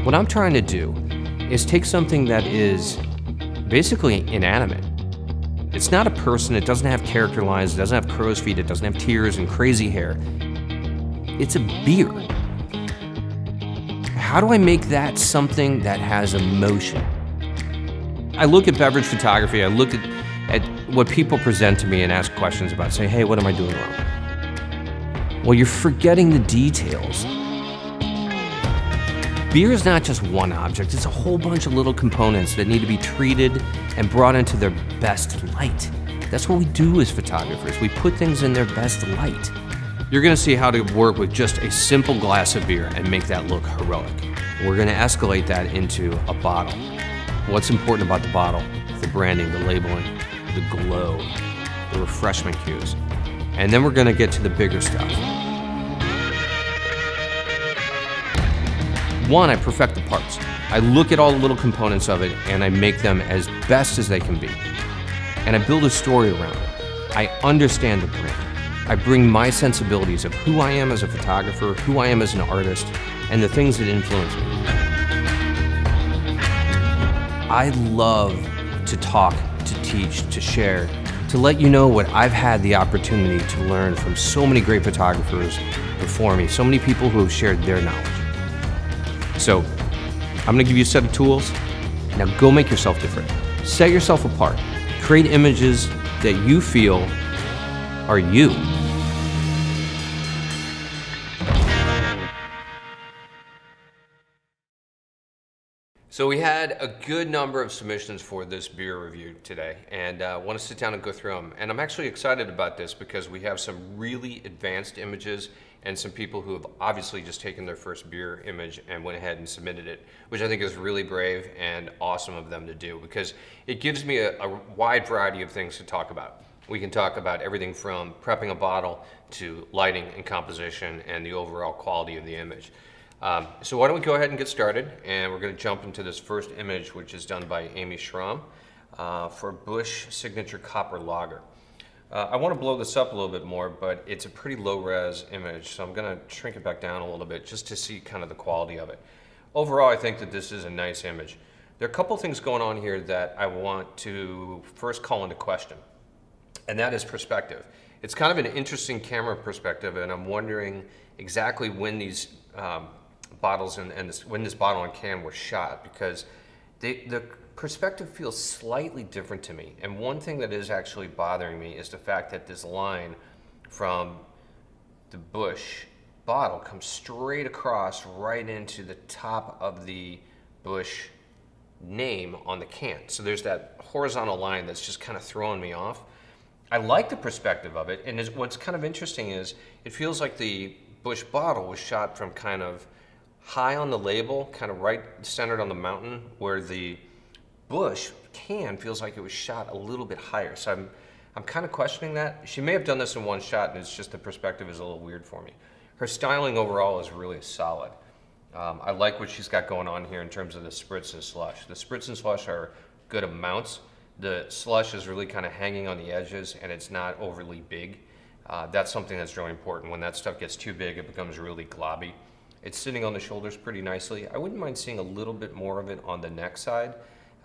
What I'm trying to do is take something that is basically inanimate. It's not a person, it doesn't have character lines, it doesn't have crow's feet, it doesn't have tears and crazy hair. It's a beer. How do I make that something that has emotion? I look at beverage photography, I look at what people present to me and ask questions about, say, hey, what am I doing wrong? Well, you're forgetting the details. Beer is not just one object, it's a whole bunch of little components that need to be treated and brought into their best light. That's what we do as photographers. We put things in their best light. You're gonna see how to work with just a simple glass of beer and make that look heroic. We're gonna escalate that into a bottle. What's important about the bottle? The branding, the labeling, the glow, the refreshment cues. And then we're gonna get to the bigger stuff. One, I perfect the parts. I look at all the little components of it and I make them as best as they can be. And I build a story around it. I understand the brand. I bring my sensibilities of who I am as a photographer, who I am as an artist, and the things that influence me. I love to talk, to teach, to share, to let you know what I've had the opportunity to learn from so many great photographers before me, so many people who have shared their knowledge. So, I'm gonna give you a set of tools. Now go make yourself different. Set yourself apart. Create images that you feel are you. So we had a good number of submissions for this beer review today, and I want to sit down and go through them. And I'm actually excited about this because we have some really advanced images and some people who have obviously just taken their first beer image and went ahead and submitted it, which I think is really brave and awesome of them to do, because it gives me a wide variety of things to talk about. We can talk about everything from prepping a bottle to lighting and composition and the overall quality of the image. So why don't we go ahead and get started, and we're going to jump into this first image, which is done by Amy Schramm for Bush Signature Copper Lager. I want to blow this up a little bit more, but it's a pretty low-res image, so I'm going to shrink it back down a little bit just to see kind of the quality of it. Overall, I think that this is a nice image. There are a couple things going on here that I want to first call into question, and that is perspective. It's kind of an interesting camera perspective, and I'm wondering exactly when these bottles and when this bottle and can were shot, because the perspective feels slightly different to me. And one thing that is actually bothering me is the fact that this line from the Bush bottle comes straight across right into the top of the Bush name on the can. So there's that horizontal line that's just kind of throwing me off. I like the perspective of it, and what's kind of interesting is it feels like the Bush bottle was shot from kind of high on the label, kind of right centered on the mountain, where the Bush can feels like it was shot a little bit higher. So I'm kind of questioning that. She may have done this in one shot, and it's just the perspective is a little weird for me. Her styling overall is really solid. I like what she's got going on here in terms of the spritz and slush. The spritz and slush are good amounts. The slush is really kind of hanging on the edges, and it's not overly big. That's something that's really important. When that stuff gets too big, it becomes really globby. It's sitting on the shoulders pretty nicely. I wouldn't mind seeing a little bit more of it on the neck side.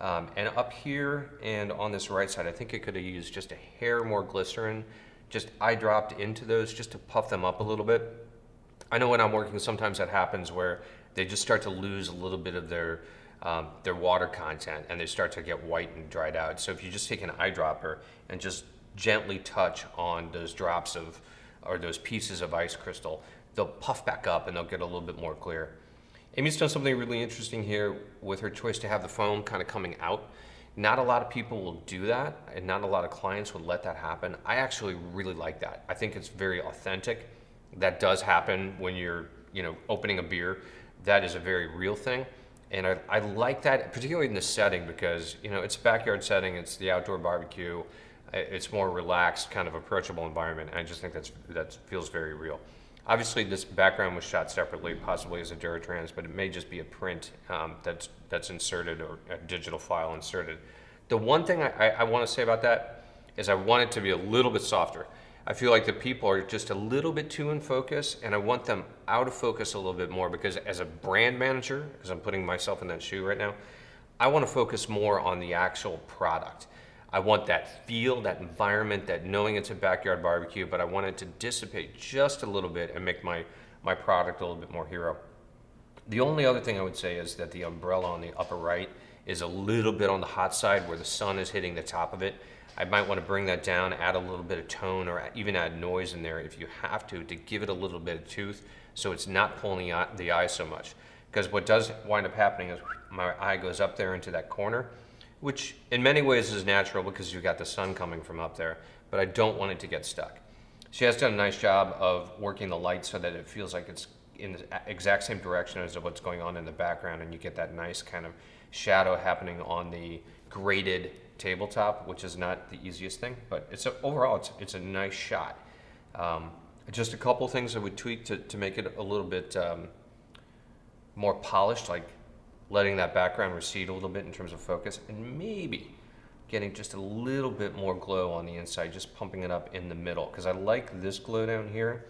And up here and on this right side, I think it could have used just a hair more glycerin. Just eye dropped into those just to puff them up a little bit. I know when I'm working, sometimes that happens where they just start to lose a little bit of their water content, and they start to get white and dried out. So if you just take an eyedropper and just gently touch on those drops of, or those pieces of ice crystal, they'll puff back up and they'll get a little bit more clear. Amy's done something really interesting here with her choice to have the foam kind of coming out. Not a lot of people will do that, and not a lot of clients would let that happen. I actually really like that. I think it's very authentic. That does happen when you're, opening a beer. That is a very real thing. And I like that, particularly in this setting, because, it's a backyard setting, it's the outdoor barbecue, it's more relaxed, kind of approachable environment, and I just think that feels very real. Obviously, this background was shot separately, possibly as a Duratrans, but it may just be a print that's inserted, or a digital file inserted. The one thing I want to say about that is I want it to be a little bit softer. I feel like the people are just a little bit too in focus, and I want them out of focus a little bit more, because as a brand manager, because I'm putting myself in that shoe right now, I want to focus more on the actual product. I want that feel, that environment, that knowing it's a backyard barbecue, but I want it to dissipate just a little bit and make my product a little bit more hero. The only other thing I would say is that the umbrella on the upper right is a little bit on the hot side where the sun is hitting the top of it. I might want to bring that down, add a little bit of tone, or even add noise in there if you have to give it a little bit of tooth so it's not pulling the eye so much. Because what does wind up happening is my eye goes up there into that corner, which in many ways is natural because you've got the sun coming from up there, but I don't want it to get stuck. She has done a nice job of working the light so that it feels like it's in the exact same direction as what's going on in the background, and you get that nice kind of shadow happening on the graded tabletop, which is not the easiest thing, but overall it's a nice shot. Just a couple things I would tweak to make it a little bit more polished, like letting that background recede a little bit in terms of focus, and maybe getting just a little bit more glow on the inside, just pumping it up in the middle, because I like this glow down here,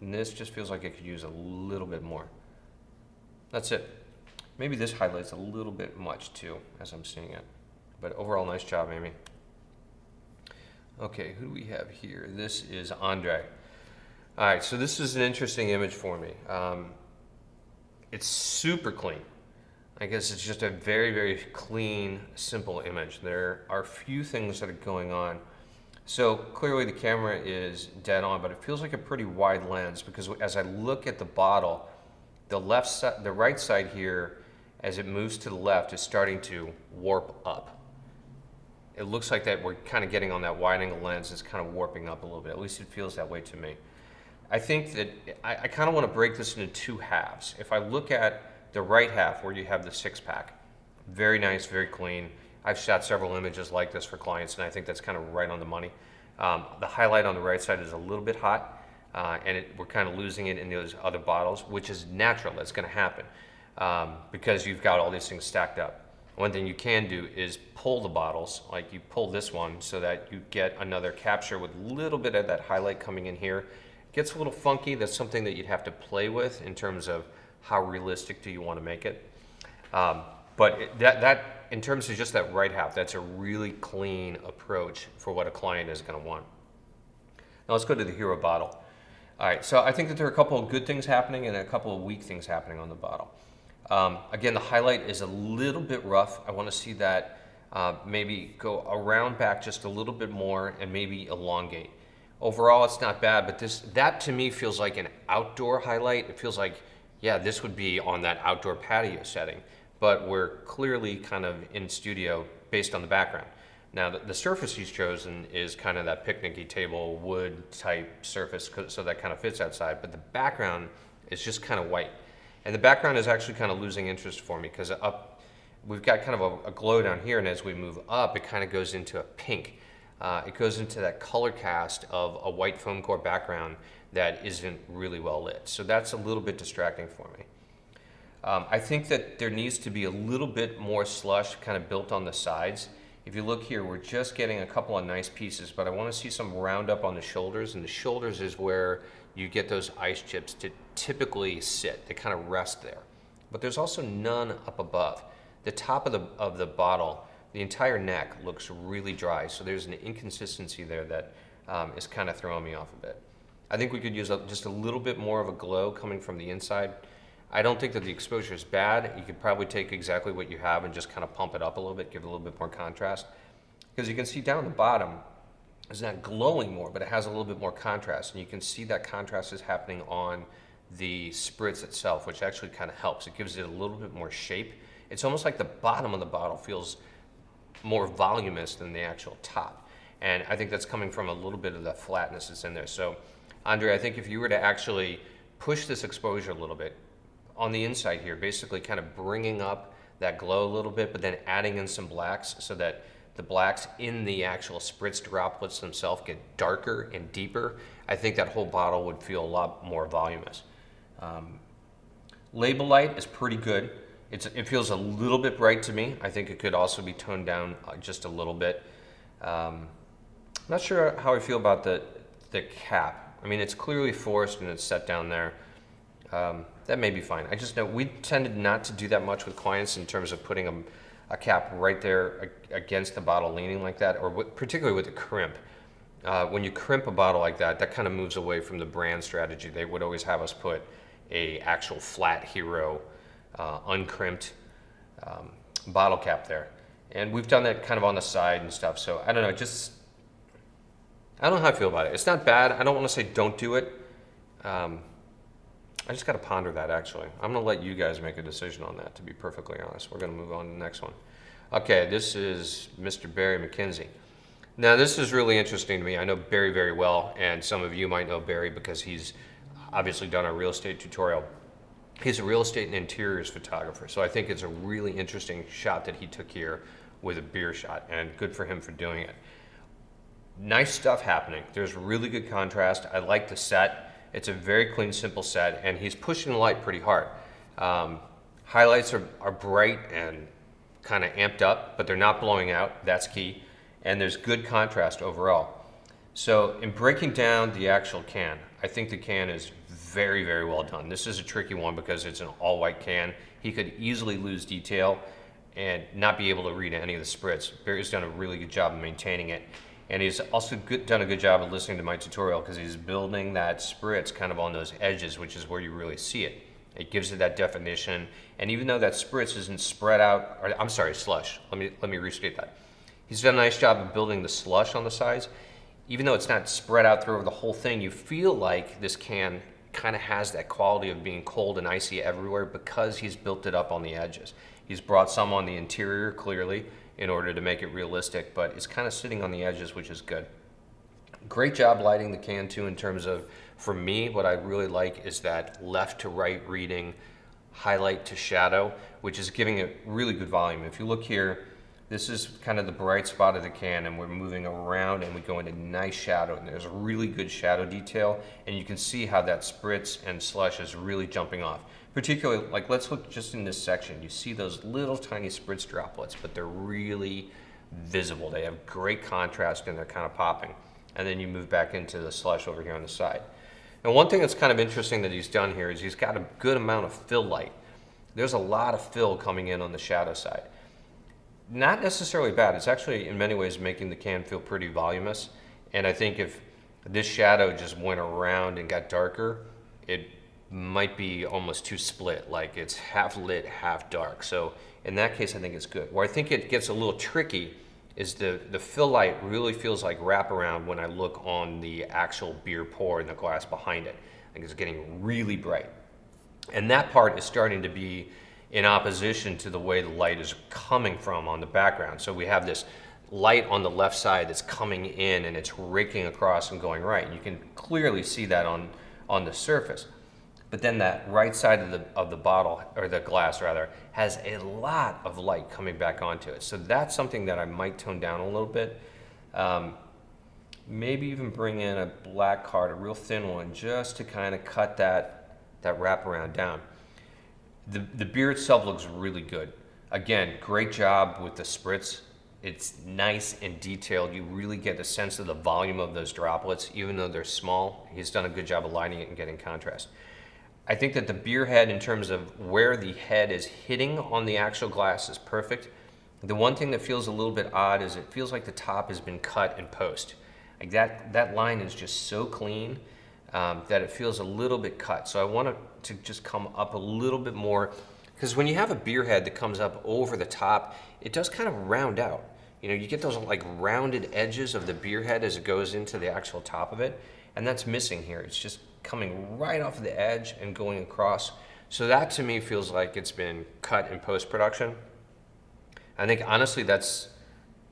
and this just feels like it could use a little bit more. That's it. Maybe this highlights a little bit much too, as I'm seeing it. But overall, nice job, Amy. Okay, who do we have here? This is Andre. All right, so this is an interesting image for me. It's super clean. I guess it's just a very, very clean, simple image. There are a few things that are going on. So clearly the camera is dead on, but it feels like a pretty wide lens, because as I look at the bottle, the right side here, as it moves to the left, is starting to warp up. It looks like that we're kind of getting on that wide angle lens. It's kind of warping up a little bit. At least it feels that way to me. I think that I kind of want to break this into two halves. If I look at the right half where you have the 6-pack, very nice, very clean. I've shot several images like this for clients, and I think that's kind of right on the money. The highlight on the right side is a little bit hot, and we're kind of losing it in those other bottles, which is natural. That's going to happen because you've got all these things stacked up. One thing you can do is pull the bottles, like you pull this one so that you get another capture with a little bit of that highlight coming in here. It gets a little funky. That's something that you'd have to play with in terms of how realistic do you want to make it. But in terms of just that right half, that's a really clean approach for what a client is going to want. Now let's go to the hero bottle. All right, so I think that there are a couple of good things happening and a couple of weak things happening on the bottle. Again, the highlight is a little bit rough. I want to see that maybe go around back just a little bit more and maybe elongate. Overall, it's not bad, but that to me feels like an outdoor highlight. It feels like, yeah, this would be on that outdoor patio setting, but we're clearly kind of in studio based on the background. Now, the surface he's chosen is kind of that picnicky table wood type surface, so that kind of fits outside, but the background is just kind of white. And the background is actually kind of losing interest for me, because we've got kind of a glow down here, and as we move up, it kind of goes into a pink. It goes into that color cast of a white foam core background that isn't really well lit. So that's a little bit distracting for me. I think that there needs to be a little bit more slush kind of built on the sides. If you look here, we're just getting a couple of nice pieces, but I want to see some round up on the shoulders, and the shoulders is where you get those ice chips to typically sit. They kind of rest there. But there's also none up above. The top of the bottle, the entire neck looks really dry, so there's an inconsistency there that is kind of throwing me off a bit. I think we could use just a little bit more of a glow coming from the inside. I don't think that the exposure is bad. You could probably take exactly what you have and just kind of pump it up a little bit, give it a little bit more contrast. Because you can see down the bottom, it's not glowing more, but it has a little bit more contrast. And you can see that contrast is happening on the spritz itself, which actually kind of helps. It gives it a little bit more shape. It's almost like the bottom of the bottle feels more voluminous than the actual top. And I think that's coming from a little bit of the flatness that's in there. So, Andre, I think if you were to actually push this exposure a little bit on the inside here, basically kind of bringing up that glow a little bit, but then adding in some blacks so that the blacks in the actual spritz droplets themselves get darker and deeper, I think that whole bottle would feel a lot more voluminous. Label light is pretty good. It feels a little bit bright to me. I think it could also be toned down just a little bit. Not sure how I feel about the the cap. I mean, it's clearly forced and it's set down there. That may be fine. I just know we tended not to do that much with clients in terms of putting a cap right there against the bottle leaning like that, or particularly with the crimp. When you crimp a bottle like that, that kind of moves away from the brand strategy. They would always have us put a actual flat hero, uncrimped bottle cap there. And we've done that kind of on the side and stuff. So I don't know, I don't know how I feel about it. It's not bad. I don't want to say don't do it. I just got to ponder that, actually. I'm going to let you guys make a decision on that, to be perfectly honest. We're going to move on to the next one. Okay, this is Mr. Barry McKenzie. Now, this is really interesting to me. I know Barry very well, and some of you might know Barry because he's obviously done a real estate tutorial. He's a real estate and interiors photographer, so I think it's a really interesting shot that he took here with a beer shot, and good for him for doing it. Nice stuff happening. There's really good contrast. I like the set. It's a very clean, simple set, and he's pushing the light pretty hard. Highlights are bright and kind of amped up, but they're not blowing out. That's key. And there's good contrast overall. So in breaking down the actual can, I think the can is very, very well done. This is a tricky one because it's an all-white can. He could easily lose detail and not be able to read any of the spritz. Barry's done a really good job of maintaining it. And he's also done a good job of listening to my tutorial because he's building that spritz kind of on those edges, which is where you really see it. It gives it that definition. And even though that spritz isn't spread out, or I'm sorry, slush. Let me restate that. He's done a nice job of building the slush on the sides. Even though it's not spread out through the whole thing, you feel like this can kind of has that quality of being cold and icy everywhere because he's built it up on the edges. He's brought some on the interior, clearly, in order to make it realistic, but it's kind of sitting on the edges, which is good. Great job lighting the can too in terms of, for me, what I really like is that left to right reading, highlight to shadow, which is giving it really good volume. If you look here, this is kind of the bright spot of the can, and we're moving around and we go into nice shadow, and there's a really good shadow detail, and you can see how that spritz and slush is really jumping off. Particularly, like, let's look just in this section. You see those little tiny spritz droplets, but they're really visible. They have great contrast and they're kind of popping. And then you move back into the slush over here on the side. And one thing that's kind of interesting that he's done here is he's got a good amount of fill light. There's a lot of fill coming in on the shadow side. Not necessarily bad. It's actually, in many ways, making the can feel pretty voluminous. And I think if this shadow just went around and got darker, it might be almost too split, like it's half lit, half dark. So in that case, I think it's good. Where I think it gets a little tricky is the fill light really feels like wraparound when I look on the actual beer pour in the glass behind it. I think it's getting really bright. And that part is starting to be in opposition to the way the light is coming from on the background. So we have this light on the left side that's coming in and it's raking across and going right. You can clearly see that on the surface. But then that right side of the bottle, or the glass rather, has a lot of light coming back onto it. So that's something that I might tone down a little bit. Maybe even bring in a black card, a real thin one, just to kind of cut that wraparound down. The beer itself looks really good. Again, great job with the spritz. It's nice and detailed. You really get the sense of the volume of those droplets, even though they're small. He's done a good job of lighting it and getting contrast. I think that the beer head, in terms of where the head is hitting on the actual glass, is perfect. The one thing that feels a little bit odd is it feels like the top has been cut in post. Like that line is just so clean that it feels a little bit cut. So I want it to just come up a little bit more, because when you have a beer head that comes up over the top, it does kind of round out. You know, you get those like rounded edges of the beer head as it goes into the actual top of it, and that's missing here. It's just coming right off the edge and going across. So that to me feels like it's been cut in post-production. I think honestly that's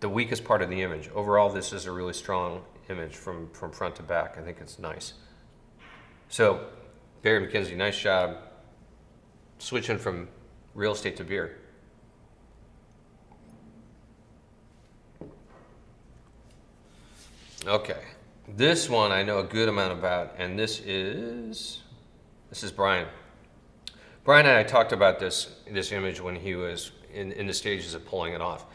the weakest part of the image. Overall, this is a really strong image from front to back. I think it's nice. So Barry McKenzie, nice job switching from real estate to beer. Okay. This one I know a good amount about, and this is Brian. Brian and I talked about this image when he was in the stages of pulling it off.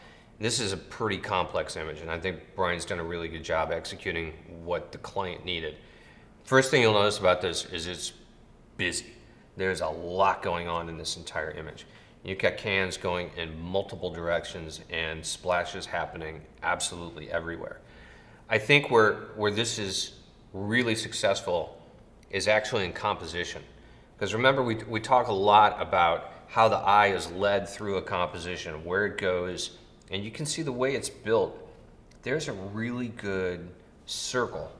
This is a pretty complex image, and I think Brian's done a really good job executing what the client needed. First thing you'll notice about this is it's busy. There's a lot going on in this entire image. You've got cans going in multiple directions and splashes happening absolutely everywhere. I think where this is really successful is actually in composition. Because remember, we talk a lot about how the eye is led through a composition, where it goes, and you can see the way it's built. There's a really good circle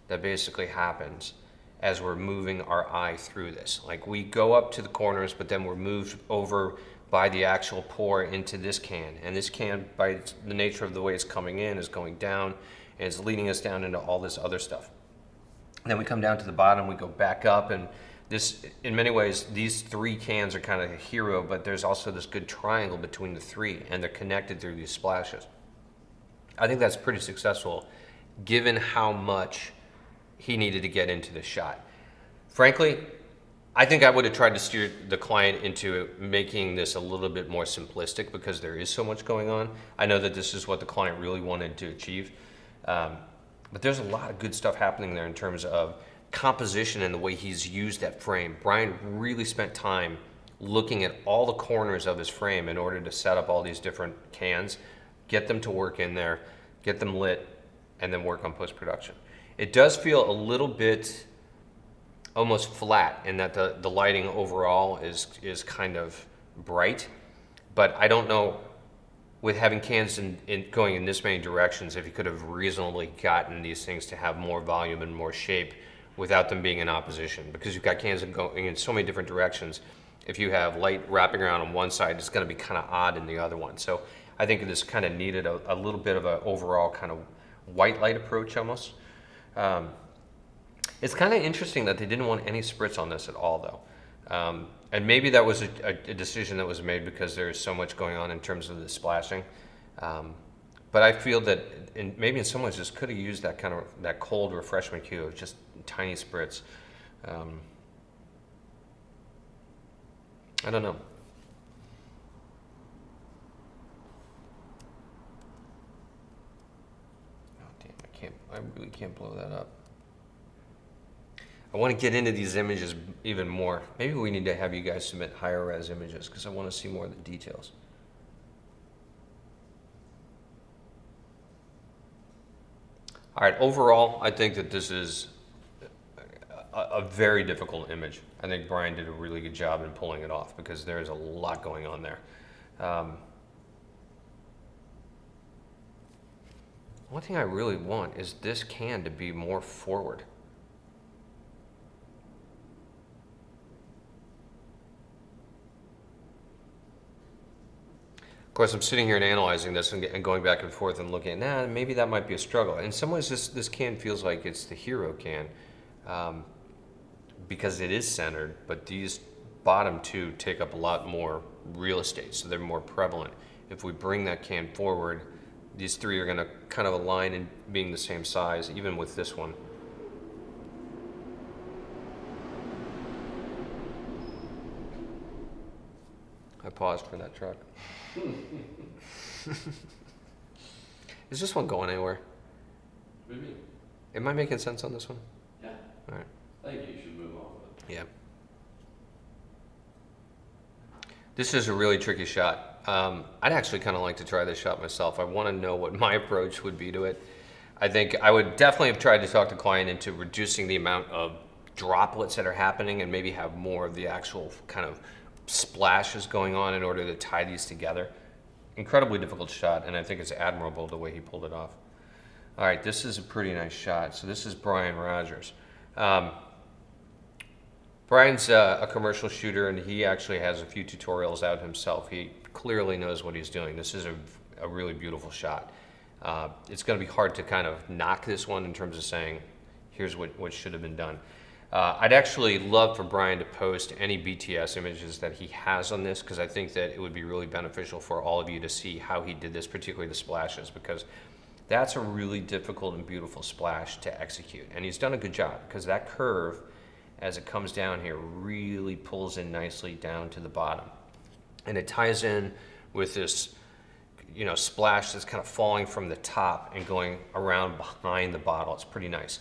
that basically happens as we're moving our eye through this. Like, we go up to the corners, but then we're moved over by the actual pour into this can. And this can, by the nature of the way it's coming in, is going down, and it's leading us down into all this other stuff. And then we come down to the bottom, we go back up, and this, in many ways, these three cans are kind of a hero, but there's also this good triangle between the three, and they're connected through these splashes. I think that's pretty successful, given how much he needed to get into this shot. Frankly, I think I would have tried to steer the client into making this a little bit more simplistic because there is so much going on. I know that this is what the client really wanted to achieve, but there's a lot of good stuff happening there in terms of composition and the way he's used that frame. Brian really spent time looking at all the corners of his frame in order to set up all these different cans, get them to work in there, get them lit, and then work on post-production. It does feel a little bit almost flat in that the lighting overall is kind of bright, but I don't know, with having cans going in this many directions, if you could have reasonably gotten these things to have more volume and more shape without them being in opposition, because you've got cans going in so many different directions. If you have light wrapping around on one side, it's going to be kind of odd in the other one. So I think this kind of needed a little bit of an overall kind of white light approach almost. It's kind of interesting that they didn't want any spritz on this at all, though. And maybe that was a decision that was made because there's so much going on in terms of the splashing. But I feel that maybe in some ways this could have used that kind of that cold refreshment cue of just tiny spritz. I don't know. Oh damn! I really can't blow that up. I want to get into these images even more. Maybe we need to have you guys submit higher res images because I want to see more of the details. All right, overall, I think that this is a very difficult image. I think Brian did a really good job in pulling it off because there's a lot going on there. One thing I really want is this can to be more forward. Of course, I'm sitting here and analyzing this and going back and forth and looking at, maybe that might be a struggle. In some ways, this can feels like it's the hero can because it is centered, but these bottom two take up a lot more real estate, so they're more prevalent. If we bring that can forward, these three are going to kind of align in being the same size, even with this one. I paused for that truck. Is this one going anywhere? What do you mean? Am I making sense on this one? Yeah. All right. I think you should move off of it. Yeah. This is a really tricky shot. I'd actually kind of like to try this shot myself. I want to know what my approach would be to it. I think I would definitely have tried to talk the client into reducing the amount of droplets that are happening and maybe have more of the actual kind of splashes going on in order to tie these together. Incredibly difficult shot, and I think it's admirable the way he pulled it off. All right, this is a pretty nice shot. So this is Brian Rogers. Brian's a commercial shooter, and he actually has a few tutorials out himself. He clearly knows what he's doing. This is a really beautiful shot. It's going to be hard to kind of knock this one in terms of saying, here's what should have been done. I'd actually love for Brian to post any BTS images that he has on this, because I think that it would be really beneficial for all of you to see how he did this, particularly the splashes, because that's a really difficult and beautiful splash to execute. And he's done a good job, because that curve, as it comes down here, really pulls in nicely down to the bottom. And it ties in with this, you know, splash that's kind of falling from the top and going around behind the bottle. It's pretty nice.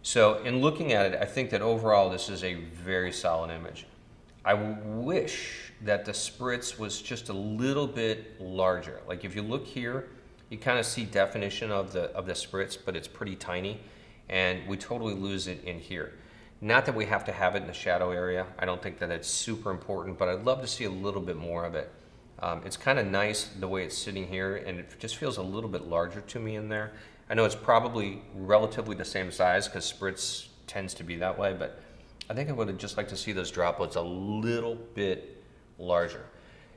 So in looking at it, I think that overall this is a very solid image. I wish that the spritz was just a little bit larger. Like if you look here, you kind of see definition of the spritz, but it's pretty tiny, and we totally lose it in here. Not that we have to have it in the shadow area. I don't think that it's super important, but I'd love to see a little bit more of it. It's kind of nice the way it's sitting here, and it just feels a little bit larger to me in there. I know it's probably relatively the same size because spritz tends to be that way, but I think I would have just liked to see those droplets a little bit larger.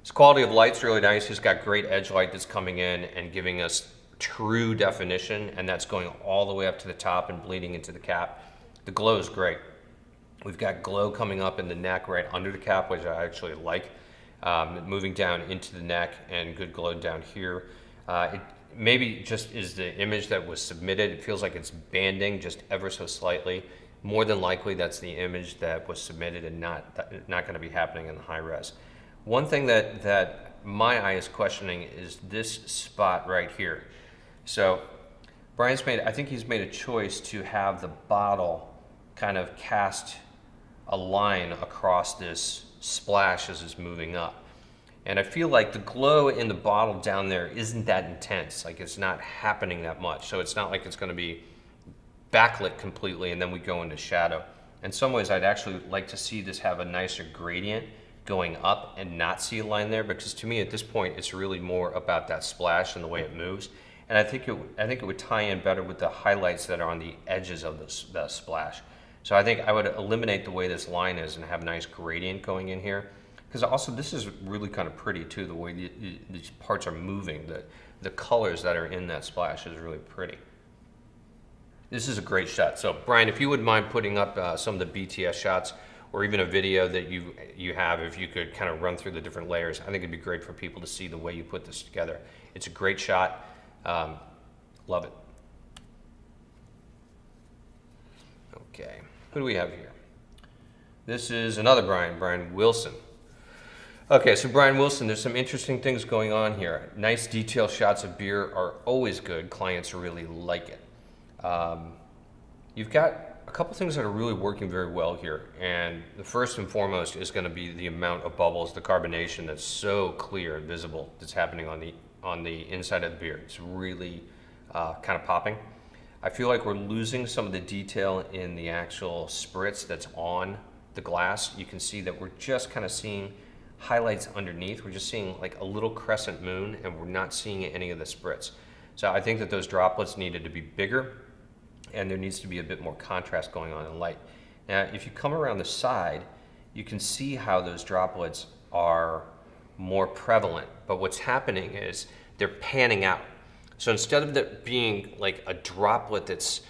His quality of light's really nice. He's got great edge light that's coming in and giving us true definition, and that's going all the way up to the top and bleeding into the cap. The glow is great. We've got glow coming up in the neck right under the cap, which I actually like. Moving down into the neck and good glow down here. It maybe just is the image that was submitted. It feels like it's banding just ever so slightly. More than likely that's the image that was submitted and not going to be happening in the high res. One thing that my eye is questioning is this spot right here. So Brian's I think he's made a choice to have the bottle kind of cast a line across this splash as it's moving up. And I feel like the glow in the bottle down there isn't that intense. Like it's not happening that much. So it's not like it's going to be backlit completely and then we go into shadow. In some ways I'd actually like to see this have a nicer gradient going up and not see a line there, because to me at this point it's really more about that splash and the way it moves. And I think it would tie in better with the highlights that are on the edges of the splash. So I think I would eliminate the way this line is and have a nice gradient going in here. Because also this is really kind of pretty too, the way these parts are moving. The colors that are in that splash is really pretty. This is a great shot. So Brian, if you wouldn't mind putting up some of the BTS shots or even a video that you have, if you could kind of run through the different layers, I think it'd be great for people to see the way you put this together. It's a great shot. Love it. Okay, who do we have here? This is another Brian Wilson. Okay, so Brian Wilson, there's some interesting things going on here. Nice detail shots of beer are always good. Clients really like it. You've got a couple things that are really working very well here, and the first and foremost is going to be the amount of bubbles, the carbonation that's so clear and visible that's happening on the inside of the beer. It's really kind of popping. I feel like we're losing some of the detail in the actual spritz that's on the glass. You can see that we're just kind of seeing highlights underneath. We're just seeing like a little crescent moon, and we're not seeing any of the spritz. So I think that those droplets needed to be bigger, and there needs to be a bit more contrast going on in light. Now, if you come around the side, you can see how those droplets are more prevalent, but what's happening is they're panning out. So instead of it being like a droplet that's,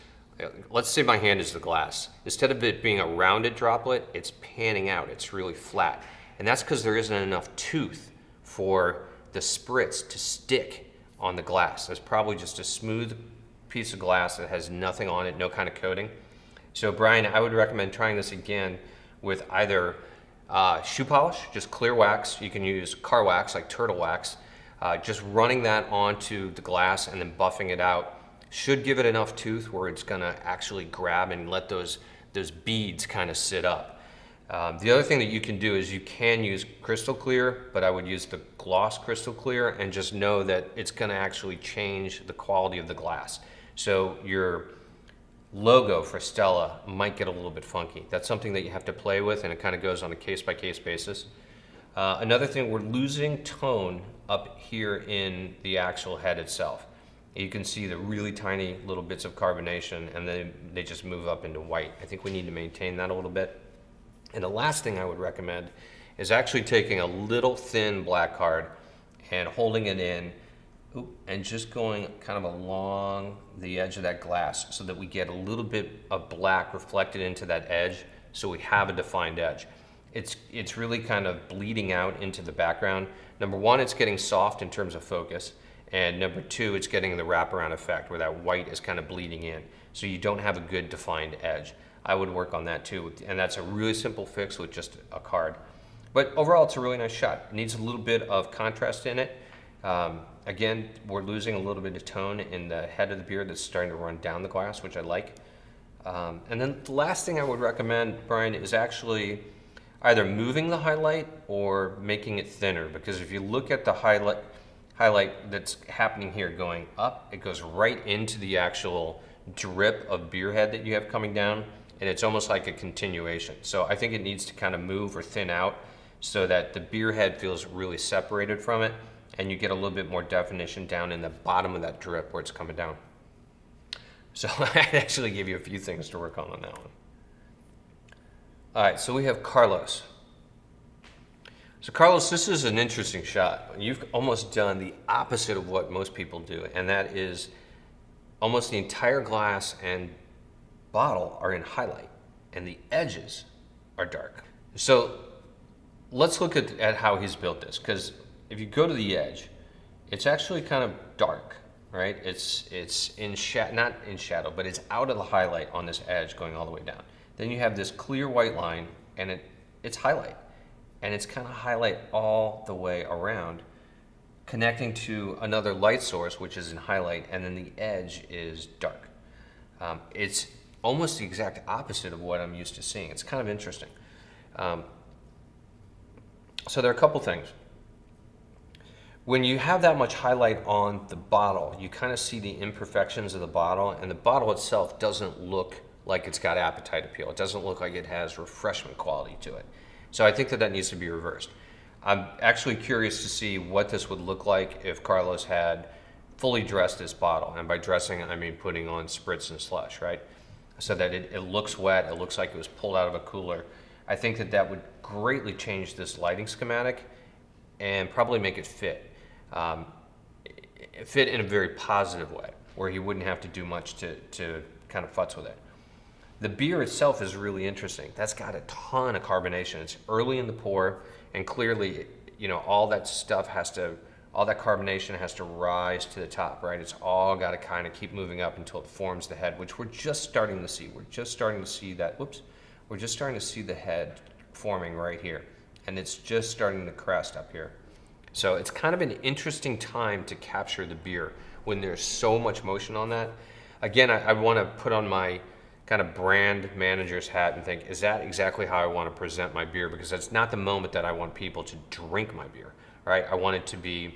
let's say my hand is the glass, instead of it being a rounded droplet, it's panning out, it's really flat. And that's because there isn't enough tooth for the spritz to stick on the glass. It's probably just a smooth piece of glass that has nothing on it, no kind of coating. So Brian, I would recommend trying this again with either shoe polish, just clear wax. You can use car wax, like turtle wax. Just running that onto the glass and then buffing it out should give it enough tooth where it's gonna actually grab and let those beads kind of sit up. The other thing that you can do is you can use crystal clear, but I would use the gloss crystal clear and just know that it's gonna actually change the quality of the glass. So your logo for Stella might get a little bit funky. That's something that you have to play with, and it kind of goes on a case-by-case basis. Another thing, we're losing tone up here in the actual head itself. You can see the really tiny little bits of carbonation, and then they just move up into white. I think we need to maintain that a little bit. And the last thing I would recommend is actually taking a little thin black card and holding it in and just going kind of along the edge of that glass so that we get a little bit of black reflected into that edge so we have a defined edge. It's really kind of bleeding out into the background. Number one, it's getting soft in terms of focus. And number two, it's getting the wraparound effect where that white is kind of bleeding in. So you don't have a good defined edge. I would work on that too. And that's a really simple fix with just a card. But overall, it's a really nice shot. It needs a little bit of contrast in it. Again, we're losing a little bit of tone in the head of the beer that's starting to run down the glass, which I like. And then the last thing I would recommend, Brian, is actually either moving the highlight or making it thinner, because if you look at the highlight that's happening here going up, it goes right into the actual drip of beer head that you have coming down, and it's almost like a continuation. So I think it needs to kind of move or thin out so that the beer head feels really separated from it, and you get a little bit more definition down in the bottom of that drip where it's coming down. So I actually give you a few things to work on that one. All right, so we have Carlos. So Carlos, this is an interesting shot. You've almost done the opposite of what most people do, and that is almost the entire glass and bottle are in highlight, and the edges are dark. So let's look at how he's built this, because if you go to the edge, it's actually kind of dark, right? It's in not in shadow, but it's out of the highlight on this edge going all the way down. Then you have this clear white line, and it's highlight. And it's kind of highlight all the way around, connecting to another light source, which is in highlight, and then the edge is dark. It's almost the exact opposite of what I'm used to seeing. It's kind of interesting. So there are a couple things. When you have that much highlight on the bottle, you kind of see the imperfections of the bottle, and the bottle itself doesn't look like it's got appetite appeal. It doesn't look like it has refreshment quality to it. So I think that needs to be reversed. I'm actually curious to see what this would look like if Carlos had fully dressed this bottle. And by dressing, I mean putting on spritz and slush, right? So that it looks wet, it looks like it was pulled out of a cooler. I think that would greatly change this lighting schematic and probably make it fit. Fit in a very positive way, where he wouldn't have to do much to kind of futz with it. The beer itself is really interesting. That's got a ton of carbonation. It's early in the pour, and clearly, you know, all that carbonation has to rise to the top, right? It's all got to kind of keep moving up until it forms the head, which we're just starting to see. We're just starting to see that, we're just starting to see the head forming right here, and it's just starting to crest up here. So it's kind of an interesting time to capture the beer when there's so much motion on that. Again, I want to put on my kind of brand manager's hat and think, is that exactly how I want to present my beer? Because that's not the moment that I want people to drink my beer, right? I want it to be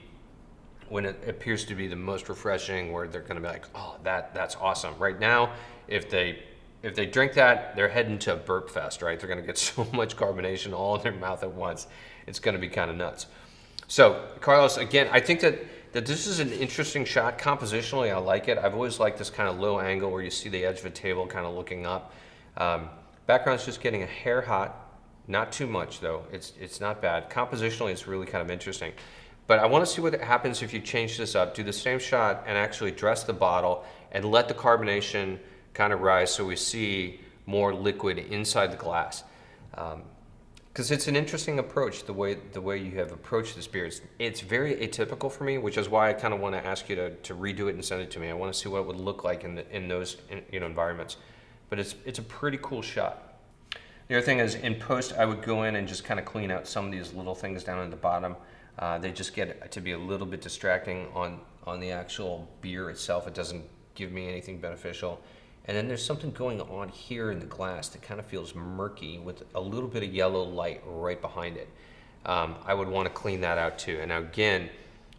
when it appears to be the most refreshing, where they're going to be like, oh, that's awesome. Right now, if they drink that, they're heading to a burp fest, right? They're going to get so much carbonation all in their mouth at once. It's going to be kind of nuts. So, Carlos, again, I think that this is an interesting shot. Compositionally, I like it. I've always liked this kind of low angle where you see the edge of a table kind of looking up. Background's just getting a hair hot. Not too much, though. It's not bad. Compositionally, it's really kind of interesting. But I want to see what happens if you change this up, do the same shot, and actually dress the bottle and let the carbonation kind of rise so we see more liquid inside the glass. Because it's an interesting approach, the way you have approached this beer. It's very atypical for me, which is why I kind of want to ask you to redo it and send it to me. I want to see what it would look like in those environments. But it's a pretty cool shot. The other thing is, in post, I would go in and just kind of clean out some of these little things down at the bottom. They just get to be a little bit distracting on the actual beer itself. It doesn't give me anything beneficial. And then there's something going on here in the glass that kind of feels murky with a little bit of yellow light right behind it. I would want to clean that out too. And now again,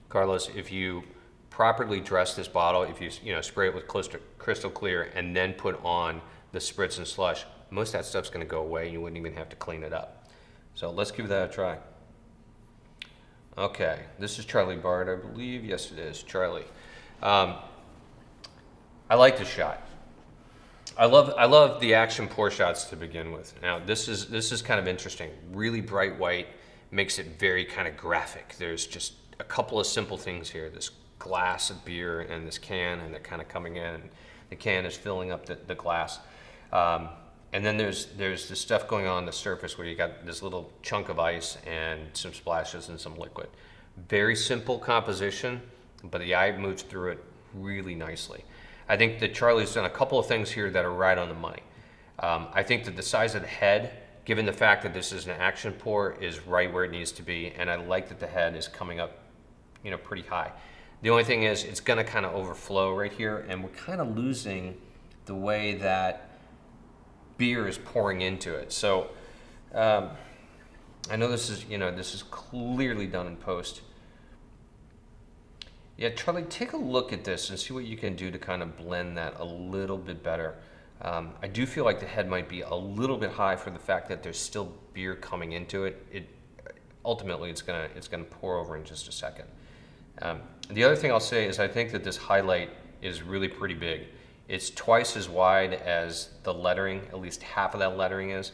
Carlos, if you properly dress this bottle, if you spray it with crystal clear and then put on the spritz and slush, most of that stuff's going to go away and you wouldn't even have to clean it up. So let's give that a try. Okay, this is Charlie Bard, I believe. Yes, it is, Charlie. I like this shot. I love the action pour shots to begin with. Now this is kind of interesting. Really bright white makes it very kind of graphic. There's just a couple of simple things here. This glass of beer and this can, and they're kind of coming in. And the can is filling up the glass. And then there's this stuff going on the surface where you got this little chunk of ice and some splashes and some liquid. Very simple composition, but the eye moves through it really nicely. I think that Charlie's done a couple of things here that are right on the money. I think that the size of the head, given the fact that this is an action pour, is right where it needs to be, and I like that the head is coming up, pretty high. The only thing is it's going to kind of overflow right here, and we're kind of losing the way that beer is pouring into it. So I know this is clearly done in post. Yeah, Charlie, take a look at this and see what you can do to kind of blend that a little bit better. I do feel like the head might be a little bit high for the fact that there's still beer coming into it. Ultimately it's gonna pour over in just a second. The other thing I'll say is I think that this highlight is really pretty big. It's twice as wide as the lettering, at least half of that lettering is.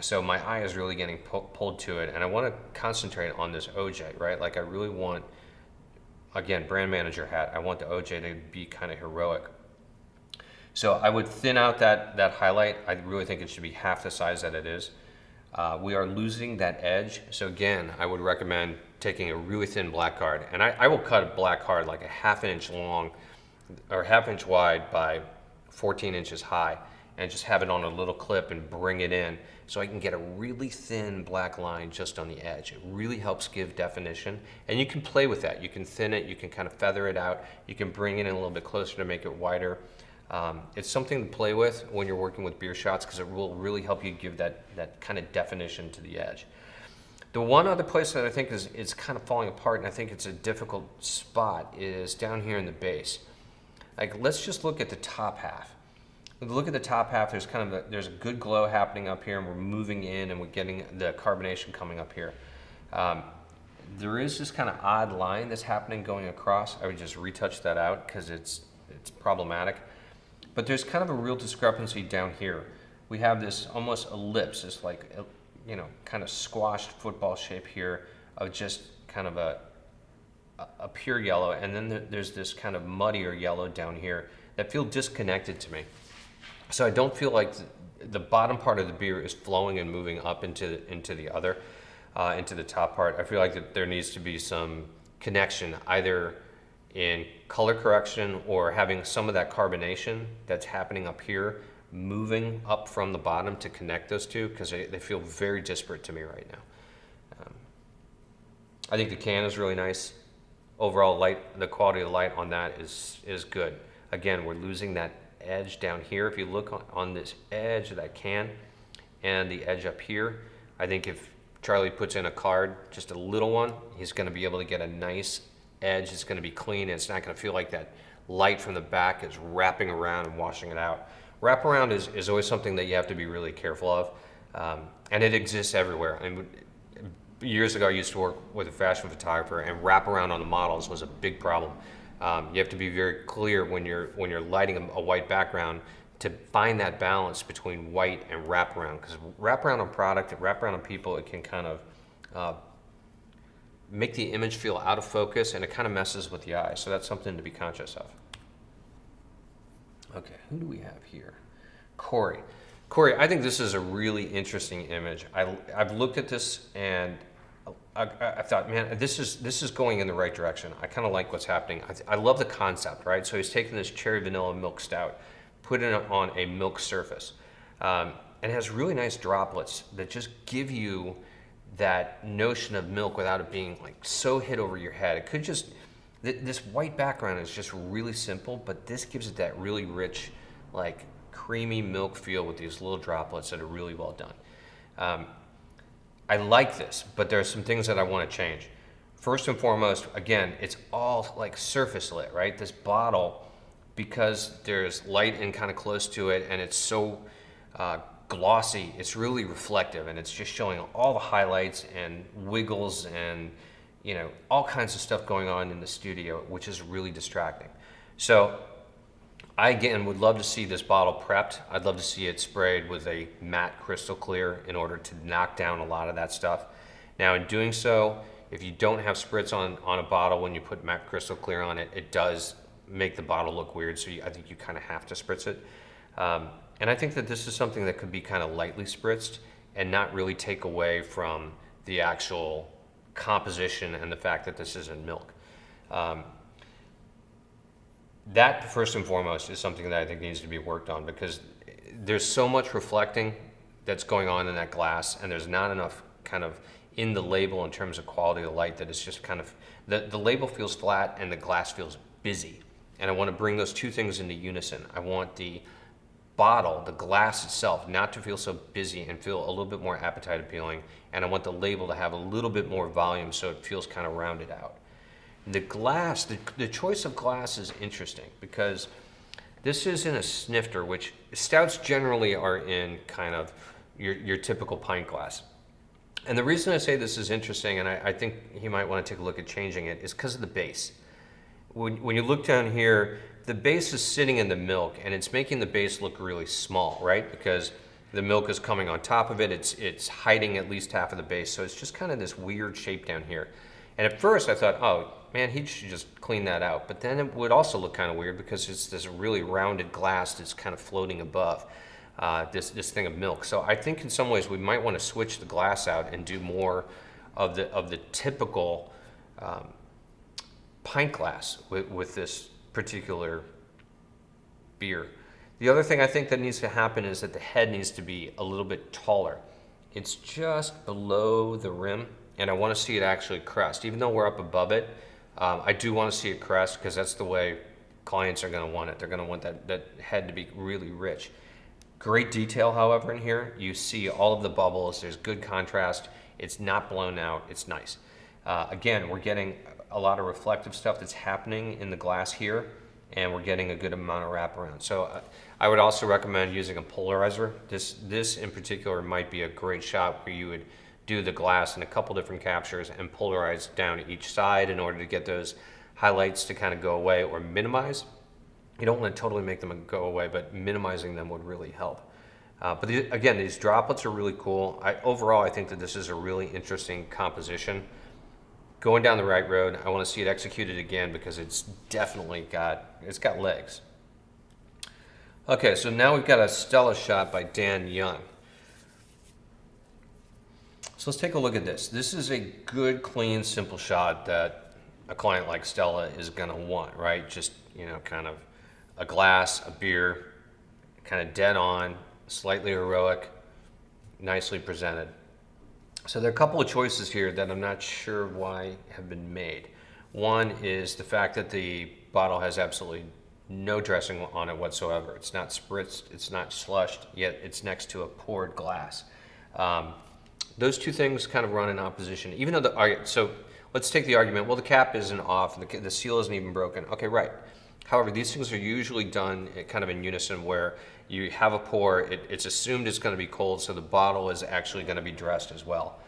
So my eye is really getting pulled to it, and I want to concentrate on this OJ, right? Like I really want, again, brand manager hat, I want the OJ to be kind of heroic. So I would thin out that highlight. I really think it should be half the size that it is. We are losing that edge. So again, I would recommend taking a really thin black card. And I will cut a black card like a ½ inch long or ½ inch wide by 14 inches high, and just have it on a little clip and bring it in so I can get a really thin black line just on the edge. It really helps give definition, and you can play with that. You can thin it, you can kind of feather it out, you can bring it in a little bit closer to make it wider. It's something to play with when you're working with beer shots because it will really help you give that kind of definition to the edge. The one other place that I think is kind of falling apart, and I think it's a difficult spot, is down here in the base. Like, let's just look at the top half. Look at the top half. There's a good glow happening up here, and we're moving in, and we're getting the carbonation coming up here. There is this kind of odd line that's happening going across. I would just retouch that out because it's problematic. But there's kind of a real discrepancy down here. We have this almost ellipse, this like, kind of squashed football shape here of just kind of a pure yellow, and then there's this kind of muddier yellow down here that feel disconnected to me. So I don't feel like the bottom part of the beer is flowing and moving up into the top part. I feel like that there needs to be some connection, either in color correction or having some of that carbonation that's happening up here moving up from the bottom to connect those two, because they feel very disparate to me right now. I think the can is really nice. Overall light, the quality of the light on that is good. Again, we're losing that edge down here. If you look on this edge of that can and the edge up here, I think if Charlie puts in a card, just a little one, he's going to be able to get a nice edge. It's going to be clean, and it's not going to feel like that light from the back is wrapping around and washing it out. Wraparound is always something that you have to be really careful of, and it exists everywhere. And years ago, I used to work with a fashion photographer, and wraparound on the models was a big problem. You have to be very clear when you're lighting a white background to find that balance between white and wraparound, because wraparound on product, wraparound on people, it can kind of make the image feel out of focus, and it kind of messes with the eye. So that's something to be conscious of. Okay, who do we have here? Cory. Cory, I think this is a really interesting image. I've looked at this and I thought, man, this is going in the right direction. I kind of like what's happening. I love the concept, right? So he's taking this cherry vanilla milk stout, putting it on a milk surface, and it has really nice droplets that just give you that notion of milk without it being like so hit over your head. It could just, this white background is just really simple, but this gives it that really rich, like creamy milk feel with these little droplets that are really well done. I like this, but there are some things that I want to change. First and foremost, again, it's all like surface lit, right? This bottle, because there's light in kind of close to it, and it's so glossy, it's really reflective, and it's just showing all the highlights and wiggles and all kinds of stuff going on in the studio, which is really distracting. So I, again, would love to see this bottle prepped. I'd love to see it sprayed with a matte crystal clear in order to knock down a lot of that stuff. Now, in doing so, if you don't have spritz on a bottle when you put matte crystal clear on it, it does make the bottle look weird, so I think you kind of have to spritz it. And I think that this is something that could be kind of lightly spritzed and not really take away from the actual composition and the fact that this isn't milk. That, first and foremost, is something that I think needs to be worked on, because there's so much reflecting that's going on in that glass, and there's not enough kind of in the label in terms of quality of light that it's just kind of, the label feels flat and the glass feels busy. And I want to bring those two things into unison. I want the bottle, the glass itself, not to feel so busy and feel a little bit more appetite appealing. And I want the label to have a little bit more volume so it feels kind of rounded out. The glass, the choice of glass is interesting because this is in a snifter, which stouts generally are in kind of your typical pint glass. And the reason I say this is interesting, and I think he might want to take a look at changing it, is because of the base. When you look down here, the base is sitting in the milk, and it's making the base look really small, right? Because the milk is coming on top of it, it's hiding at least half of the base, so it's just kind of this weird shape down here. And at first I thought, oh man, he should just clean that out. But then it would also look kind of weird because it's this really rounded glass that's kind of floating above this thing of milk. So I think in some ways we might want to switch the glass out and do more of the typical pint glass with this particular beer. The other thing I think that needs to happen is that the head needs to be a little bit taller. It's just below the rim, and I want to see it actually crest. Even though we're up above it, I do want to see it crest because that's the way clients are going to want it. They're going to want that head to be really rich. Great detail, however, in here. You see all of the bubbles. There's good contrast. It's not blown out. It's nice. Again, we're getting a lot of reflective stuff that's happening in the glass here, and we're getting a good amount of wraparound. So I would also recommend using a polarizer. This in particular might be a great shot where you would do the glass in a couple different captures and polarize down each side in order to get those highlights to kind of go away or minimize. You don't want to totally make them go away, but minimizing them would really help. But again, these droplets are really cool. Overall, I think that this is a really interesting composition. Going down the right road, I want to see it executed again because it's definitely got legs. Okay, so now we've got a Stella shot by Dan Young. So let's take a look at this. This is a good, clean, simple shot that a client like Stella is gonna want, right? Just, you know, kind of a glass, a beer, kind of dead on, slightly heroic, nicely presented. So there are a couple of choices here that I'm not sure why have been made. One is the fact that the bottle has absolutely no dressing on it whatsoever. It's not spritzed, it's not slushed, yet it's next to a poured glass. Those two things kind of run in opposition. Even though so let's take the argument, well, the cap isn't off, the seal isn't even broken. Okay, right. However, these things are usually done kind of in unison where you have a pour, it's assumed it's going to be cold, so the bottle is actually going to be dressed as well.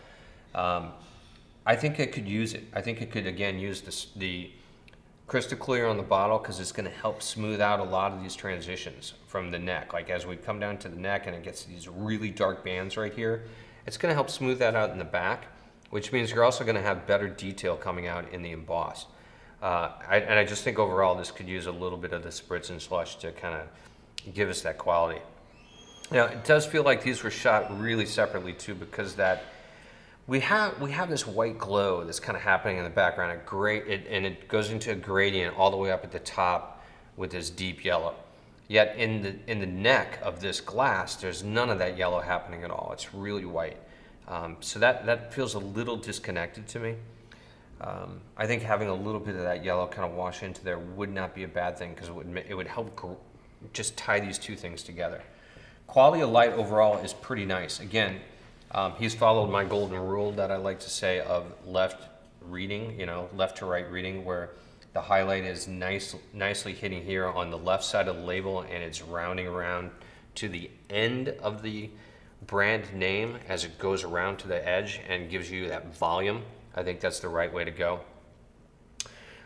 I think it could use it. I think it could, again, use the crystal clear on the bottle because it's going to help smooth out a lot of these transitions from the neck. Like as we come down to the neck and it gets these really dark bands right here, it's going to help smooth that out in the back, which means you're also going to have better detail coming out in the emboss. And I just think overall this could use a little bit of the spritz and slush to kind of give us that quality. Now it does feel like these were shot really separately too, because that we have this white glow that's kind of happening in the background, and it goes into a gradient all the way up at the top with this deep yellow. Yet in the neck of this glass, there's none of that yellow happening at all. It's really white. So that feels a little disconnected to me. I think having a little bit of that yellow kind of wash into there would not be a bad thing because it would help just tie these two things together. Quality of light overall is pretty nice. Again, he's followed my golden rule that I like to say of left reading, left to right reading, where the highlight is nicely hitting here on the left side of the label and it's rounding around to the end of the brand name as it goes around to the edge and gives you that volume. I think that's the right way to go.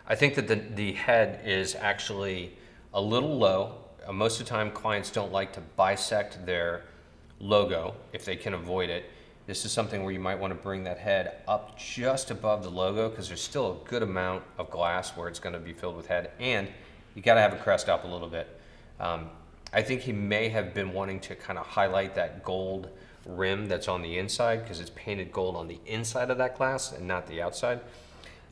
I think that the head is actually a little low. Most of the time clients don't like to bisect their logo if they can avoid it. This is something where you might want to bring that head up just above the logo because there's still a good amount of glass where it's going to be filled with head, and you got to have it crest up a little bit. I think he may have been wanting to kind of highlight that gold rim that's on the inside because it's painted gold on the inside of that glass and not the outside.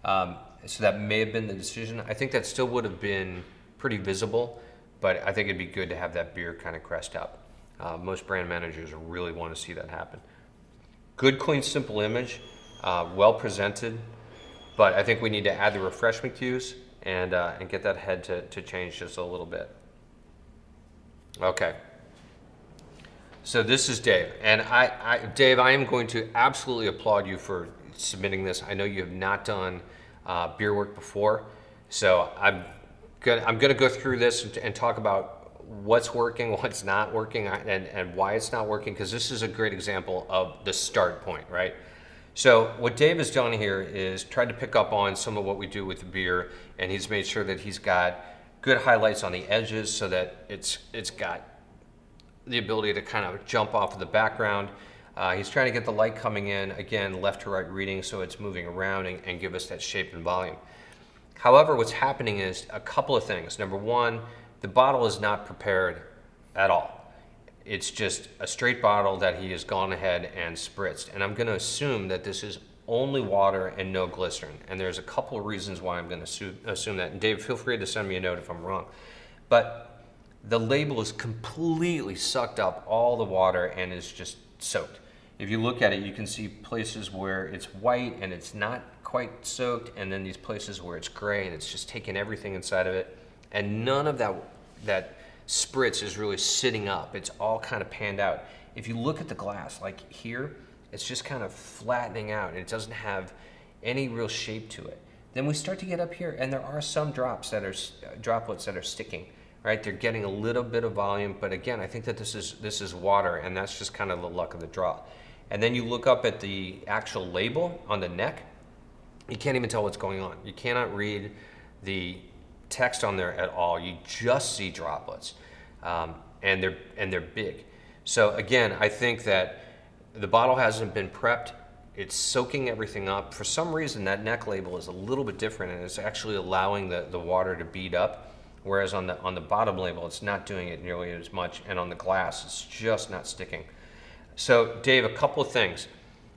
So that may have been the decision. I think that still would have been pretty visible, but I think it'd be good to have that beer kind of crest up. Most brand managers really want to see that happen. Good, clean, simple image. well presented, but I think we need to add the refreshment cues and get that head to change just a little bit. Okay. So this is Dave, and Dave, I am going to absolutely applaud you for submitting this. I know you have not done beer work before, so I'm gonna go through this and talk about what's working, what's not working, and why it's not working, because this is a great example of the start point, right? So what Dave has done here is tried to pick up on some of what we do with the beer, and he's made sure that he's got good highlights on the edges so that it's got the ability to kind of jump off of the background. He's trying to get the light coming in, again, left to right reading, so it's moving around and give us that shape and volume. However, what's happening is a couple of things. Number one, the bottle is not prepared at all. It's just a straight bottle that he has gone ahead and spritzed. And I'm gonna assume that this is only water and no glycerin. And there's a couple of reasons why I'm gonna assume that. And Dave, feel free to send me a note if I'm wrong. But the label is completely sucked up all the water and is just soaked. If you look at it, you can see places where it's white and it's not quite soaked, and then these places where it's gray and it's just taken everything inside of it. And none of that spritz is really sitting up. It's all kind of panned out. If you look at the glass, like here, it's just kind of flattening out and it doesn't have any real shape to it. Then we start to get up here and there are some droplets that are sticking. Right, they're getting a little bit of volume, but again, I think that this is water, and that's just kind of the luck of the draw. And then you look up at the actual label on the neck, you can't even tell what's going on. You cannot read the text on there at all. You just see droplets, and they're big. So again, I think that the bottle hasn't been prepped. It's soaking everything up. For some reason, that neck label is a little bit different, and it's actually allowing the water to bead up. Whereas on the bottom label, it's not doing it nearly as much, and on the glass, it's just not sticking. So Dave, a couple of things.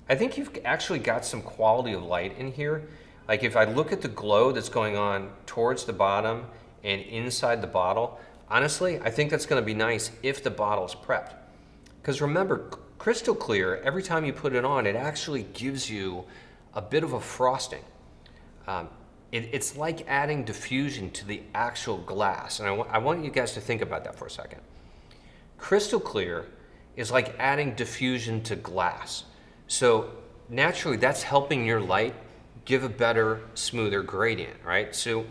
I think you've actually got some quality of light in here. Like if I look at the glow that's going on towards the bottom and inside the bottle, honestly, I think that's gonna be nice if the bottle's prepped. Because remember, crystal clear, every time you put it on, it actually gives you a bit of a frosting. It's like adding diffusion to the actual glass. And I want you guys to think about that for a second. Crystal clear is like adding diffusion to glass. So naturally, that's helping your light give a better, smoother gradient, right? So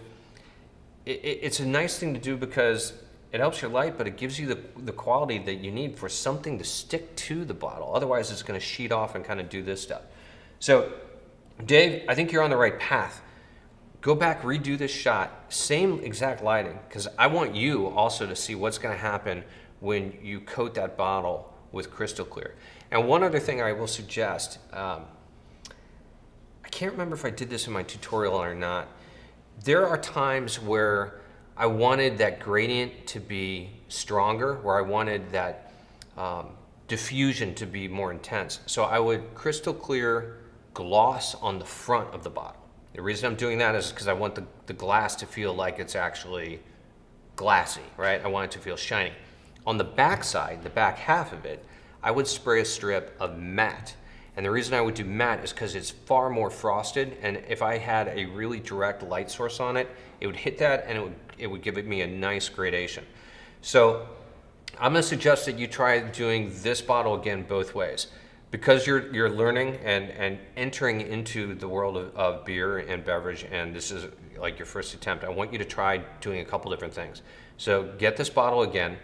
it's a nice thing to do because it helps your light, but it gives you the quality that you need for something to stick to the bottle. Otherwise, it's gonna sheet off and kind of do this stuff. So Dave, I think you're on the right path. Go back, redo this shot, same exact lighting, because I want you also to see what's going to happen when you coat that bottle with crystal clear. And one other thing I will suggest, I can't remember if I did this in my tutorial or not. There are times where I wanted that gradient to be stronger, where I wanted that diffusion to be more intense. So I would crystal clear gloss on the front of the bottle. The reason I'm doing that is because I want the glass to feel like it's actually glassy, right? I want it to feel shiny. On the back side, the back half of it, I would spray a strip of matte. And the reason I would do matte is because it's far more frosted, and if I had a really direct light source on it, it would hit that and it would give me a nice gradation. So I'm gonna suggest that you try doing this bottle again both ways. Because you're learning and entering into the world of beer and beverage, and this is like your first attempt, I want you to try doing a couple different things. So get this bottle again,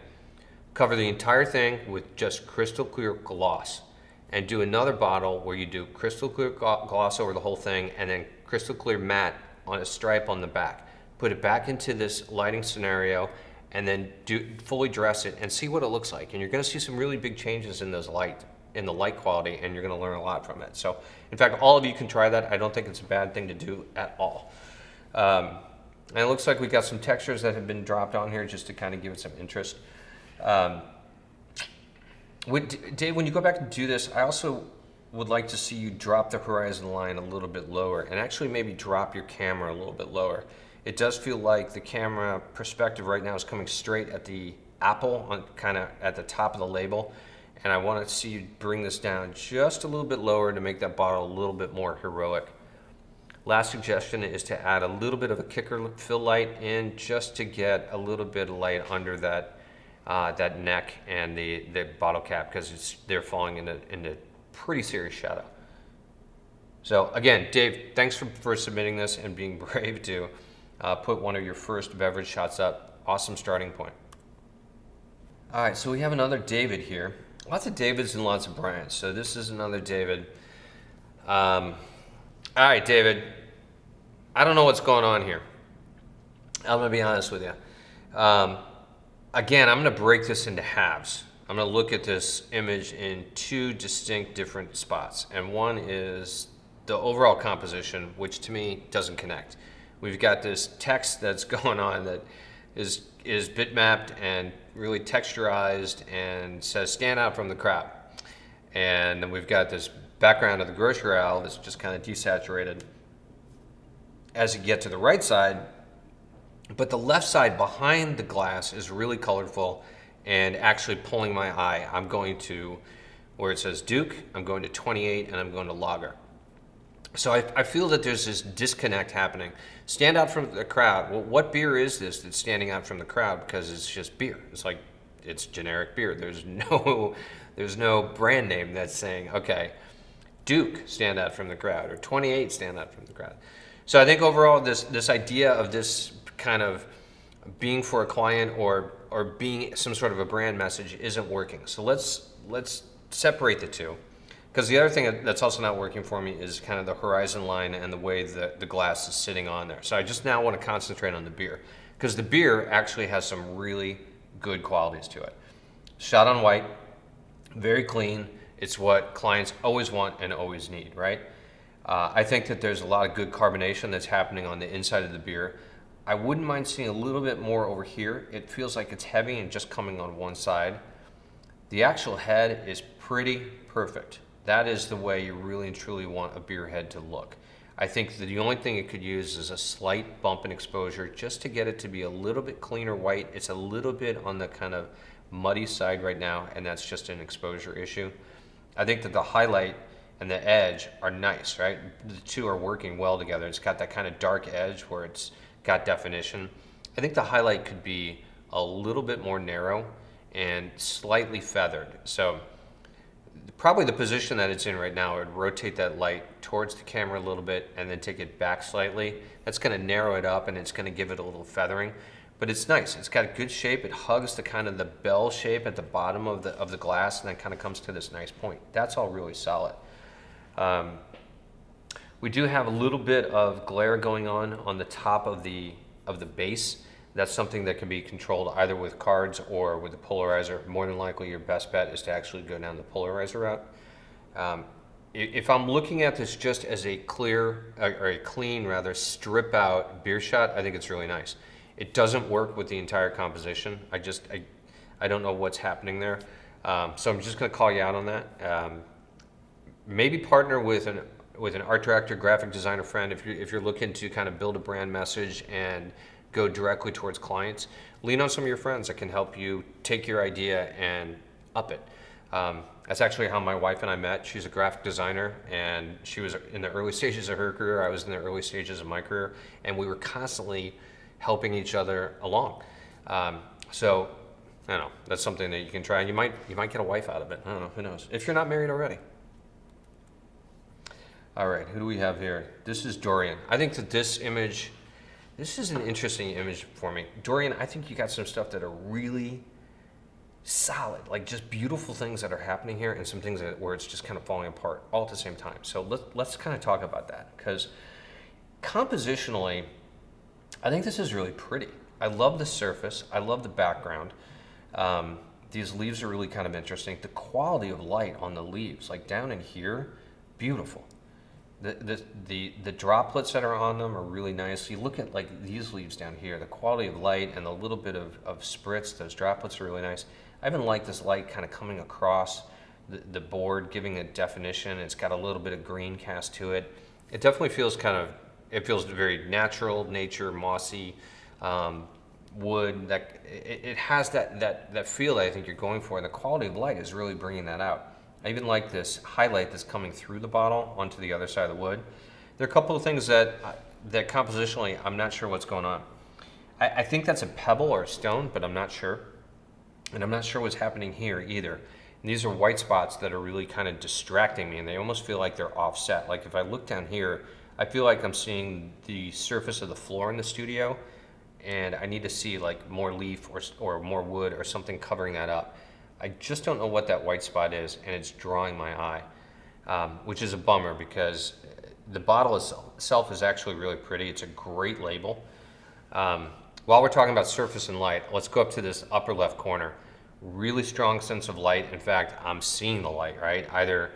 cover the entire thing with just crystal clear gloss, and do another bottle where you do crystal clear gloss over the whole thing and then crystal clear matte on a stripe on the back. Put it back into this lighting scenario and then fully dress it and see what it looks like. And you're gonna see some really big changes in the light quality, and you're going to learn a lot from it. So in fact, all of you can try that. I don't think it's a bad thing to do at all. And it looks like we got some textures that have been dropped on here just to kind of give it some interest. Dave, when you go back and do this, I also would like to see you drop the horizon line a little bit lower and actually maybe drop your camera a little bit lower. It does feel like the camera perspective right now is coming straight at the apple, on kind of at the top of the label. and I want to see you bring this down just a little bit lower to make that bottle a little bit more heroic. Last suggestion is to add a little bit of a kicker fill light in, just to get a little bit of light under that that neck and the bottle cap, because they're falling into pretty serious shadow. So again, Dave, thanks for submitting this and being brave to put one of your first beverage shots up. Awesome starting point. All right, so we have another David here. Lots of Davids and lots of Bryans. So this is another David. All right, David. I don't know what's going on here. I'm gonna be honest with you. Again, I'm gonna break this into halves. I'm gonna look at this image in two distinct different spots. And one is the overall composition, which to me doesn't connect. We've got this text that's going on that is bitmapped and really texturized and says stand out from the crowd. And then we've got this background of the grocery aisle that's just kind of desaturated as you get to the right side, but the left side behind the glass is really colorful and actually pulling my eye. I'm going to where it says Duke, I'm going to 28, and I'm going to Lager. So I feel that there's this disconnect happening. Stand out from the crowd. Well, what beer is this that's standing out from the crowd? Because it's just beer. It's like, it's generic beer. There's no brand name that's saying, okay, Duke, stand out from the crowd, or 28, stand out from the crowd. So I think overall this idea of this kind of being for a client or being some sort of a brand message isn't working. So let's separate the two. Because the other thing that's also not working for me is kind of the horizon line and the way that the glass is sitting on there. So I just now want to concentrate on the beer, because the beer actually has some really good qualities to it. Shot on white, very clean. It's what clients always want and always need, right? I think that there's a lot of good carbonation that's happening on the inside of the beer. I wouldn't mind seeing a little bit more over here. It feels like it's heavy and just coming on one side. The actual head is pretty perfect. That is the way you really and truly want a beer head to look. I think that the only thing it could use is a slight bump in exposure just to get it to be a little bit cleaner white. It's a little bit on the kind of muddy side right now, and that's just an exposure issue. I think that the highlight and the edge are nice, right? The two are working well together. It's got that kind of dark edge where it's got definition. I think the highlight could be a little bit more narrow and slightly feathered. So probably the position that it's in right now, I would rotate that light towards the camera a little bit and then take it back slightly. That's going to narrow it up and it's going to give it a little feathering. But it's nice. It's got a good shape. It hugs the kind of the bell shape at the bottom of the glass, and then kind of comes to this nice point. That's all really solid. We do have a little bit of glare going on the top of the base. That's something that can be controlled either with cards or with the polarizer. More than likely, your best bet is to actually go down the polarizer route. If I'm looking at this just as a clear, or a clean rather, strip out beer shot, I think it's really nice. It doesn't work with the entire composition. I don't know what's happening there. So I'm just gonna call you out on that. Maybe partner with an art director, graphic designer friend if you're looking to kind of build a brand message and go directly towards clients. Lean on some of your friends that can help you take your idea and up it. That's actually how my wife and I met. She's a graphic designer, and she was in the early stages of her career. I was in the early stages of my career, and we were constantly helping each other along. So I don't know, that's something that you can try, and you might get a wife out of it. I don't know, who knows? If you're not married already. All right, who do we have here? This is Dorian. I think that this is an interesting image for me. Dorian, I think you got some stuff that are really solid, like just beautiful things that are happening here, and some things where it's just kind of falling apart all at the same time. So let's kind of talk about that, because compositionally, I think this is really pretty. I love the surface. I love the background. These leaves are really kind of interesting. The quality of light on the leaves, like down in here, beautiful. The droplets that are on them are really nice. You look at like these leaves down here, the quality of light and the little bit of spritz, those droplets are really nice. I even like this light kind of coming across the board, giving it definition. It's got a little bit of green cast to it. It definitely feels it feels very natural, nature, mossy, wood, that it has that feel that I think you're going for, and the quality of light is really bringing that out. I even like this highlight that's coming through the bottle onto the other side of the wood. There are a couple of things that compositionally, I'm not sure what's going on. I think that's a pebble or a stone, but I'm not sure. And I'm not sure what's happening here either. And these are white spots that are really kind of distracting me, and they almost feel like they're offset. Like if I look down here, I feel like I'm seeing the surface of the floor in the studio, and I need to see like more leaf or more wood or something covering that up. I just don't know what that white spot is, and it's drawing my eye, which is a bummer because the bottle itself is actually really pretty. It's a great label. While we're talking about surface and light, let's go up to this upper left corner. Really strong sense of light. In fact, I'm seeing the light, right? Either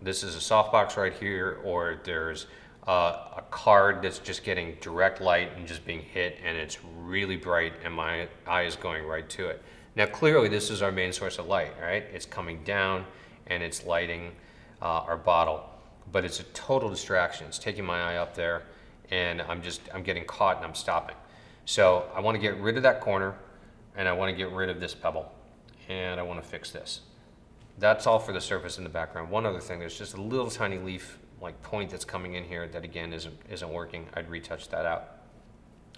this is a softbox right here, or there's a card that's just getting direct light and just being hit, and it's really bright, and my eye is going right to it. Now, clearly, this is our main source of light, right? It's coming down, and it's lighting our bottle, but it's a total distraction. It's taking my eye up there, and I'm getting caught, and I'm stopping. So I want to get rid of that corner, and I want to get rid of this pebble, and I want to fix this. That's all for the surface in the background. One other thing, there's just a little tiny leaf like point that's coming in here that again isn't working. I'd retouch that out.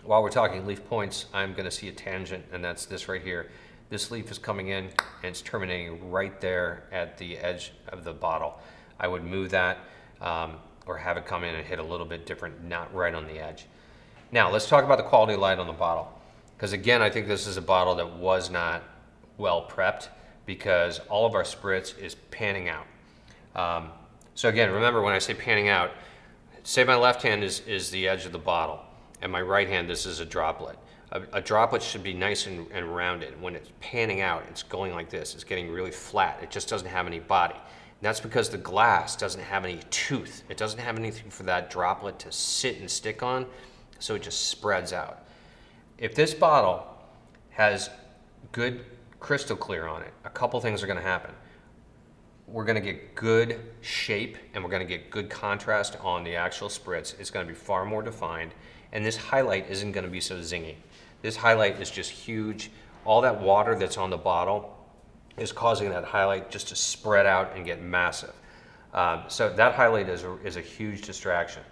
While we're talking leaf points, I'm going to see a tangent, and that's this right here. This leaf is coming in, and it's terminating right there at the edge of the bottle. I would move that or have it come in and hit a little bit different, not right on the edge. Now, let's talk about the quality of light on the bottle. Because again, I think this is a bottle that was not well prepped because all of our spritz is panning out. So again, remember when I say panning out, say my left hand is the edge of the bottle, and my right hand, this is a droplet. A droplet should be nice and rounded. When it's panning out, it's going like this. It's getting really flat. It just doesn't have any body. And that's because the glass doesn't have any tooth. It doesn't have anything for that droplet to sit and stick on, so it just spreads out. If this bottle has good crystal clear on it, a couple things are going to happen. We're going to get good shape, and we're going to get good contrast on the actual spritz. It's going to be far more defined, and this highlight isn't going to be so zingy. This highlight is just huge. All that water that's on the bottle is causing that highlight just to spread out and get massive. So that highlight is a huge distraction.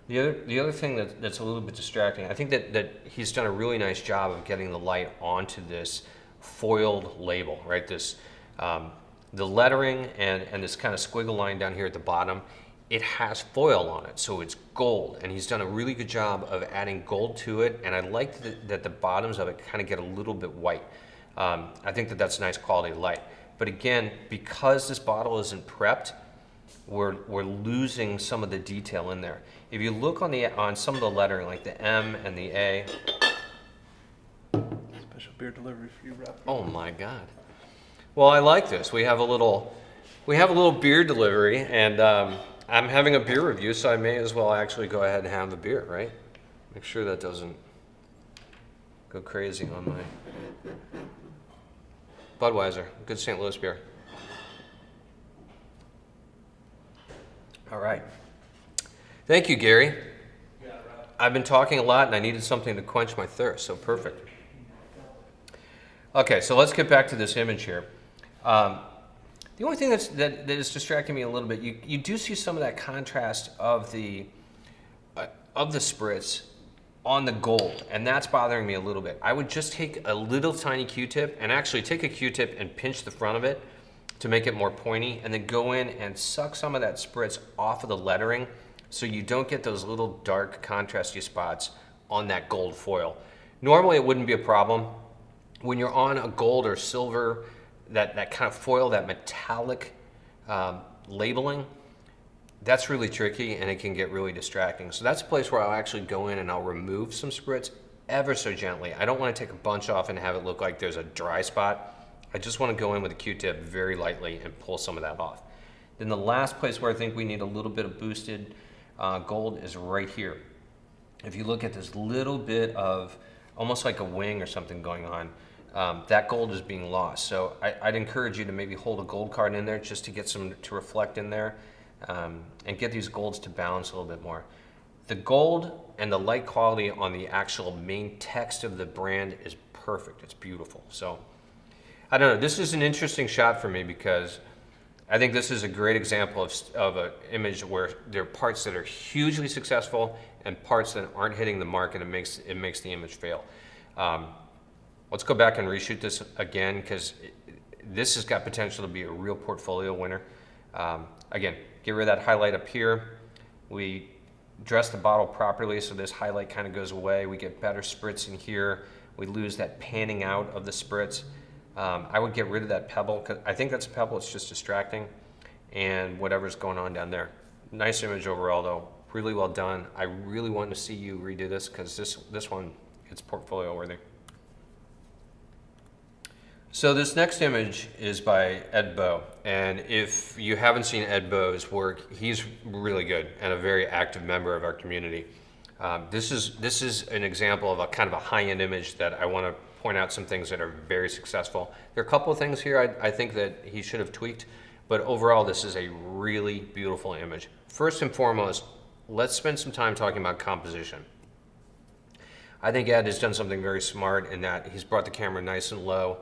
The other thing that's a little bit distracting, I think that he's done a really nice job of getting the light onto this foiled label, right? This the lettering and this kind of squiggle line down here at the bottom, it has foil on it, so it's gold, and he's done a really good job of adding gold to it, and I like that the bottoms of it kind of get a little bit white. I think that's nice quality of light. But again, because this bottle isn't prepped, we're losing some of the detail in there. If you look on some of the lettering, like the M and the A. Special beer delivery for you, Rob. Oh my God. Well, I like this. We have a little beer delivery, and I'm having a beer review, so I may as well actually go ahead and have a beer, right? Make sure that doesn't go crazy on my Budweiser, good St. Louis beer. All right. Thank you, Gary. I've been talking a lot, and I needed something to quench my thirst, so perfect. Okay, so let's get back to this image here. The only thing that is distracting me a little bit, you do see some of that contrast of the spritz on the gold, and that's bothering me a little bit. I would just take a little tiny Q-tip, and actually take a Q-tip and pinch the front of it to make it more pointy, and then go in and suck some of that spritz off of the lettering so you don't get those little dark contrasty spots on that gold foil. Normally it wouldn't be a problem. When you're on a gold or silver, that kind of foil, that metallic labeling, that's really tricky, and it can get really distracting. So that's a place where I'll actually go in and I'll remove some spritz ever so gently. I don't want to take a bunch off and have it look like there's a dry spot. I just want to go in with a Q-tip very lightly and pull some of that off. Then the last place where I think we need a little bit of boosted gold is right here. If you look at this little bit of almost like a wing or something going on, that gold is being lost. So I'd encourage you to maybe hold a gold card in there just to get some to reflect in there, and get these golds to balance a little bit more. The gold and the light quality on the actual main text of the brand is perfect. It's beautiful. So I don't know. This is an interesting shot for me because I think this is a great example of an image where there are parts that are hugely successful and parts that aren't hitting the mark, and it makes the image fail. Let's go back and reshoot this again because this has got potential to be a real portfolio winner. Again, get rid of that highlight up here. We dress the bottle properly so this highlight kind of goes away. We get better spritz in here. We lose that panning out of the spritz. I would get rid of that pebble because I think that's a pebble. It's just distracting, and whatever's going on down there. Nice image overall though. Really well done. I really want to see you redo this because this one, it's portfolio worthy. So this next image is by Ed Bow, and if you haven't seen Ed Bow's work, he's really good and a very active member of our community. This is an example of a kind of a high-end image that I want to point out some things that are very successful. There are a couple of things here I think that he should have tweaked, but overall this is a really beautiful image. First and foremost, let's spend some time talking about composition. I think Ed has done something very smart in that he's brought the camera nice and low.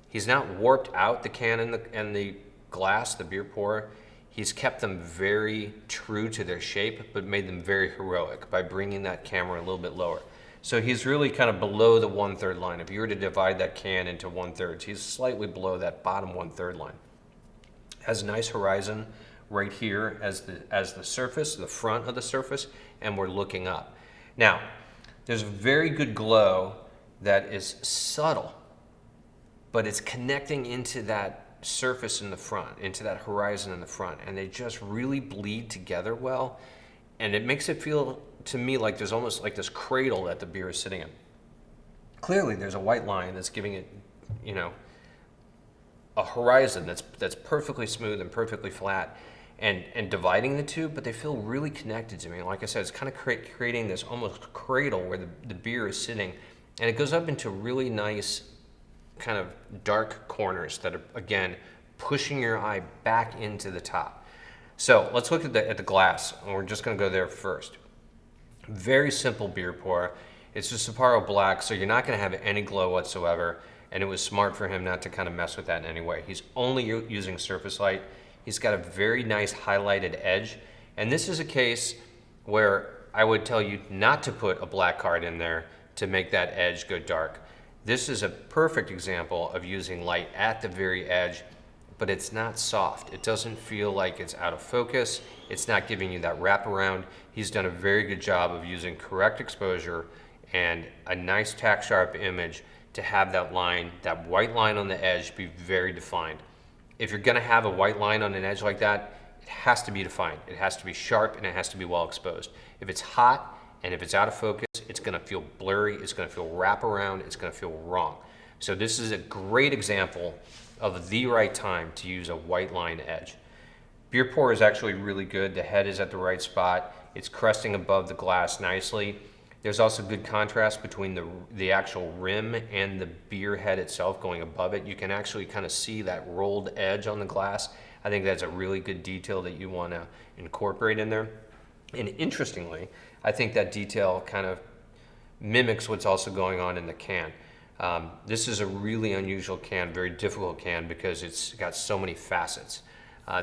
He's not warped out the can and the glass, the beer pour. He's kept them very true to their shape, but made them very heroic by bringing that camera a little bit lower. So he's really kind of below the 1/3 line. If you were to divide that can into 1/3, he's slightly below that bottom 1/3 line. Has a nice horizon right here as the surface, the front of the surface, and we're looking up. Now, there's a very good glow that is subtle, but it's connecting into that surface in the front, into that horizon in the front, and they just really bleed together well, and it makes it feel to me like there's almost like this cradle that the beer is sitting in. Clearly there's a white line that's giving it, you know, a horizon that's perfectly smooth and perfectly flat and dividing the two, but they feel really connected to me. Like I said, it's kind of creating this almost cradle where the beer is sitting, and it goes up into really nice kind of dark corners that are, again, pushing your eye back into the top. So let's look at the glass, and we're just going to go there first. Very simple beer pour. It's just Sapporo Black, so you're not going to have any glow whatsoever, and it was smart for him not to kind of mess with that in any way. He's only using surface light. He's got a very nice highlighted edge, and this is a case where I would tell you not to put a black card in there to make that edge go dark. This is a perfect example of using light at the very edge, but it's not soft. It doesn't feel like it's out of focus. It's not giving you that wraparound. He's done a very good job of using correct exposure and a nice tack sharp image to have that line, that white line on the edge, be very defined. If you're gonna have a white line on an edge like that, it has to be defined. It has to be sharp and it has to be well exposed. If it's hot and if it's out of focus, it's gonna feel blurry, it's gonna feel wraparound, it's gonna feel wrong. So this is a great example of the right time to use a white line edge. Beer pour is actually really good. The head is at the right spot. It's cresting above the glass nicely. There's also good contrast between the actual rim and the beer head itself going above it. You can actually kind of see that rolled edge on the glass. I think that's a really good detail that you want to incorporate in there. And interestingly, I think that detail kind of mimics what's also going on in the can. This is a really unusual can, very difficult can, because it's got so many facets.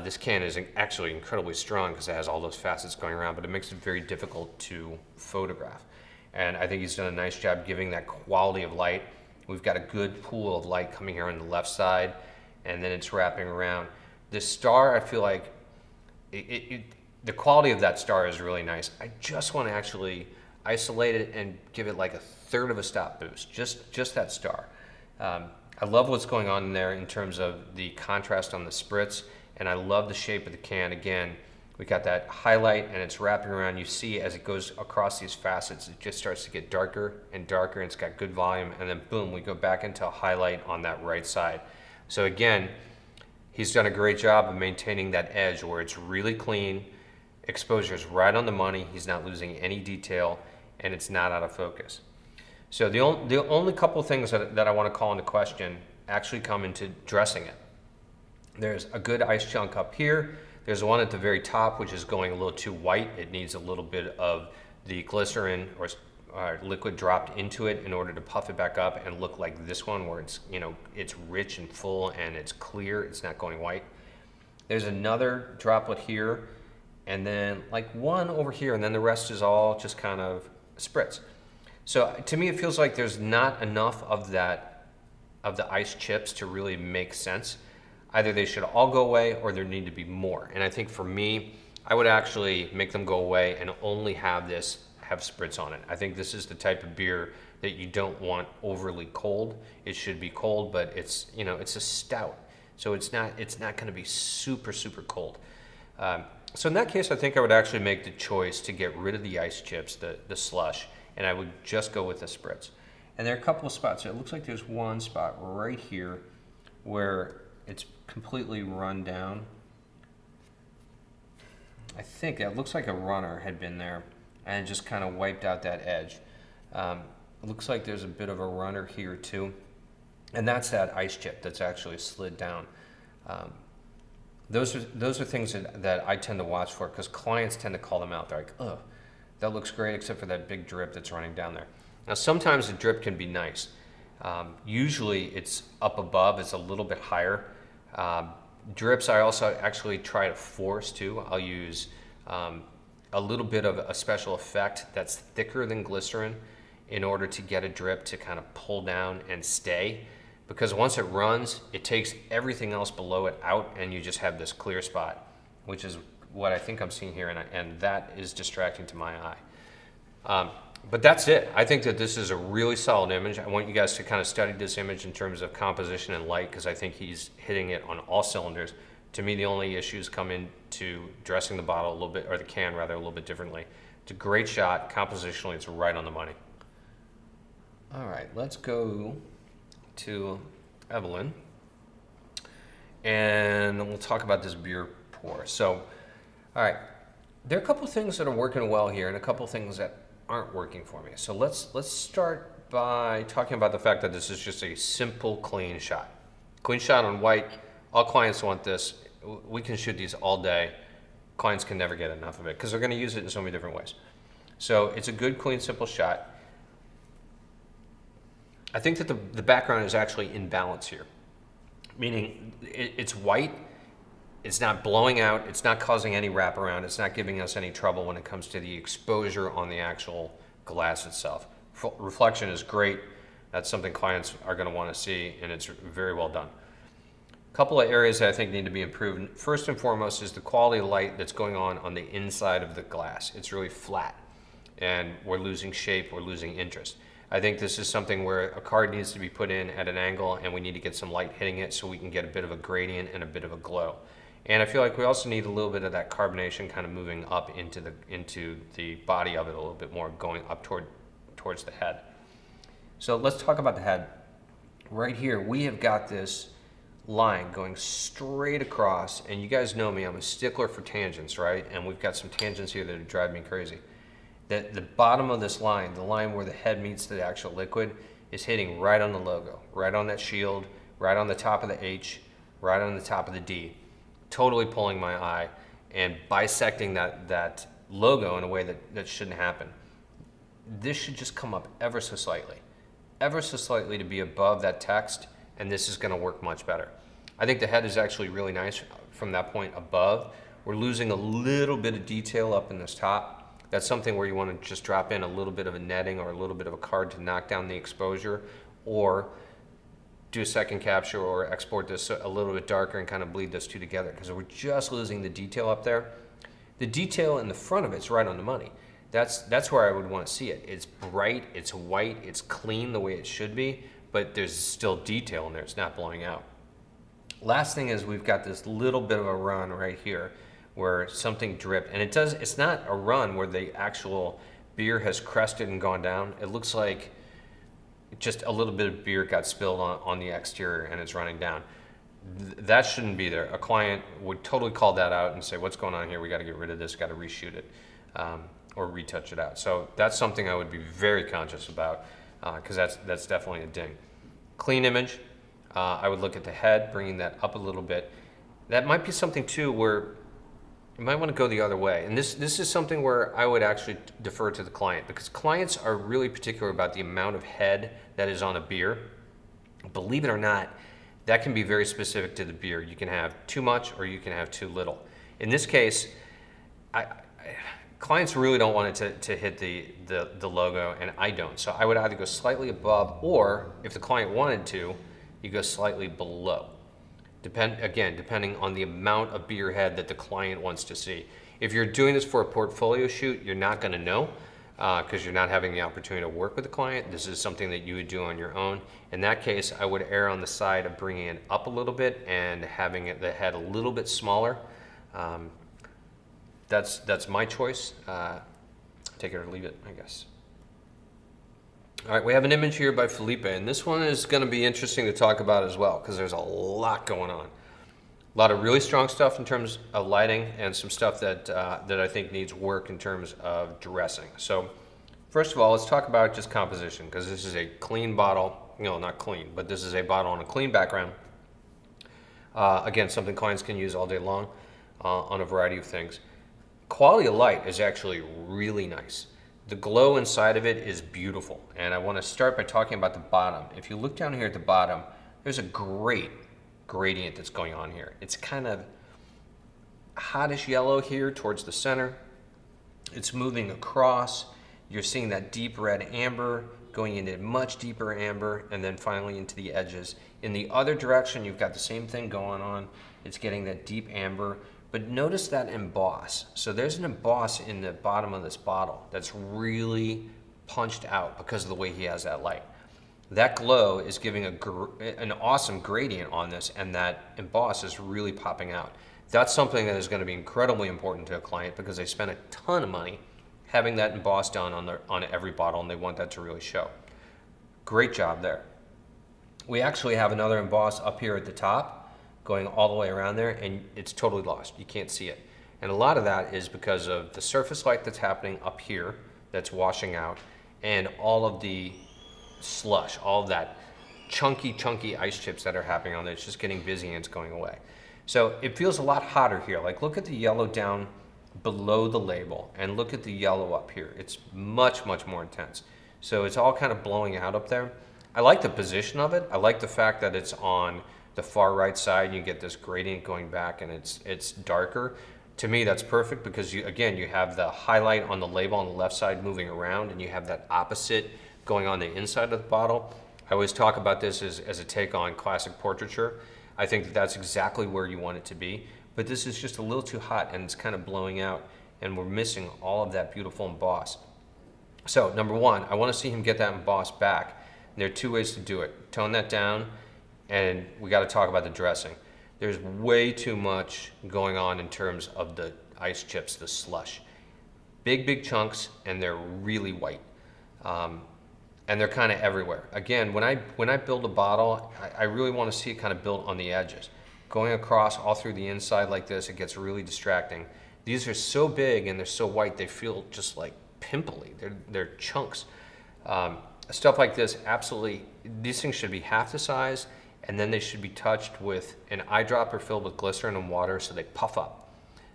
This can is actually incredibly strong because it has all those facets going around, but it makes it very difficult to photograph. And I think he's done a nice job giving that quality of light. We've got a good pool of light coming here on the left side, and then it's wrapping around. The star, I feel like, the quality of that star is really nice. I just want to actually isolate it and give it like a third of a stop boost, just that star. I love what's going on in there in terms of the contrast on the spritz, and I love the shape of the can. Again, we got that highlight and it's wrapping around. You see as it goes across these facets, it just starts to get darker and darker, and it's got good volume, and then boom, we go back into a highlight on that right side. So again, he's done a great job of maintaining that edge where it's really clean, exposure's right on the money, he's not losing any detail, and it's not out of focus. So the only couple of things that I want to call into question actually come into dressing it. There's a good ice chunk up here. There's one at the very top which is going a little too white. It needs a little bit of the glycerin or liquid dropped into it in order to puff it back up and look like this one where it's, you know, it's rich and full and it's clear, it's not going white. There's another droplet here and then like one over here, and then the rest is all just kind of spritz. So to me, it feels like there's not enough of that, of the ice chips to really make sense. Either they should all go away or there need to be more. And I think for me, I would actually make them go away and only have this have spritz on it. I think this is the type of beer that you don't want overly cold. It should be cold, but it's, you know, it's a stout. So it's not going to be super, super cold. So in that case, I think I would actually make the choice to get rid of the ice chips, the slush, and I would just go with the spritz. And there are a couple of spots. It looks like there's one spot right here where it's completely run down. I think it looks like a runner had been there and just kind of wiped out that edge. It looks like there's a bit of a runner here too. And that's that ice chip that's actually slid down. Those are things that I tend to watch for because clients tend to call them out. They're like, oh, that looks great except for that big drip that's running down there. Now sometimes the drip can be nice. Usually it's up above, it's a little bit higher. Drips I also actually try to force too. I'll use a little bit of a special effect that's thicker than glycerin in order to get a drip to kind of pull down and stay. Because once it runs, it takes everything else below it out and you just have this clear spot, which is what I think I'm seeing here, and that is distracting to my eye. But that's it. I think that this is a really solid image. I want you guys to kind of study this image in terms of composition and light because I think he's hitting it on all cylinders. To me, the only issues come into dressing the bottle a little bit, or the can rather, a little bit differently. It's a great shot. Compositionally, it's right on the money. All right, let's go to Evelyn and we'll talk about this beer pour. So, all right, there are a couple things that are working well here and a couple things that aren't working for me. So let's start by talking about the fact that this is just a simple, clean shot. Clean shot on white. All clients want this. We can shoot these all day. Clients can never get enough of it because they're going to use it in so many different ways. So it's a good, clean, simple shot. I think that the background is actually in balance here, meaning it's white, it's not blowing out, it's not causing any wraparound, it's not giving us any trouble when it comes to the exposure on the actual glass itself. Reflection is great. That's something clients are going to want to see, and it's very well done. A couple of areas that I think need to be improved. First and foremost is the quality of light that's going on the inside of the glass. It's really flat, and we're losing shape, we're losing interest. I think this is something where a card needs to be put in at an angle and we need to get some light hitting it so we can get a bit of a gradient and a bit of a glow. And I feel like we also need a little bit of that carbonation kind of moving up into the body of it a little bit more, going up towards the head. So let's talk about the head. Right here, we have got this line going straight across, and you guys know me, I'm a stickler for tangents, right? And we've got some tangents here that drive me crazy. The bottom of this line, the line where the head meets the actual liquid, is hitting right on the logo, right on that shield, right on the top of the H, right on the top of the D. Totally pulling my eye and bisecting that logo in a way that shouldn't happen. This should just come up ever so slightly to be above that text, and this is going to work much better. I think the head is actually really nice from that point above. We're losing a little bit of detail up in this top. That's something where you want to just drop in a little bit of a netting or a little bit of a card to knock down the exposure, or do a second capture or export this a little bit darker and kind of bleed those two together, because we're just losing the detail up there. The detail in the front of it's right on the money. That's where I would want to see it. It's bright, it's white, it's clean the way it should be, but there's still detail in there. It's not blowing out. Last thing is we've got this little bit of a run right here where something dripped, and it's not a run where the actual beer has crested and gone down. It looks like just a little bit of beer got spilled on the exterior and it's running down. That shouldn't be there. A client would totally call that out and say, what's going on here? We got to get rid of this, got to reshoot it, or retouch it out. So that's something I would be very conscious about, because that's definitely a ding. Clean image. I would look at the head, bringing that up a little bit. That might be something too where you might want to go the other way. And this is something where I would actually defer to the client, because clients are really particular about the amount of head that is on a beer. Believe it or not, that can be very specific to the beer. You can have too much or you can have too little. In this case, clients really don't want it to hit the logo, and I don't. So I would either go slightly above, or if the client wanted to, you go slightly below. Depending on the amount of beer head that the client wants to see. If you're doing this for a portfolio shoot, you're not going to know because you're not having the opportunity to work with the client. This is something that you would do on your own. In that case, I would err on the side of bringing it up a little bit and having the head a little bit smaller. That's my choice. Take it or leave it, I guess. All right, we have an image here by Philippe, and this one is going to be interesting to talk about as well because there's a lot going on. A lot of really strong stuff in terms of lighting, and some stuff that I think needs work in terms of dressing. So first of all, let's talk about just composition, because this is a clean bottle. No, not clean, but this is a bottle on a clean background. Again, something clients can use all day long on a variety of things. Quality of light is actually really nice. The glow inside of it is beautiful, and I want to start by talking about the bottom. If you look down here at the bottom, there's a great gradient that's going on here. It's kind of hottish yellow here towards the center. It's moving across. You're seeing that deep red amber going into much deeper amber, and then finally into the edges. In the other direction, you've got the same thing going on. It's getting that deep amber. But notice that emboss. So there's an emboss in the bottom of this bottle that's really punched out because of the way he has that light. That glow is giving an awesome gradient on this, and that emboss is really popping out. That's something that is going to be incredibly important to a client because they spend a ton of money having that emboss done on every bottle, and they want that to really show. Great job there. We actually have another emboss up here at the top, going all the way around there, and it's totally lost. You can't see it. And a lot of that is because of the surface light that's happening up here that's washing out, and all of the slush, all of that chunky ice chips that are happening on there. It's just getting busy and it's going away. So it feels a lot hotter here. Like, look at the yellow down below the label, and look at the yellow up here. It's much more intense. So it's all kind of blowing out up there. I like the position of it. I like the fact that it's on the far right side. You get this gradient going back, and it's darker. To me, that's perfect because you have the highlight on the label on the left side moving around, and you have that opposite going on the inside of the bottle. I always talk about this as a take on classic portraiture. I think that's exactly where you want it to be, but this is just a little too hot, and it's kind of blowing out, and we're missing all of that beautiful emboss. So number one, I want to see him get that emboss back. And there are two ways to do it. Tone that down, and we got to talk about the dressing. There's way too much going on in terms of the ice chips, the slush. Big chunks, and they're really white. And they're kind of everywhere. Again, when I build a bottle, I really want to see it kind of built on the edges. Going across all through the inside like this, it gets really distracting. These are so big and they're so white, they feel just like pimply. They're chunks. Stuff like this, absolutely, these things should be half the size, and then they should be touched with an eyedropper filled with glycerin and water so they puff up.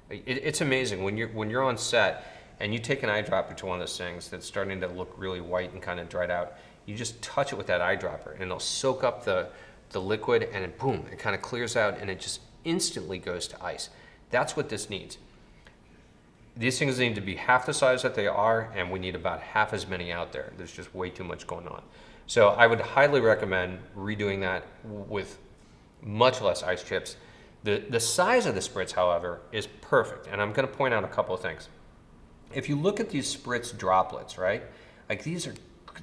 It's amazing when you're on set and you take an eyedropper to one of those things that's starting to look really white and kind of dried out. You just touch it with that eyedropper, and it'll soak up the liquid, and it, boom, it kind of clears out, and it just instantly goes to ice. That's what this needs. These things need to be half the size that they are, and we need about half as many out there. There's just way too much going on. So I would highly recommend redoing that with much less ice chips. The size of the spritz, however, is perfect, and I'm going to point out a couple of things. If you look at these spritz droplets, right, like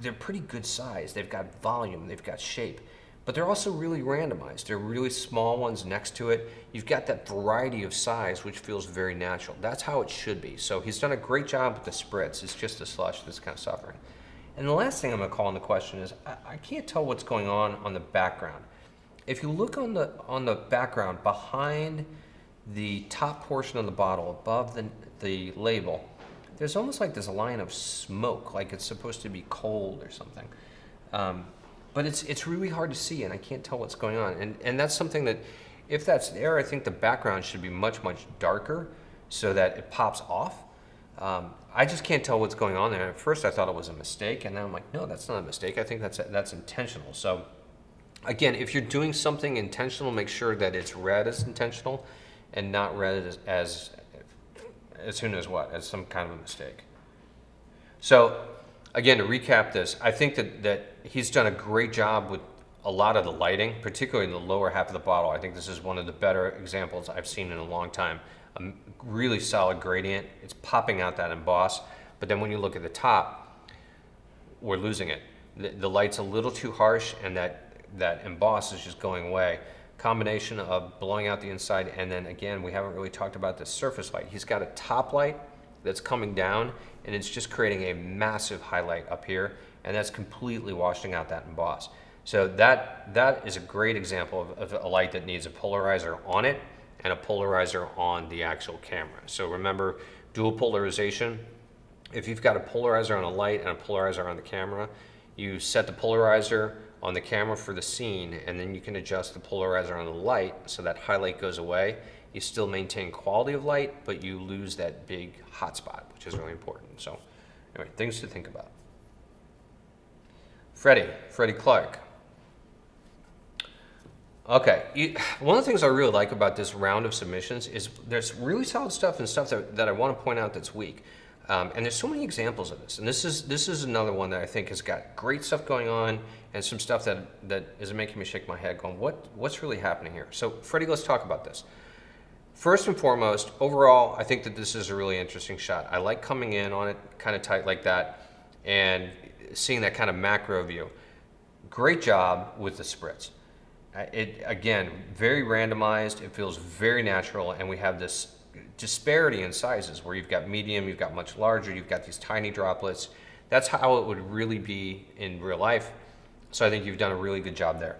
they're pretty good size. They've got volume, they've got shape, but they're also really randomized. They're really small ones next to it. You've got that variety of size, which feels very natural. That's how it should be. So he's done a great job with the spritz. It's just the slush that's kind of suffering. And the last thing I'm going to call into question is I can't tell what's going on the background. If you look on the background behind the top portion of the bottle, above the label, there's almost like this line of smoke, like it's supposed to be cold or something. But it's really hard to see, and I can't tell what's going on. And that's something that, if that's there, I think the background should be much darker so that it pops off. I just can't tell what's going on there. At first I thought it was a mistake, and then I'm like, no, that's not a mistake. I think that's intentional. So again, if you're doing something intentional, make sure that it's read as intentional and not read as soon as what? As some kind of a mistake. So again, to recap this, I think that he's done a great job with a lot of the lighting, particularly in the lower half of the bottle. I think this is one of the better examples I've seen in a long time. A really solid gradient. It's popping out that emboss, but then when you look at the top, we're losing it. The light's a little too harsh, and that emboss is just going away. Combination of blowing out the inside, and then again, we haven't really talked about the surface light. He's got a top light that's coming down, and it's just creating a massive highlight up here, and that's completely washing out that emboss. So that is a great example of a light that needs a polarizer on it and a polarizer on the actual camera. So remember, dual polarization. If you've got a polarizer on a light and a polarizer on the camera, you set the polarizer on the camera for the scene, and then you can adjust the polarizer on the light so that highlight goes away. You still maintain quality of light, but you lose that big hot spot, which is really important. So anyway, things to think about. Freddy Clark. Okay, one of the things I really like about this round of submissions is there's really solid stuff and stuff that I want to point out that's weak. And there's so many examples of this. And this is another one that I think has got great stuff going on and some stuff that is making me shake my head going, what's really happening here? So Freddy, let's talk about this. First and foremost, overall, I think that this is a really interesting shot. I like coming in on it kind of tight like that and seeing that kind of macro view. Great job with the spritz. It, again, very randomized, it feels very natural, and we have this disparity in sizes where you've got medium, you've got much larger, you've got these tiny droplets. That's how it would really be in real life. So I think you've done a really good job there.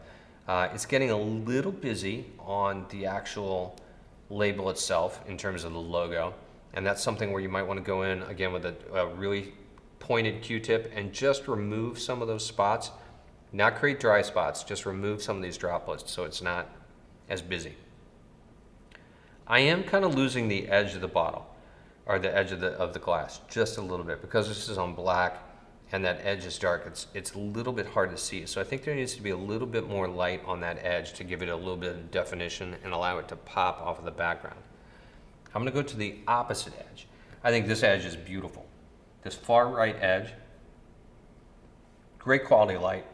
It's getting a little busy on the actual label itself in terms of the logo, and that's something where you might want to go in again with a really pointed Q-tip and just remove some of those spots. Not create dry spots, just remove some of these droplets so it's not as busy. I am kind of losing the edge of the bottle, or the edge of the glass, just a little bit, because this is on black and that edge is dark. It's a little bit hard to see. So I think there needs to be a little bit more light on that edge to give it a little bit of definition and allow it to pop off of the background. I'm going to go to the opposite edge. I think this edge is beautiful. This far right edge, great quality light.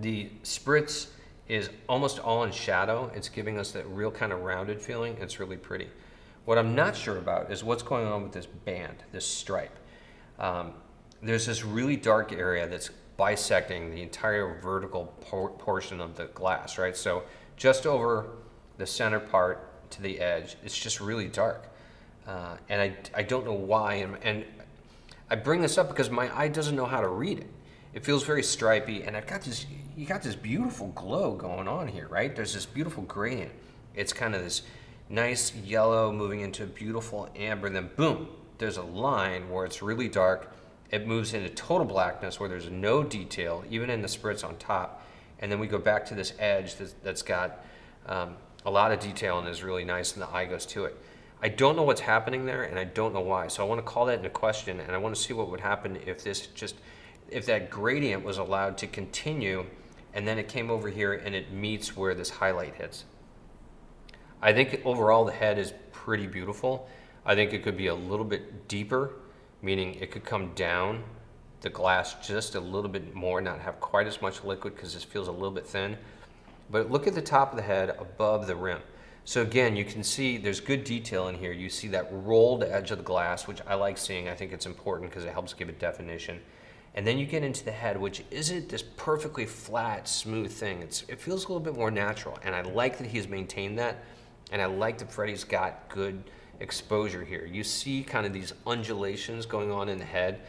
The spritz is almost all in shadow. It's giving us that real kind of rounded feeling. It's really pretty. What I'm not sure about is what's going on with this band, this stripe. There's this really dark area that's bisecting the entire vertical portion of the glass, right? So just over the center part to the edge, it's just really dark. And I don't know why, and I bring this up because my eye doesn't know how to read it. It feels very stripy, and you got this beautiful glow going on here, right? There's this beautiful gradient. It's kind of this nice yellow moving into a beautiful amber, then boom, there's a line where it's really dark. It moves into total blackness where there's no detail, even in the spritz on top. And then we go back to this edge that's got a lot of detail and is really nice, and the eye goes to it. I don't know what's happening there, and I don't know why. So I want to call that into question, and I want to see what would happen if if that gradient was allowed to continue, and then it came over here and it meets where this highlight hits. I think overall the head is pretty beautiful. I think it could be a little bit deeper, meaning it could come down the glass just a little bit more, not have quite as much liquid because this feels a little bit thin. But look at the top of the head above the rim. So again, you can see there's good detail in here. You see that rolled edge of the glass, which I like seeing. I think it's important because it helps give it definition. And then you get into the head, which isn't this perfectly flat, smooth thing. It feels a little bit more natural, and I like that he's maintained that, and I like that Freddy's got good exposure here. You see kind of these undulations going on in the head,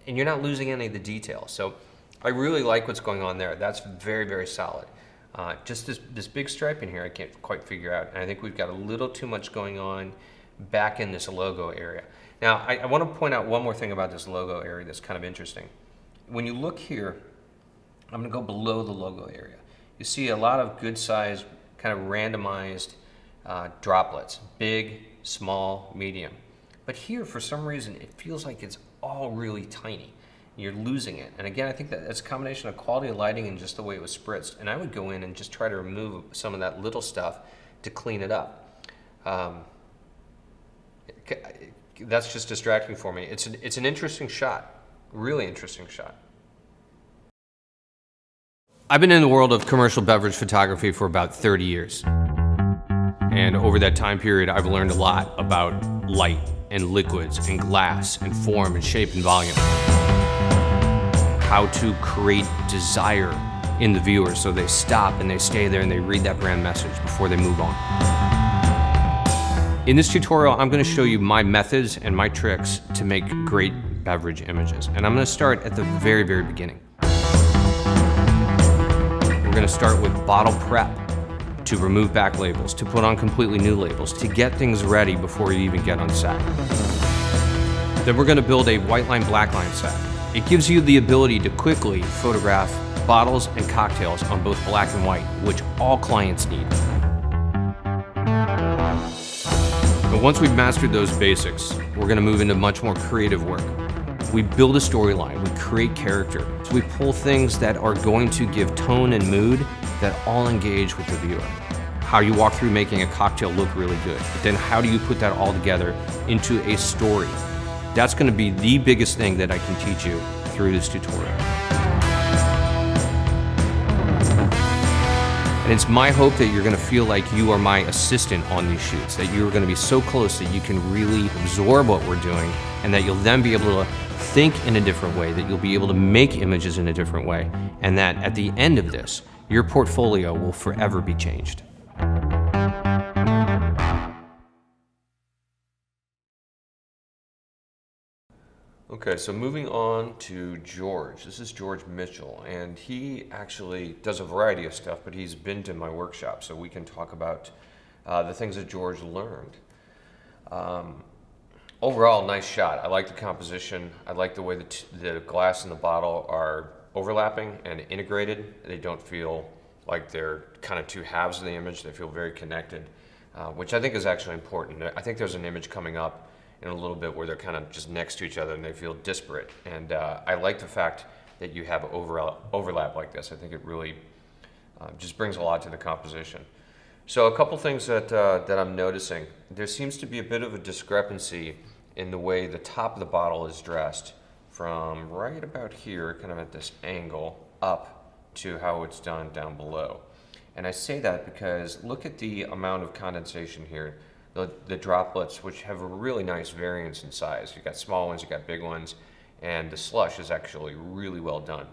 and you're not losing any of the detail. So I really like what's going on there. That's very, very solid. Just this big stripe in here I can't quite figure out, and I think we've got a little too much going on back in this logo area. Now, I want to point out one more thing about this logo area that's kind of interesting. When you look here, I'm going to go below the logo area. You see a lot of good size, kind of randomized droplets, big, small, medium. But here, for some reason, it feels like it's all really tiny. You're losing it. And again, I think that it's a combination of quality of lighting and just the way it was spritzed. And I would go in and just try to remove some of that little stuff to clean it up. That's just distracting for me. It's an interesting shot, really interesting shot. I've been in the world of commercial beverage photography for about 30 years. And over that time period, I've learned a lot about light and liquids and glass and form and shape and volume. How to create desire in the viewer so they stop and they stay there and they read that brand message before they move on. In this tutorial, I'm going to show you my methods and my tricks to make great beverage images. And I'm going to start at the very, very beginning. We're going to start with bottle prep, to remove back labels, to put on completely new labels, to get things ready before you even get on set. Then we're going to build a white line, black line set. It gives you the ability to quickly photograph bottles and cocktails on both black and white, which all clients need. But once we've mastered those basics, we're going to move into much more creative work. We build a storyline, we create character. So we pull things that are going to give tone and mood that all engage with the viewer. How you walk through making a cocktail look really good, but then how do you put that all together into a story? That's going to be the biggest thing that I can teach you through this tutorial. And it's my hope that you're going to feel like you are my assistant on these shoots, that you're going to be so close that you can really absorb what we're doing, and that you'll then be able to think in a different way, that you'll be able to make images in a different way, and that at the end of this, your portfolio will forever be changed. Okay, so moving on to George. This is George Mitchell, and he actually does a variety of stuff, but he's been to my workshop, so we can talk about the things that George learned. Overall, nice shot. I like the composition. I like the way the glass and the bottle are overlapping and integrated. They don't feel like they're kind of two halves of the image. They feel very connected, which I think is actually important. I think there's an image coming up in a little bit where they're kind of just next to each other and they feel disparate. And I like the fact that you have overlap like this. I think it really just brings a lot to the composition. So a couple things that I'm noticing. There seems to be a bit of a discrepancy in the way the top of the bottle is dressed from right about here, kind of at this angle, up to how it's done down below. And I say that because look at the amount of condensation here. The droplets, which have a really nice variance in size. You've got small ones, you've got big ones, and the slush is actually really well done.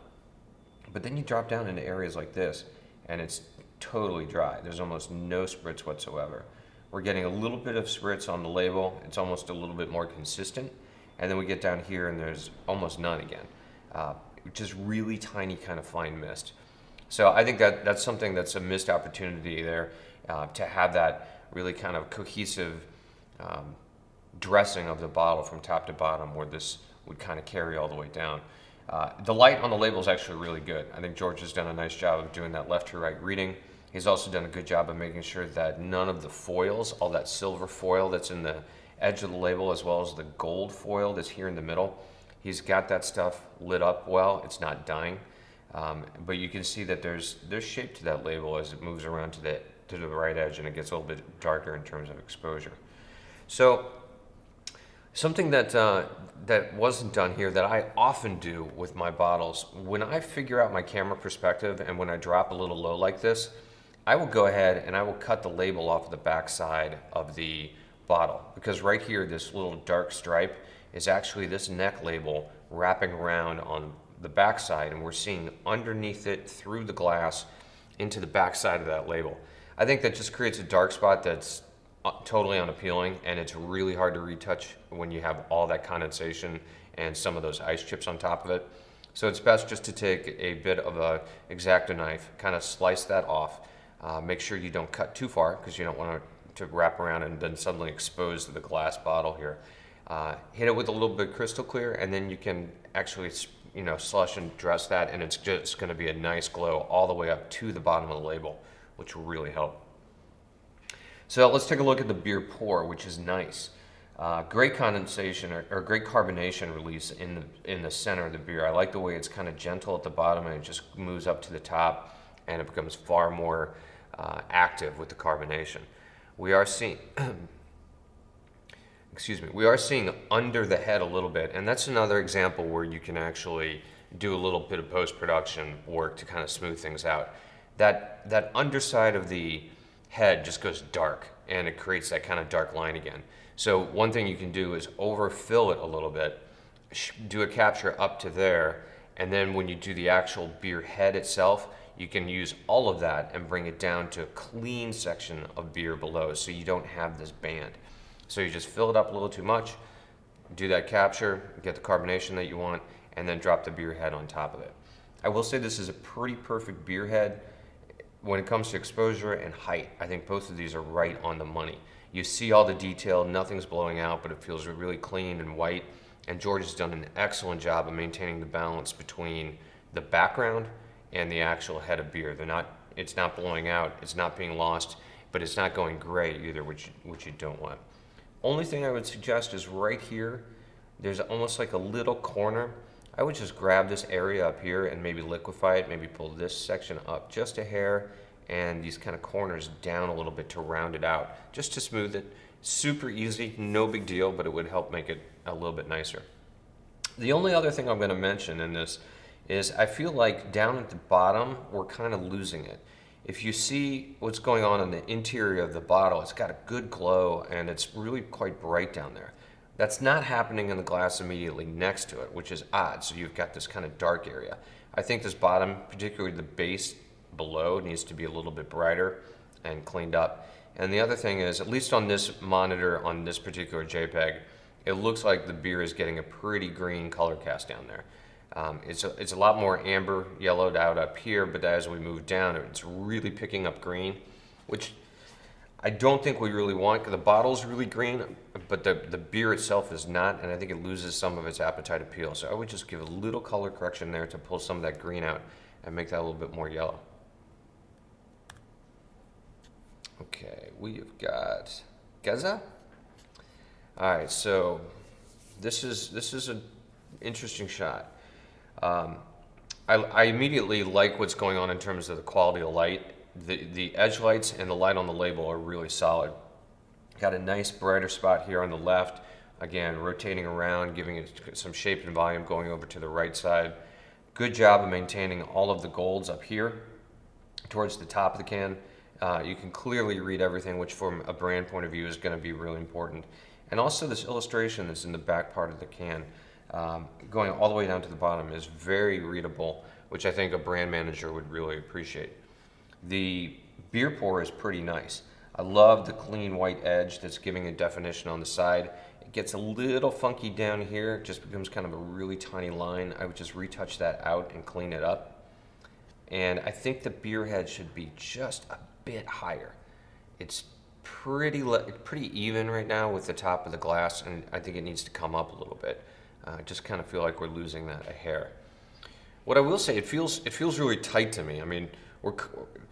But then you drop down into areas like this, and it's totally dry. There's almost no spritz whatsoever. We're getting a little bit of spritz on the label. It's almost a little bit more consistent. And then we get down here, and there's almost none again. Just really tiny kind of fine mist. So I think that's something that's a missed opportunity there, to have that really kind of cohesive dressing of the bottle from top to bottom, where this would kind of carry all the way down. The light on the label is actually really good. I think George has done a nice job of doing that left to right reading. He's also done a good job of making sure that none of the foils, all that silver foil that's in the edge of the label, as well as the gold foil that's here in the middle, he's got that stuff lit up well. It's not dying. But you can see that there's shape to that label as it moves around to the right edge, and it gets a little bit darker in terms of exposure. So something that wasn't done here that I often do with my bottles, when I figure out my camera perspective and when I drop a little low like this, I will go ahead and I will cut the label off of the back side of the bottle, because right here, this little dark stripe is actually this neck label wrapping around on the back side, and we're seeing underneath it through the glass into the back side of that label. I think that just creates a dark spot that's totally unappealing, and it's really hard to retouch when you have all that condensation and some of those ice chips on top of it. So it's best just to take a bit of a X-Acto knife, kind of slice that off. Make sure you don't cut too far, because you don't want to wrap around and then suddenly expose the glass bottle here. Hit it with a little bit crystal clear, and then you can actually slush and dress that, and it's just going to be a nice glow all the way up to the bottom of the label, which will really help. So let's take a look at the beer pour, which is nice. Great condensation or great carbonation release in the center of the beer. I like the way it's kind of gentle at the bottom and it just moves up to the top and it becomes far more active with the carbonation. We are seeing, we are seeing under the head a little bit, and that's another example where you can actually do a little bit of post-production work to kind of smooth things out. That underside of the head just goes dark and it creates that kind of dark line again. So one thing you can do is overfill it a little bit, do a capture up to there, and then when you do the actual beer head itself, you can use all of that and bring it down to a clean section of beer below so you don't have this band. So you just fill it up a little too much, do that capture, get the carbonation that you want, and then drop the beer head on top of it. I will say this is a pretty perfect beer head. When it comes to exposure and height, I think both of these are right on the money. You see all the detail, nothing's blowing out, but it feels really clean and white. And George has done an excellent job of maintaining the balance between the background and the actual head of beer. It's not blowing out, it's not being lost, but it's not going gray either, which you don't want. Only thing I would suggest is right here, there's almost like a little corner. I would just grab this area up here and maybe liquefy it, maybe pull this section up just a hair, and these kind of corners down a little bit to round it out, just to smooth it. Super easy, no big deal, but it would help make it a little bit nicer. The only other thing I'm going to mention in this is I feel like down at the bottom, we're kind of losing it. If you see what's going on in the interior of the bottle, it's got a good glow and it's really quite bright down there. That's not happening in the glass immediately next to it, which is odd. So you've got this kind of dark area. I think this bottom, particularly the base below, needs to be a little bit brighter and cleaned up. And the other thing is, at least on this monitor, on this particular JPEG, it looks like the beer is getting a pretty green color cast down there. It's a lot more amber yellowed out up here, but as we move down, it's really picking up green, which I don't think we really want, because the bottle's really green, but the beer itself is not, and I think it loses some of its appetite appeal. So I would just give a little color correction there to pull some of that green out and make that a little bit more yellow. Okay, we've got Gaza. All right, so this is an interesting shot. I immediately like what's going on in terms of the quality of light. The edge lights and the light on the label are really solid. Got a nice brighter spot here on the left. Again, rotating around, giving it some shape and volume, going over to the right side. Good job of maintaining all of the golds up here towards the top of the can. You can clearly read everything, which from a brand point of view is going to be really important. And also this illustration that's in the back part of the can, going all the way down to the bottom, is very readable, which I think a brand manager would really appreciate. The beer pour is pretty nice. I love the clean white edge that's giving a definition on the side. It gets a little funky down here, it just becomes kind of a really tiny line. I would just retouch that out and clean it up. And I think the beer head should be just a bit higher. It's pretty even right now with the top of the glass, and I think it needs to come up a little bit. I just kind of feel like we're losing that a hair. What I will say, it feels really tight to me. I mean,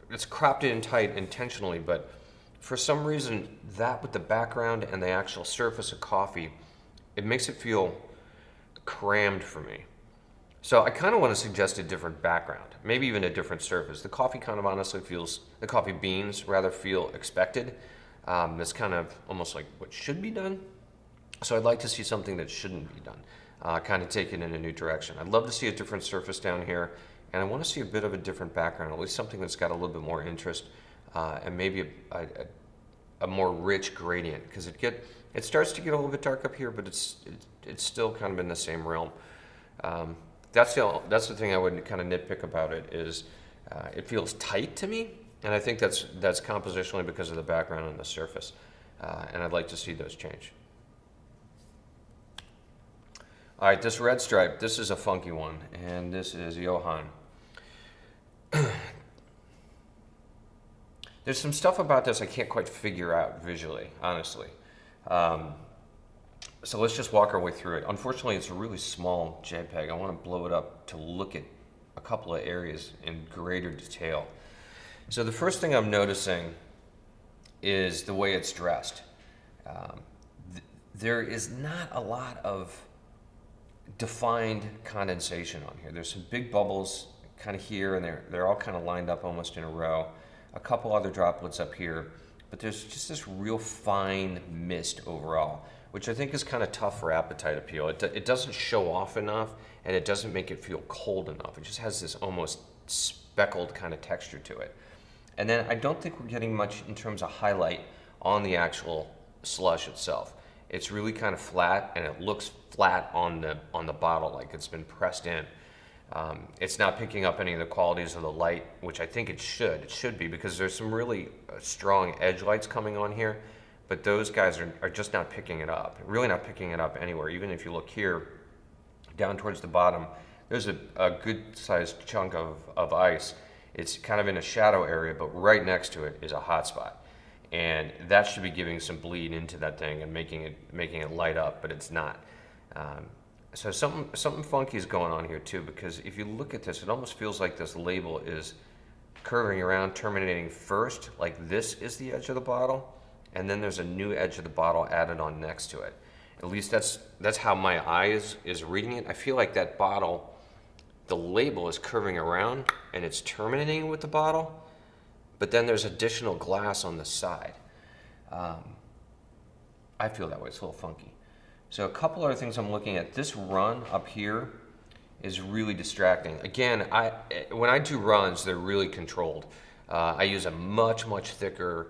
it's cropped in tight intentionally, but for some reason, that with the background and the actual surface of coffee, it makes it feel crammed for me. So I kind of want to suggest a different background, maybe even a different surface. The coffee kind of honestly feels, the coffee beans rather feel expected. That's kind of almost like what should be done. So I'd like to see something that shouldn't be done, kind of take it in a new direction. I'd love to see a different surface down here, and I want to see a bit of a different background, at least something that's got a little bit more interest, and maybe a more rich gradient, because it starts to get a little bit dark up here, but it's still kind of in the same realm. That's the thing I would kind of nitpick about it, is it feels tight to me, and I think that's compositionally because of the background and the surface, and I'd like to see those change. All right, this red stripe, this is a funky one, and this is Johan. There's some stuff about this I can't quite figure out visually, honestly. So let's just walk our way through it. Unfortunately, it's a really small JPEG. I want to blow it up to look at a couple of areas in greater detail. So the first thing I'm noticing is the way it's dressed. There is not a lot of defined condensation on here. There's some big bubbles kind of here, and they're all kind of lined up almost in a row. A couple other droplets up here, but there's just this real fine mist overall, which I think is kind of tough for appetite appeal. It doesn't show off enough, and it doesn't make it feel cold enough. It just has this almost speckled kind of texture to it. And then I don't think we're getting much in terms of highlight on the actual slush itself. It's really kind of flat, and it looks flat on the bottle, like it's been pressed in. It's not picking up any of the qualities of the light, which I think it should. It should be, because there's some really strong edge lights coming on here, but those guys are just not picking it up. Really not picking it up anywhere. Even if you look here, down towards the bottom, there's a good-sized chunk of ice. It's kind of in a shadow area, but right next to it is a hot spot. And that should be giving some bleed into that thing and making it light up, but it's not. So something funky is going on here too, because if you look at this, it almost feels like this label is curving around, terminating first, like this is the edge of the bottle, and then there's a new edge of the bottle added on next to it. At least that's how my eye is reading it. I feel like that bottle, the label is curving around and it's terminating with the bottle, but then there's additional glass on the side. I feel that way. It's a little funky. So a couple other things I'm looking at. This run up here is really distracting. Again, when I do runs, they're really controlled. I use a much thicker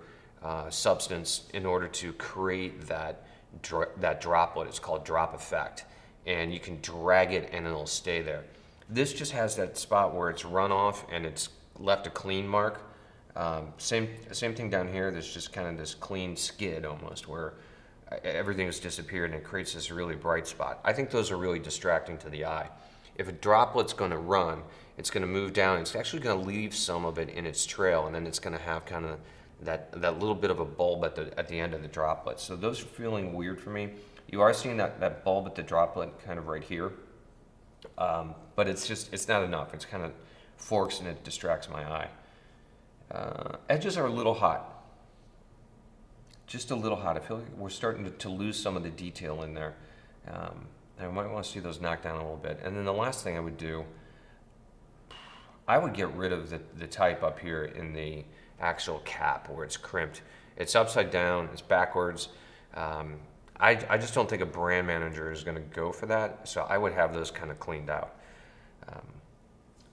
substance in order to create that droplet. It's called drop effect, and you can drag it and it'll stay there. This just has that spot where it's run off and it's left a clean mark. Same thing down here. There's just kind of this clean skid almost where everything has disappeared, and it creates this really bright spot. I think those are really distracting to the eye. If a droplet's going to run, it's going to move down. It's actually going to leave some of it in its trail, and then it's going to have kind of that little bit of a bulb at the end of the droplet. So those are feeling weird for me. You are seeing that bulb at the droplet kind of right here, but it's not enough. It's kind of forks and it distracts my eye. Edges are a little hot. Just a little hot. I feel like we're starting to lose some of the detail in there. I might want to see those knocked down a little bit. And then the last thing I would do, I would get rid of the type up here in the actual cap where it's crimped. It's upside down, it's backwards. I just don't think a brand manager is going to go for that, so I would have those kind of cleaned out.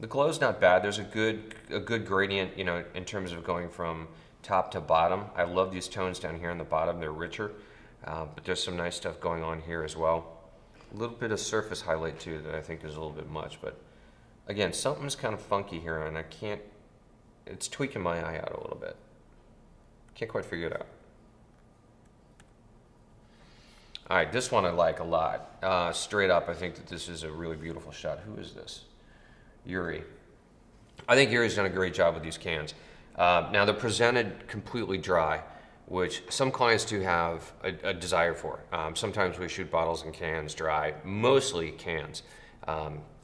The glow's not bad. There's a good gradient, you know, in terms of going from top to bottom. I love these tones down here on the bottom. They're richer, but there's some nice stuff going on here as well. A little bit of surface highlight too that I think is a little bit much, but again, something's kind of funky here, and it's tweaking my eye out a little bit. Can't quite figure it out. All right, this one I like a lot. Straight up, I think that this is a really beautiful shot. Who is this? Yuri. I think Yuri's done a great job with these cans. Now they're presented completely dry, which some clients do have a desire for. Sometimes we shoot bottles and cans dry, mostly cans.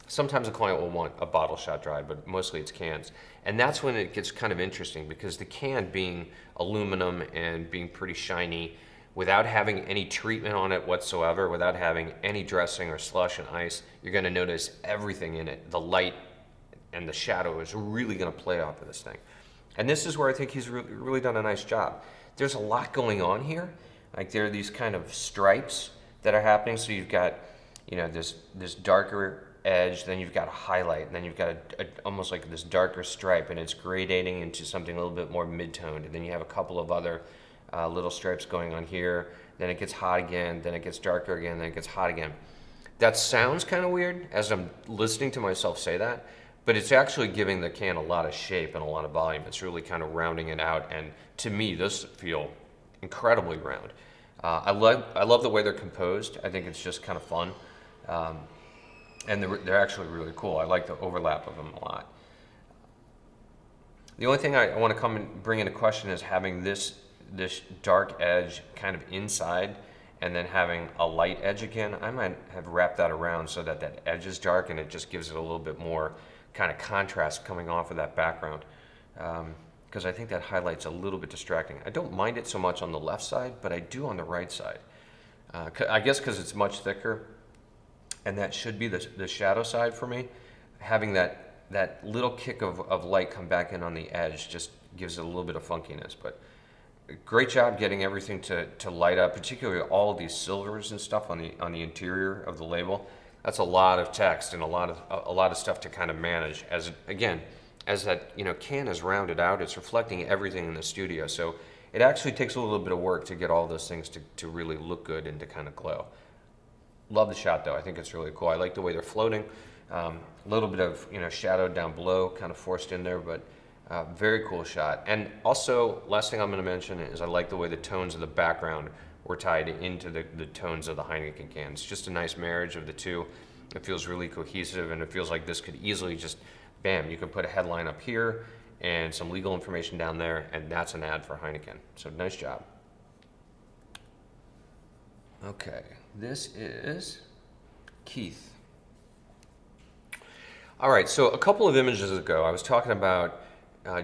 Sometimes a client will want a bottle shot dry, but mostly it's cans. And that's when it gets kind of interesting, because the can being aluminum and being pretty shiny, without having any treatment on it whatsoever, without having any dressing or slush and ice, you're gonna notice everything in it. The light and the shadow is really gonna play off of this thing. And this is where I think he's really done a nice job. There's a lot going on here. Like there are these kind of stripes that are happening. So you've got, you know, this darker edge, then you've got a highlight, and then you've got almost like this darker stripe, and it's gradating into something a little bit more mid-toned. And then you have a couple of other little stripes going on here. Then it gets hot again, then it gets darker again, then it gets hot again. That sounds kind of weird as I'm listening to myself say that, but it's actually giving the can a lot of shape and a lot of volume. It's really kind of rounding it out, and to me, those feel incredibly round. I love the way they're composed. I think it's just kind of fun, and they're actually really cool. I like the overlap of them a lot. The only thing I want to come and bring into question is having this dark edge kind of inside, and then having a light edge again. I might have wrapped that around so that that edge is dark, and it just gives it a little bit more kind of contrast coming off of that background. because I think that highlight's a little bit distracting. I don't mind it so much on the left side, but I do on the right side. I guess because it's much thicker, and that should be the shadow side for me. Having that little kick of light come back in on the edge just gives it a little bit of funkiness. But great job getting everything to light up, particularly all of these silvers and stuff on the interior of the label. That's a lot of text and a lot of stuff to kind of manage. As that can is rounded out, it's reflecting everything in the studio. So it actually takes a little bit of work to get all those things to really look good and to kind of glow. Love the shot though. I think it's really cool. I like the way they're floating. A little bit of shadow down below, kind of forced in there, but very cool shot. And also, last thing I'm going to mention is I like the way the tones of the background were tied into the tones of the Heineken can. It's just a nice marriage of the two. It feels really cohesive, and it feels like this could easily just, bam, you could put a headline up here and some legal information down there, and that's an ad for Heineken. So nice job. Okay, this is Keith. All right, so a couple of images ago, I was talking about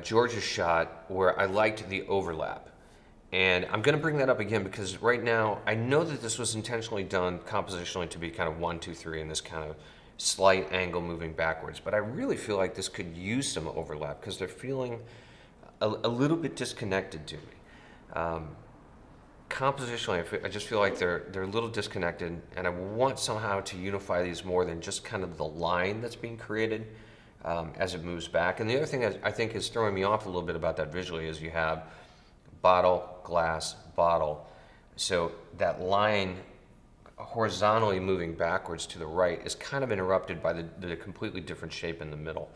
George's shot where I liked the overlap. And I'm going to bring that up again because right now, I know that this was intentionally done compositionally to be kind of 1, 2, 3 in this kind of slight angle moving backwards. But I really feel like this could use some overlap because they're feeling a little bit disconnected to me. Compositionally, I just feel like they're a little disconnected, and I want somehow to unify these more than just kind of the line that's being created as it moves back. And the other thing I think is throwing me off a little bit about that visually is you have bottle, glass, bottle. So that line horizontally moving backwards to the right is kind of interrupted by the completely different shape in the middle,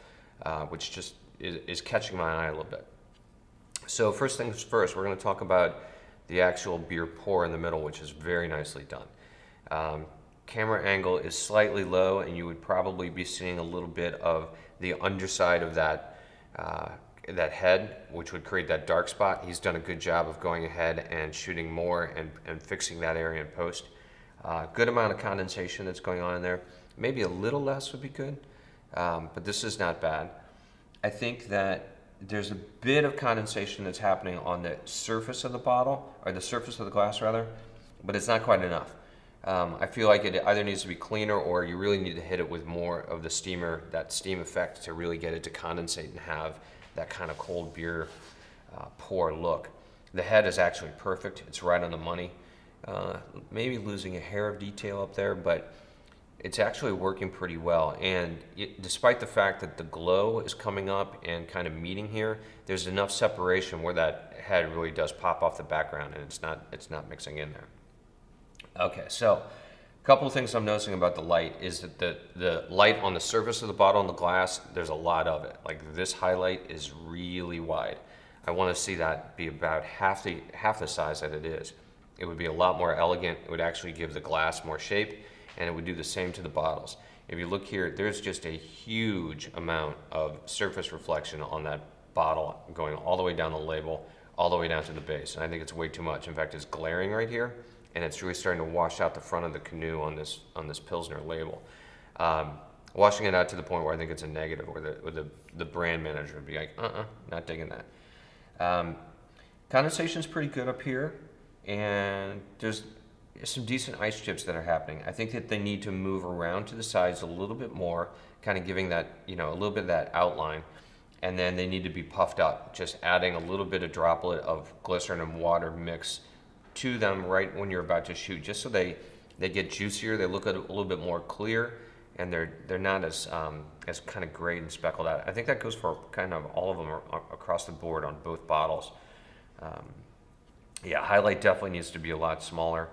which just is catching my eye a little bit. So first things first, we're going to talk about the actual beer pour in the middle, which is very nicely done. Camera angle is slightly low, and you would probably be seeing a little bit of the underside of that head, which would create that dark spot. He's done a good job of going ahead and shooting more and fixing that area in post. Good amount of condensation that's going on in there. Maybe a little less would be good, but this is not bad. I think that there's a bit of condensation that's happening on the surface of the bottle, or the surface of the glass rather, but it's not quite enough. I feel like it either needs to be cleaner or you really need to hit it with more of the steamer, that steam effect, to really get it to condensate and have that kind of cold beer pour look. The head is actually perfect. It's right on the money. Maybe losing a hair of detail up there, but it's actually working pretty well. And despite the fact that the glow is coming up and kind of meeting here, there's enough separation where that head really does pop off the background and it's not mixing in there. Okay, so a couple of things I'm noticing about the light is that the light on the surface of the bottle and the glass, there's a lot of it. Like this highlight is really wide. I want to see that be about half the size that it is. It would be a lot more elegant. It would actually give the glass more shape, and it would do the same to the bottles. If you look here, there's just a huge amount of surface reflection on that bottle going all the way down the label, all the way down to the base. And I think it's way too much. In fact, it's glaring right here, and it's really starting to wash out the front of the canoe on this Pilsner label. Washing it out to the point where I think it's a negative, where the brand manager would be like, not digging that. Condensation's pretty good up here, and there's some decent ice chips that are happening. I think that they need to move around to the sides a little bit more, kind of giving that, a little bit of that outline, and then they need to be puffed up, just adding a little bit of droplet of glycerin and water mix to them right when you're about to shoot, just so they get juicier, they look a little bit more clear, and they're not as kind of grayed and speckled out. I think that goes for kind of all of them across the board on both bottles. Yeah, highlight definitely needs to be a lot smaller.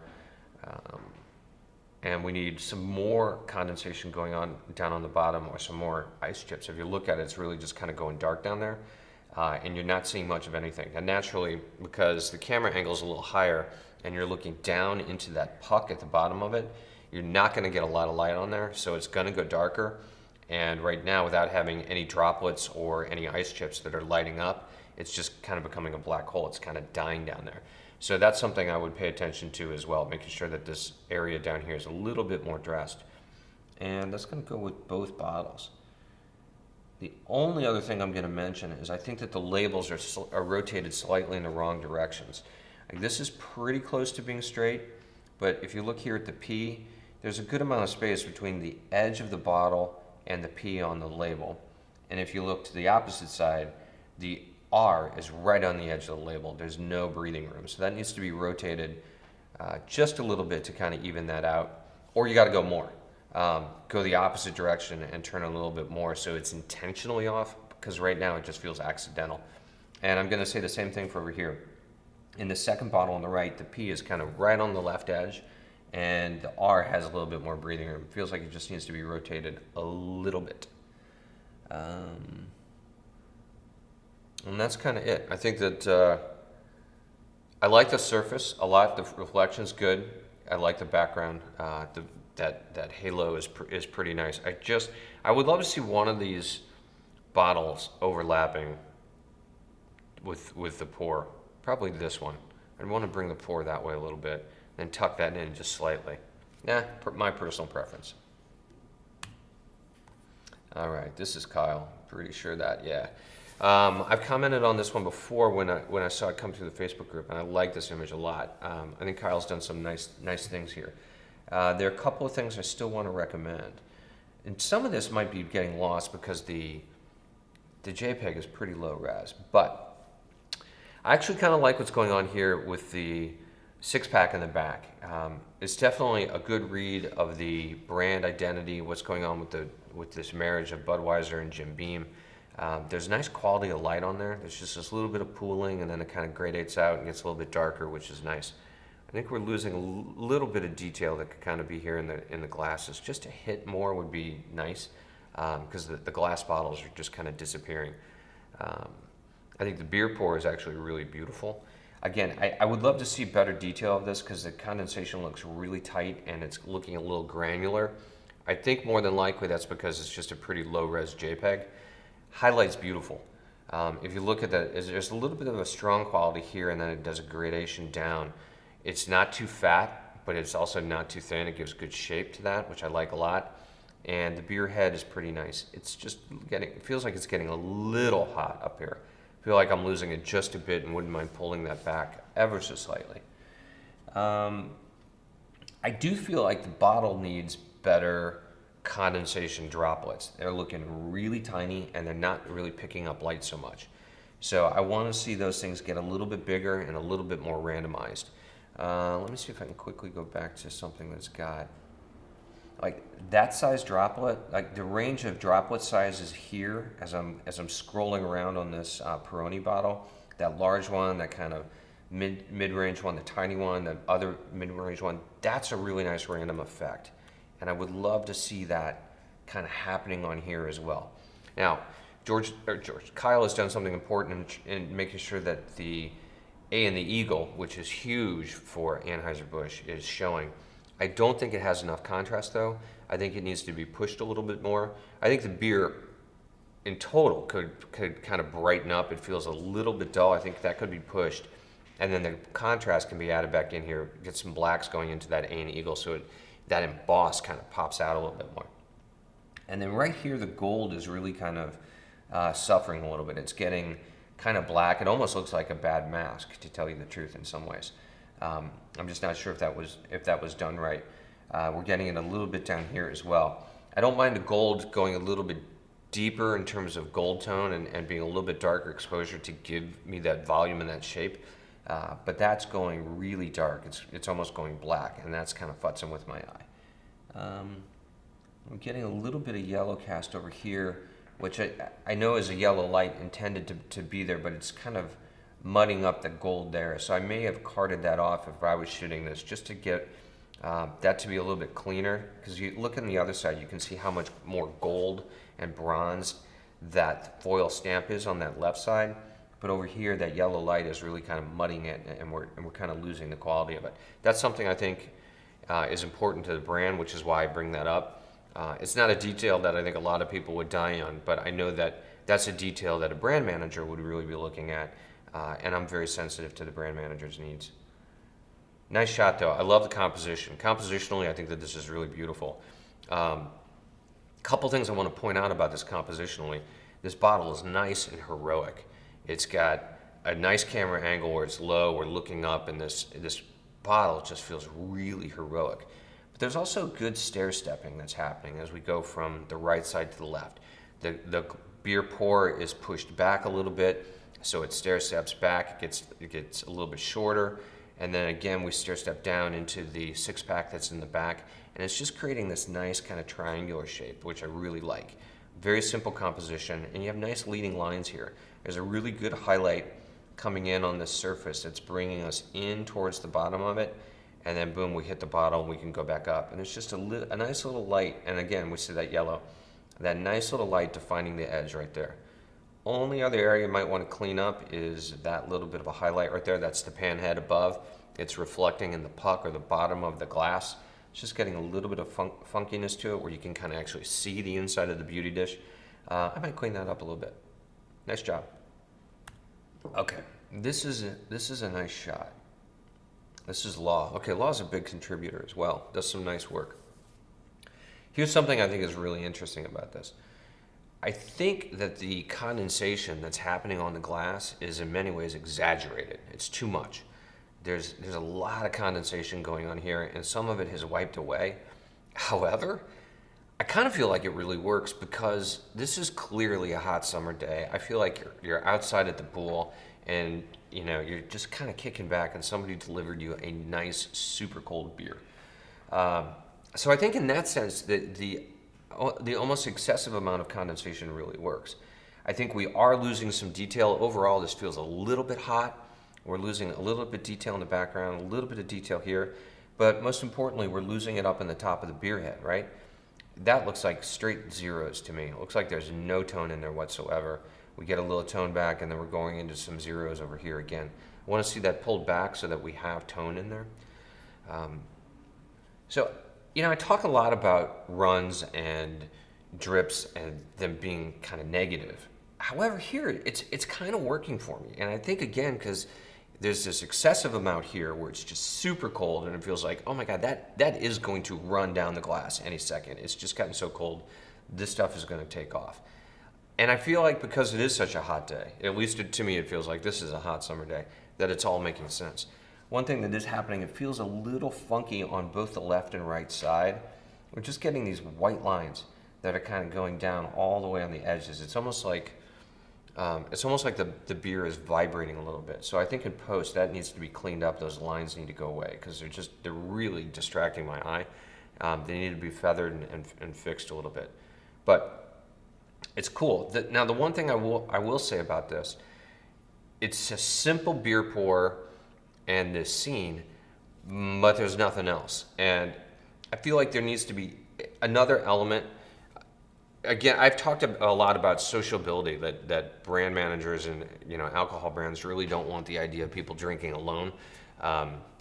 And we need some more condensation going on down on the bottom, or some more ice chips. If you look at it, it's really just kind of going dark down there, and you're not seeing much of anything. And naturally, because the camera angle is a little higher and you're looking down into that puck at the bottom of it, you're not going to get a lot of light on there, so it's going to go darker. And right now, without having any droplets or any ice chips that are lighting up, it's just kind of becoming a black hole. It's kind of dying down there. So that's something I would pay attention to as well, making sure that this area down here is a little bit more dressed. And that's going to go with both bottles. The only other thing I'm going to mention is I think that the labels are rotated slightly in the wrong directions. Like this is pretty close to being straight, but if you look here at the P, there's a good amount of space between the edge of the bottle and the P on the label. And if you look to the opposite side, the R is right on the edge of the label. There's no breathing room. So that needs to be rotated just a little bit to kind of even that out. Or you got to go more. Go the opposite direction and turn a little bit more so it's intentionally off, because right now it just feels accidental. And I'm going to say the same thing for over here. In the second bottle on the right, the P is kind of right on the left edge, and the R has a little bit more breathing room. It feels like it just needs to be rotated a little bit. And that's kind of it. I think that I like the surface a lot. The reflection's good. I like the background. That halo is pretty nice. I would love to see one of these bottles overlapping with the pour. Probably this one. I'd want to bring the pour that way a little bit, then tuck that in just slightly. My personal preference. All right, this is Kyle. Pretty sure that, yeah. I've commented on this one before when I saw it come through the Facebook group, and I like this image a lot. I think Kyle's done some nice things here. There are a couple of things I still want to recommend. And some of this might be getting lost because the JPEG is pretty low res, but I actually kind of like what's going on here with the six-pack in the back. It's definitely a good read of the brand identity, what's going on with this marriage of Budweiser and Jim Beam. There's nice quality of light on there. There's just this little bit of pooling, and then it kind of gradates out and gets a little bit darker, which is nice. I think we're losing a little bit of detail that could kind of be here in the glasses. Just a hit more would be nice, because the glass bottles are just kind of disappearing. I think the beer pour is actually really beautiful. Again, I would love to see better detail of this because the condensation looks really tight and it's looking a little granular. I think more than likely that's because it's just a pretty low-res JPEG. Highlight's beautiful. If you look at that, there's a little bit of a strong quality here, and then it does a gradation down. It's not too fat, but it's also not too thin. It gives good shape to that, which I like a lot. And the beer head is pretty nice. It's just it feels like it's getting a little hot up here. I feel like I'm losing it just a bit and wouldn't mind pulling that back ever so slightly. I do feel like the bottle needs better condensation droplets. They're looking really tiny and they're not really picking up light so much. So I want to see those things get a little bit bigger and a little bit more randomized. Let me see if I can quickly go back to something that's got like that size droplet. Like the range of droplet sizes here as I'm scrolling around on this Peroni bottle. That large one, that kind of mid-range one, the tiny one, the other mid-range one. That's a really nice random effect, and I would love to see that kind of happening on here as well. Now, Kyle has done something important in making sure that the A in the Eagle, which is huge for Anheuser-Busch, is showing. I don't think it has enough contrast though. I think it needs to be pushed a little bit more. I think the beer in total could kind of brighten up. It feels a little bit dull. I think that could be pushed. And then the contrast can be added back in here. Get some blacks going into that A and Eagle so that emboss kind of pops out a little bit more. And then right here, the gold is really kind of suffering a little bit. It's getting kind of black. It almost looks like a bad mask, to tell you the truth, in some ways. I'm just not sure if that was done right. We're getting it a little bit down here as well. I don't mind the gold going a little bit deeper in terms of gold tone and being a little bit darker exposure to give me that volume and that shape. But that's going really dark. It's almost going black, and that's kind of futzing with my eye. I'm getting a little bit of yellow cast over here, which I know is a yellow light intended to be there, but it's kind of mudding up the gold there. So I may have carted that off if I was shooting this, just to get that to be a little bit cleaner. Because you look on the other side, you can see how much more gold and bronze that foil stamp is on that left side. But over here, that yellow light is really kind of mudding it, and we're kind of losing the quality of it. That's something I think is important to the brand, which is why I bring that up. It's not a detail that I think a lot of people would die on, but I know that that's a detail that a brand manager would really be looking at, and I'm very sensitive to the brand manager's needs. Nice shot, though. I love the composition. Compositionally, I think that this is really beautiful. Couple things I want to point out about this compositionally. This bottle is nice and heroic. It's got a nice camera angle where it's low, we're looking up, and this bottle just feels really heroic. But there's also good stair stepping that's happening as we go from the right side to the left. The beer pour is pushed back a little bit, so it stair steps back, it gets a little bit shorter, and then again we stair step down into the six pack that's in the back, and it's just creating this nice kind of triangular shape, which I really like. Very simple composition, and you have nice leading lines here. There's a really good highlight coming in on this surface that's bringing us in towards the bottom of it, and then boom, we hit the bottle and we can go back up. And it's just a nice little light, and again, we see that yellow, that nice little light defining the edge right there. Only other area you might want to clean up is that little bit of a highlight right there. That's the pan head above. It's reflecting in the puck or the bottom of the glass. It's just getting a little bit of funkiness to it where you can kind of actually see the inside of the beauty dish. I might clean that up a little bit. Nice job. Okay, this is a nice shot. This is Law. Okay, Law's a big contributor as well. Does some nice work. Here's something I think is really interesting about this. I think that the condensation that's happening on the glass is in many ways exaggerated. It's too much. There's a lot of condensation going on here, and some of it has wiped away. However, I kind of feel like it really works because this is clearly a hot summer day. I feel like you're outside at the pool and you're just kind of kicking back and somebody delivered you a nice super cold beer. So I think in that sense that the almost excessive amount of condensation really works. I think we are losing some detail. Overall, this feels a little bit hot. We're losing a little bit of detail in the background, a little bit of detail here, but most importantly, we're losing it up in the top of the beer head, right? That looks like straight zeros to me. It looks like there's no tone in there whatsoever. We get a little tone back, and then we're going into some zeros over here again. I want to see that pulled back so that we have tone in there. So, I talk a lot about runs and drips and them being kind of negative. However, here, it's kind of working for me. And I think, again, because there's this excessive amount here where it's just super cold and it feels like, oh my God, that is going to run down the glass any second. It's just gotten so cold, this stuff is going to take off. And I feel like because it is such a hot day, at least to me it feels like this is a hot summer day, that it's all making sense. One thing that is happening, it feels a little funky on both the left and right side. We're just getting these white lines that are kind of going down all the way on the edges. It's almost like the beer is vibrating a little bit. So I think in post that needs to be cleaned up. Those lines need to go away because they're really distracting my eye. They need to be feathered and fixed a little bit. But it's cool. Now the one thing I will say about this, it's a simple beer pour and this scene, but there's nothing else. And I feel like there needs to be another element. Again, I've talked a lot about sociability, that brand managers and alcohol brands really don't want the idea of people drinking alone.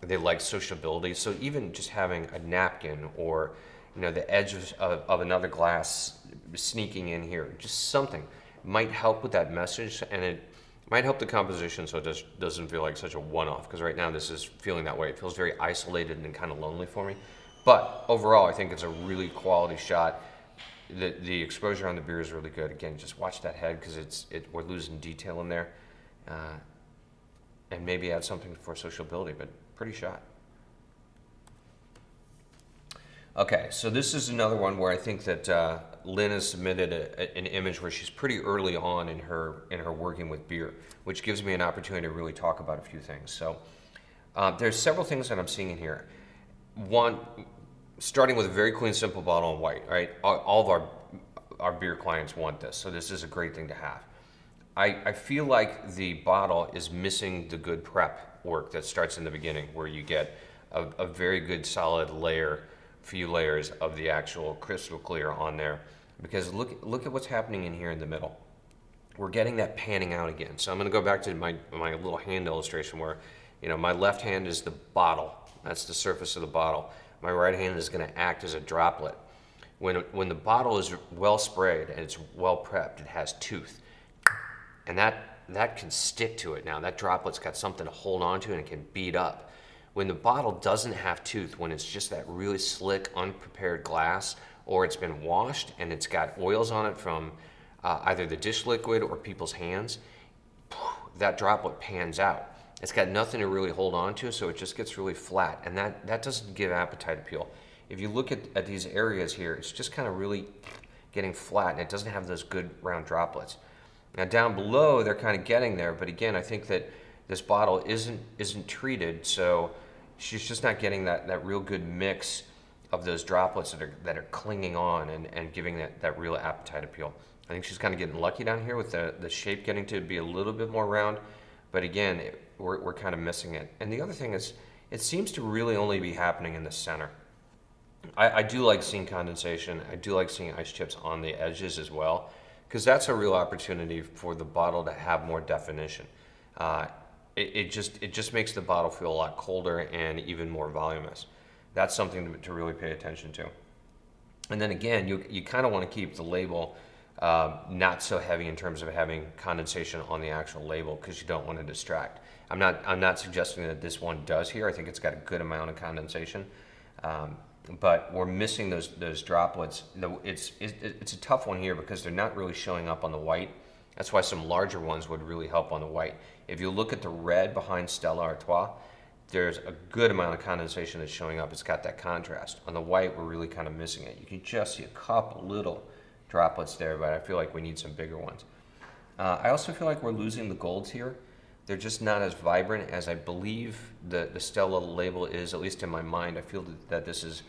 They like sociability. So even just having a napkin or the edge of another glass sneaking in here, just something might help with that message, and it might help the composition so it just doesn't feel like such a one-off, because right now this is feeling that way. It feels very isolated and kind of lonely for me. But overall, I think it's a really quality shot. The exposure on the beer is really good. Again, just watch that head because we're losing detail in there. And maybe add something for sociability, but pretty shot. Okay, so this is another one where I think that Lynn has submitted an image where she's pretty early on in her working with beer, which gives me an opportunity to really talk about a few things. So there's several things that I'm seeing in here. One, starting with a very clean, simple bottle in white, right? All of our beer clients want this, so this is a great thing to have. I feel like the bottle is missing the good prep work that starts in the beginning, where you get a very good solid few layers of the actual crystal clear on there. Because look at what's happening in here in the middle. We're getting that panning out again. So I'm going to go back to my little hand illustration where, my left hand is the bottle. That's the surface of the bottle. My right hand is going to act as a droplet. When the bottle is well sprayed and it's well prepped, it has tooth. And that can stick to it now. That droplet's got something to hold on to and it can bead up. When the bottle doesn't have tooth, when it's just that really slick, unprepared glass, or it's been washed and it's got oils on it from either the dish liquid or people's hands, that droplet pans out. It's got nothing to really hold on to, so it just gets really flat, and that doesn't give appetite appeal. If you look at these areas here, it's just kind of really getting flat, and it doesn't have those good round droplets. Now down below, they're kind of getting there, but again, I think that this bottle isn't treated, so she's just not getting that real good mix of those droplets that are clinging on and giving that real appetite appeal. I think she's kind of getting lucky down here with the shape getting to be a little bit more round, but again, we're kind of missing it. And the other thing is, it seems to really only be happening in the center. I do like seeing condensation. I do like seeing ice chips on the edges as well, because that's a real opportunity for the bottle to have more definition. It just makes the bottle feel a lot colder and even more voluminous. That's something to really pay attention to. And then again, you kind of want to keep the label not so heavy in terms of having condensation on the actual label, because you don't want to distract. I'm not suggesting that this one does here. I think it's got a good amount of condensation, but we're missing those droplets. It's a tough one here because they're not really showing up on the white. That's why some larger ones would really help on the white. If you look at the red behind Stella Artois, there's a good amount of condensation that's showing up. It's got that contrast. On the white, we're really kind of missing it. You can just see a couple little droplets there, but I feel like we need some bigger ones. I also feel like we're losing the golds here. They're just not as vibrant as I believe the Stella label is, at least in my mind. I feel that this is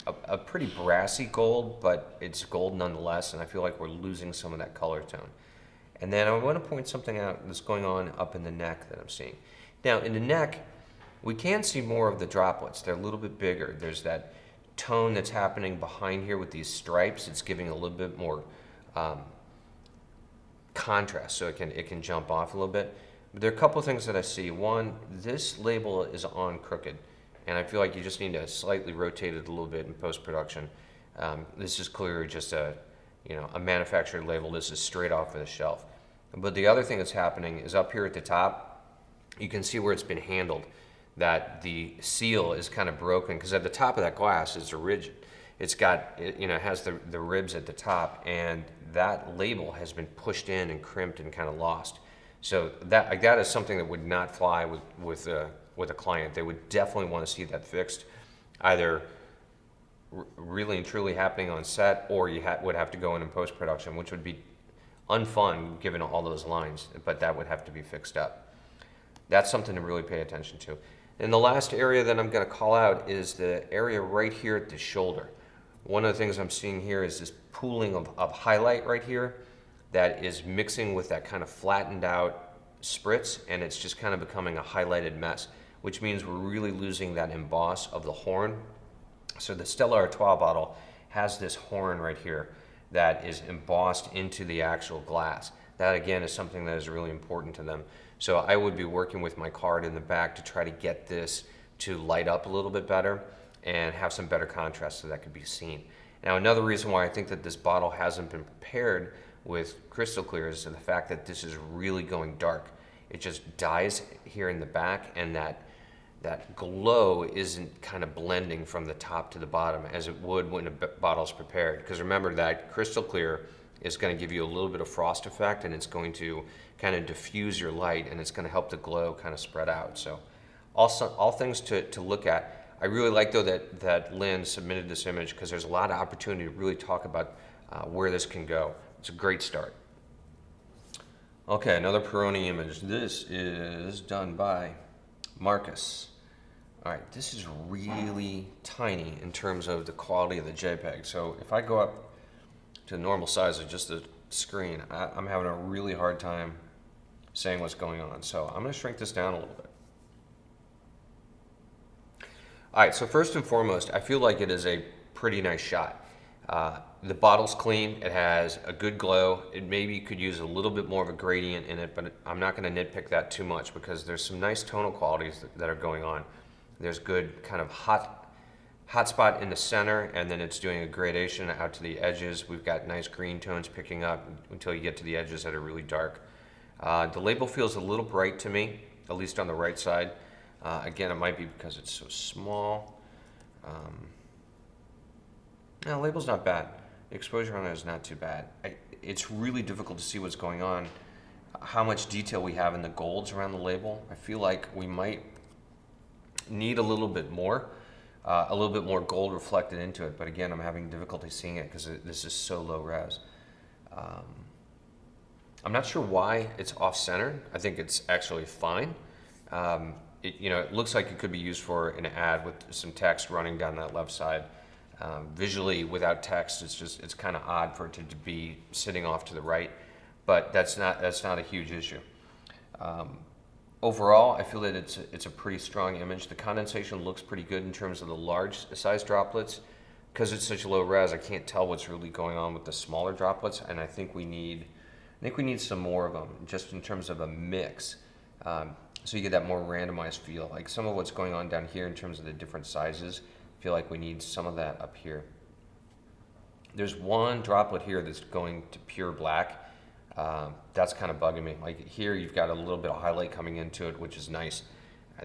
a pretty brassy gold, but it's gold nonetheless, and I feel like we're losing some of that color tone. And then I want to point something out that's going on up in the neck that I'm seeing. Now, in the neck, we can see more of the droplets. They're a little bit bigger. There's that tone that's happening behind here with these stripes. It's giving a little bit more contrast, so it can jump off a little bit. But there are a couple of things that I see. One, this label is on crooked, and I feel like you just need to slightly rotate it a little bit in post-production. This is clearly just a manufactured label. This is straight off of the shelf. But the other thing that's happening is up here at the top, you can see where it's been handled, that the seal is kind of broken, because at the top of that glass is rigid. It's got, it has the ribs at the top, and that label has been pushed in and crimped and kind of lost. So that is something that would not fly with a client. They would definitely want to see that fixed, either really and truly happening on set, or you would have to go in post-production, which would be unfun given all those lines, but that would have to be fixed up. That's something to really pay attention to. And the last area that I'm going to call out is the area right here at the shoulder. One of the things I'm seeing here is this pooling of highlight right here that is mixing with that kind of flattened out spritz, and it's just kind of becoming a highlighted mess, which means we're really losing that emboss of the horn. So the Stella Artois bottle has this horn right here that is embossed into the actual glass. That again is something that is really important to them. So I would be working with my card in the back to try to get this to light up a little bit better and have some better contrast so that could be seen. Now, another reason why I think that this bottle hasn't been prepared with crystal clear is the fact that this is really going dark. It just dies here in the back, and that glow isn't kind of blending from the top to the bottom as it would when a bottle's prepared. Because remember, that crystal clear is going to give you a little bit of frost effect, and it's going to kind of diffuse your light, and it's going to help the glow kind of spread out. So all things to look at. I really like, though, that Lynn submitted this image, because there's a lot of opportunity to really talk about where this can go. It's a great start. Okay, another Peroni image. This is done by Marcus. All right, this is really tiny in terms of the quality of the JPEG. So if I go up to the normal size of just the screen, I'm having a really hard time saying what's going on. So I'm going to shrink this down a little bit. All right, so first and foremost, I feel like it is a pretty nice shot. The bottle's clean, it has a good glow. It maybe could use a little bit more of a gradient in it, but I'm not going to nitpick that too much because there's some nice tonal qualities that are going on. There's good kind of hot spot in the center, and then it's doing a gradation out to the edges. We've got nice green tones picking up until you get to the edges that are really dark. The label feels a little bright to me, at least on the right side. Again, it might be because it's so small. No, the label's not bad. exposure on it is not too bad. It's really difficult to see what's going on, how much detail we have in the golds around the label. I feel like we might need a little bit more gold reflected into it, but again, I'm having difficulty seeing it because this is so low res. I'm not sure why it's off-centered. I think it's actually fine. It looks like it could be used for an ad with some text running down that left side. Visually, without text, it's kind of odd for it to be sitting off to the right, but that's not a huge issue. Overall, I feel that it's a pretty strong image. The condensation looks pretty good in terms of the large size droplets. Because it's such low res, I can't tell what's really going on with the smaller droplets, and I think we need some more of them, just in terms of a mix, so you get that more randomized feel. Like some of what's going on down here in terms of the different sizes, I feel like we need some of that up here. There's one droplet here that's going to pure black. That's kind of bugging me. Like here, you've got a little bit of highlight coming into it, which is nice.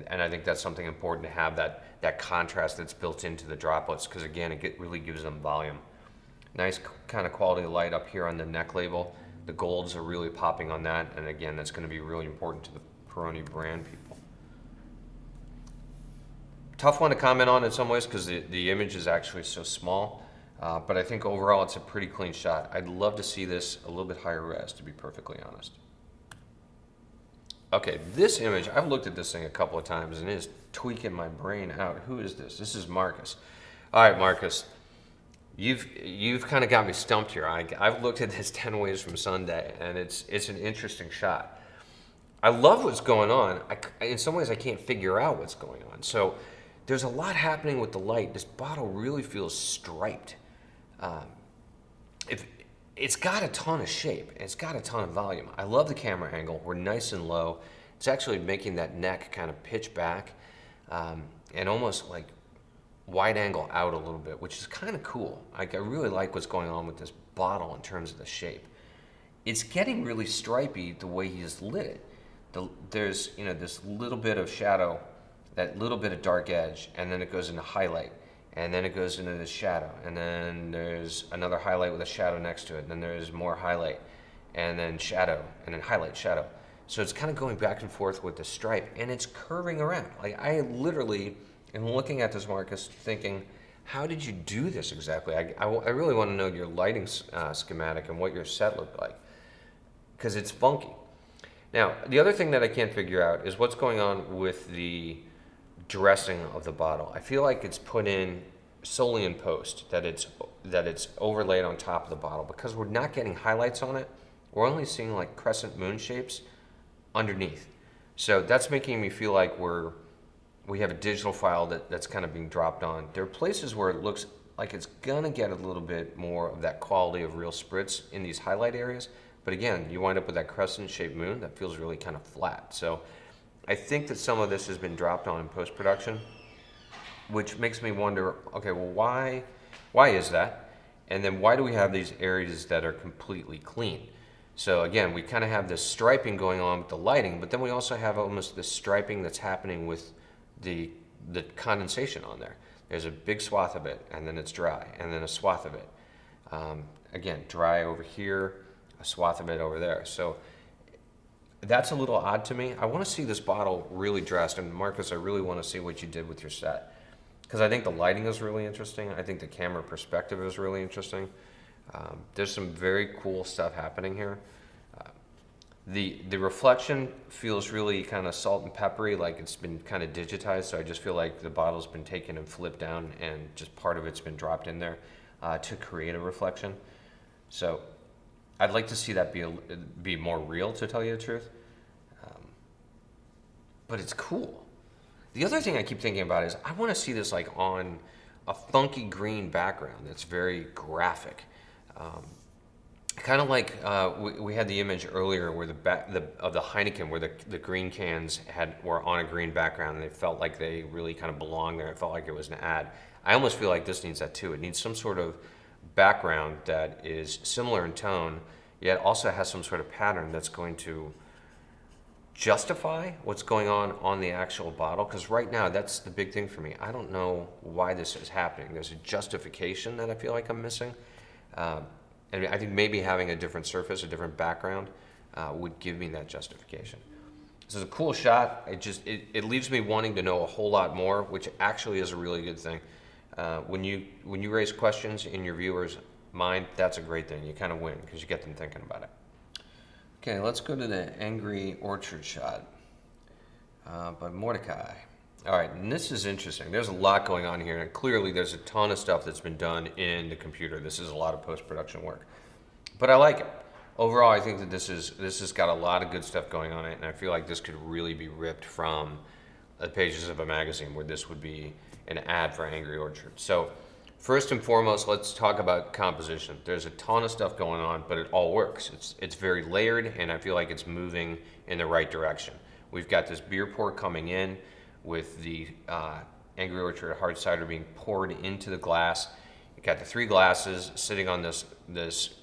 And I think that's something important to have, that contrast that's built into the droplets, because again, it really gives them volume. Nice kind of quality of light up here on the neck label. The golds are really popping on that, and again, that's going to be really important to the Peroni brand people. Tough one to comment on in some ways because the image is actually so small, but I think overall it's a pretty clean shot. I'd love to see this a little bit higher res, to be perfectly honest. Okay, this image, I've looked at this thing a couple of times and it is tweaking my brain out. Who is this? This is Marcus. All right, Marcus, you've kind of got me stumped here. I've looked at this 10 ways from Sunday, and it's an interesting shot. I love what's going on. In some ways, I can't figure out what's going on. So there's a lot happening with the light. This bottle really feels striped. It's got a ton of shape, and it's got a ton of volume. I love the camera angle. We're nice and low. It's actually making that neck kind of pitch back and almost like wide angle out a little bit, which is kind of cool. I really like what's going on with this bottle in terms of the shape. It's getting really stripy the way he's lit it. There's this little bit of shadow, that little bit of dark edge, and then it goes into highlight. And then it goes into the shadow, and then there's another highlight with a shadow next to it, and then there's more highlight, and then shadow, and then highlight, shadow. So it's kind of going back and forth with the stripe, and it's curving around. Like I literally am looking at this, Marcus, thinking, how did you do this exactly? I really want to know your lighting schematic and what your set looked like, because it's funky. Now, the other thing that I can't figure out is what's going on with the dressing of the bottle. I feel like it's put in solely in post, that it's overlaid on top of the bottle, because we're not getting highlights on it. We're only seeing like crescent moon shapes underneath. So that's making me feel like we have a digital file that's kind of being dropped on. There are places where it looks like it's gonna get a little bit more of that quality of real spritz in these highlight areas, but again, you wind up with that crescent shaped moon that feels really kind of flat. So I think that some of this has been dropped on in post-production, which makes me wonder, okay, well, why is that? And then why do we have these areas that are completely clean? So again, we kind of have this striping going on with the lighting, but then we also have almost this striping that's happening with the condensation on there. There's a big swath of it, and then it's dry, and then a swath of it. Again, dry over here, a swath of it over there. So that's a little odd to me. I want to see this bottle really dressed, and Marcus, I really want to see what you did with your set, because I think the lighting is really interesting. I think the camera perspective is really interesting. There's some very cool stuff happening here. The reflection feels really kind of salt and peppery, like it's been kind of digitized, so I just feel like the bottle's been taken and flipped down, and just part of it's been dropped in there to create a reflection. So I'd like to see that be more real, to tell you the truth. But it's cool. The other thing I keep thinking about is I want to see this like on a funky green background that's very graphic. Kind of like we had the image earlier where of the Heineken, where the green cans were on a green background, and they felt like they really kind of belonged there. It felt like it was an ad. I almost feel like this needs that too. It needs some sort of background that is similar in tone, yet also has some sort of pattern that's going to justify what's going on the actual bottle. Because right now, that's the big thing for me. I don't know why this is happening. There's a justification that I feel like I'm missing. And I think maybe having a different surface, a different background, would give me that justification. This is a cool shot. It leaves me wanting to know a whole lot more, which actually is a really good thing. When you raise questions in your viewers' mind, that's a great thing. You kind of win because you get them thinking about it. Okay, let's go to the angry orchard shot by Mordecai. All right, and this is interesting. There's a lot going on here, and clearly there's a ton of stuff that's been done in the computer. This is a lot of post-production work, but I like it. Overall, I think that this has got a lot of good stuff going on it, and I feel like this could really be ripped from the pages of a magazine where this would be an ad for Angry Orchard. So first and foremost, let's talk about composition. There's a ton of stuff going on, but it all works. It's very layered, and I feel like it's moving in the right direction. We've got this beer pour coming in with the Angry Orchard hard cider being poured into the glass. You've got the 3 glasses sitting on this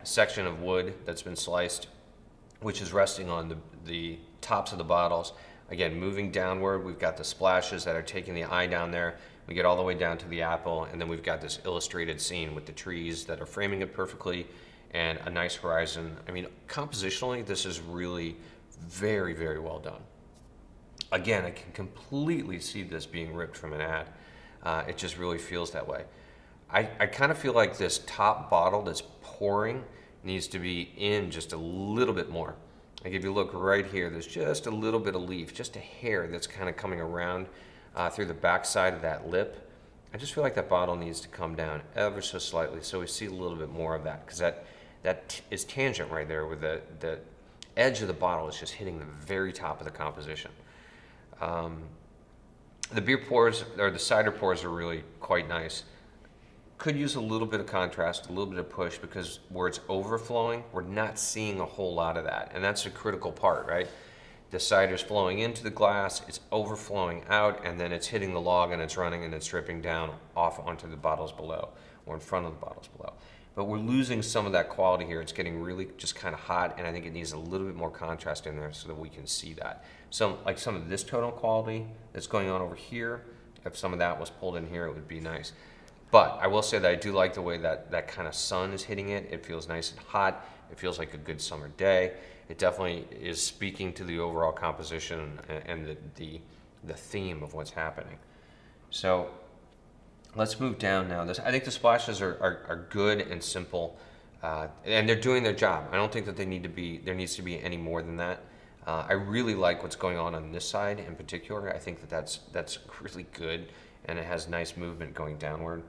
section of wood that's been sliced, which is resting on the tops of the bottles. Again, moving downward, we've got the splashes that are taking the eye down there. We get all the way down to the apple, and then we've got this illustrated scene with the trees that are framing it perfectly and a nice horizon. I mean, compositionally, this is really very, very well done. Again, I can completely see this being ripped from an ad. It just really feels that way. I kind of feel like this top bottle that's pouring needs to be in just a little bit more. Like if you look right here, there's just a little bit of leaf, just a hair that's kind of coming around through the back side of that lip. I just feel like that bottle needs to come down ever so slightly so we see a little bit more of that, because that is tangent right there where the edge of the bottle is just hitting the very top of the composition. The beer pours, or the cider pours, are really quite nice. Could use a little bit of contrast, a little bit of push, because where it's overflowing, we're not seeing a whole lot of that. And that's a critical part, right? The cider's flowing into the glass, it's overflowing out, and then it's hitting the log and it's running and it's dripping down off onto the bottles below, or in front of the bottles below. But we're losing some of that quality here. It's getting really just kind of hot, and I think it needs a little bit more contrast in there so that we can see that. Like some of this tonal quality that's going on over here, if some of that was pulled in here, it would be nice. But I will say that I do like the way that kind of sun is hitting it. It feels nice and hot. It feels like a good summer day. It definitely is speaking to the overall composition and the theme of what's happening. So let's move down now. I think the splashes are good and simple, and they're doing their job. I don't think that there needs to be any more than that. I really like what's going on this side in particular. I think that's really good, and it has nice movement going downward.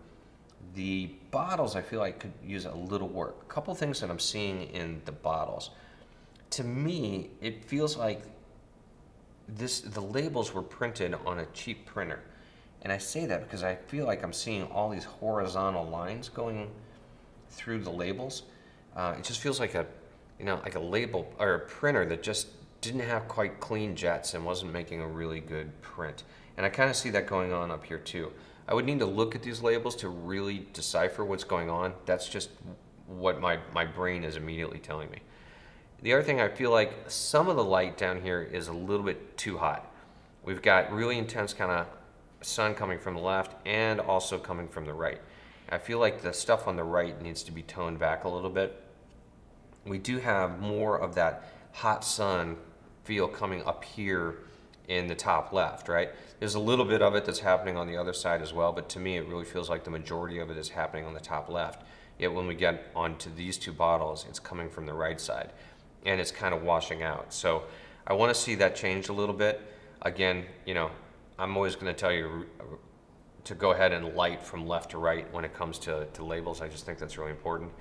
The bottles, I feel like, could use a little work. A couple things that I'm seeing in the bottles. To me, it feels like the labels were printed on a cheap printer. And I say that because I feel like I'm seeing all these horizontal lines going through the labels. It just feels like a label or a printer that just didn't have quite clean jets and wasn't making a really good print. And I kind of see that going on up here too. I would need to look at these labels to really decipher what's going on. That's just what my brain is immediately telling me. The other thing, I feel like some of the light down here is a little bit too hot. We've got really intense kind of sun coming from the left and also coming from the right. I feel like the stuff on the right needs to be toned back a little bit. We do have more of that hot sun feel coming up here in the top left, right? There's a little bit of it that's happening on the other side as well, but to me it really feels like the majority of it is happening on the top left. Yet when we get onto these two bottles, it's coming from the right side, and it's kind of washing out. So I want to see that change a little bit. Again, I'm always going to tell you to go ahead and light from left to right when it comes to labels. I just think that's really important.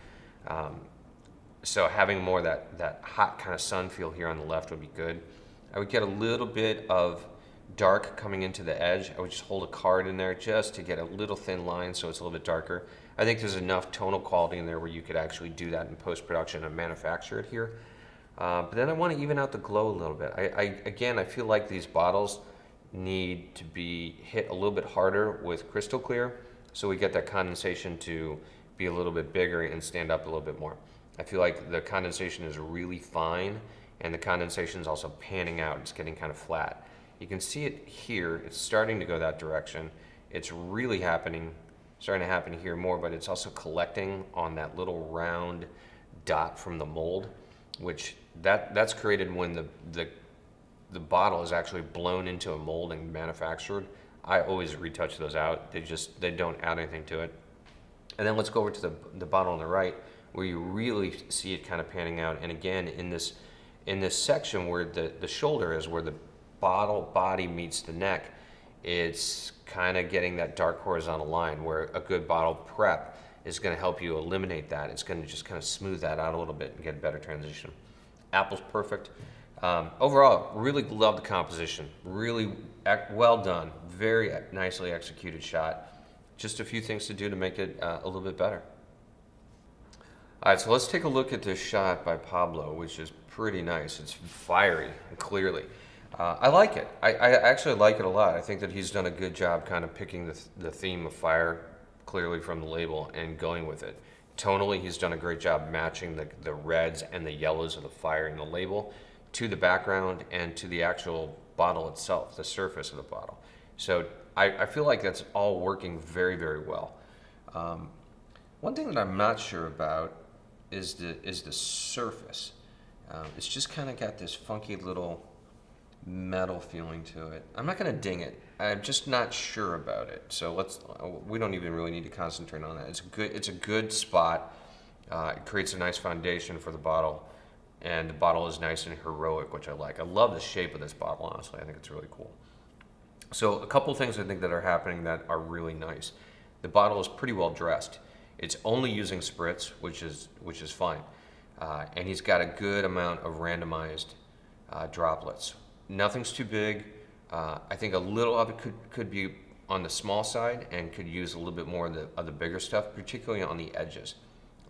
So having more that hot kind of sun feel here on the left would be good. I would get a little bit of dark coming into the edge. I would just hold a card in there just to get a little thin line so it's a little bit darker. I think there's enough tonal quality in there where you could actually do that in post-production and manufacture it here. But then I want to even out the glow a little bit. Again, I feel like these bottles need to be hit a little bit harder with crystal clear so we get that condensation to be a little bit bigger and stand up a little bit more. I feel like the condensation is really fine, and the condensation is also panning out. It's getting kind of flat. You can see it here. It's starting to go that direction. It's really happening starting to happen here more, but it's also collecting on that little round dot from the mold, which that's created when the bottle is actually blown into a mold and manufactured. I always retouch those out. They don't add anything to it. And then let's go over to the bottle on the right, where you really see it kind of panning out. And again, in this section where the shoulder is, where the bottle body meets the neck, it's kind of getting that dark horizontal line where a good bottle prep is going to help you eliminate that. It's going to just kind of smooth that out a little bit and get a better transition. Apple's perfect. Overall, really love the composition. Really well done. Very nicely executed shot. Just a few things to do to make it a little bit better. All right, so let's take a look at this shot by Pablo, which is pretty nice. It's fiery, clearly. I like it. I actually like it a lot. I think that he's done a good job kind of picking the theme of fire clearly from the label and going with it. Tonally, he's done a great job matching the reds and the yellows of the fire in the label to the background and to the actual bottle itself, the surface of the bottle. So I feel like that's all working very, very well. One thing that I'm not sure about is the surface. It's just kind of got this funky little metal feeling to it. I'm not going to ding it. I'm just not sure about it. So we don't even really need to concentrate on that. It's a good spot. It creates a nice foundation for the bottle, and the bottle is nice and heroic, which I like. I love the shape of this bottle, honestly. I think it's really cool. So a couple things I think that are happening that are really nice. The bottle is pretty well dressed. It's only using spritz, which is fine. And he's got a good amount of randomized droplets. Nothing's too big. I think a little of it could be on the small side and could use a little bit more of the bigger stuff, particularly on the edges.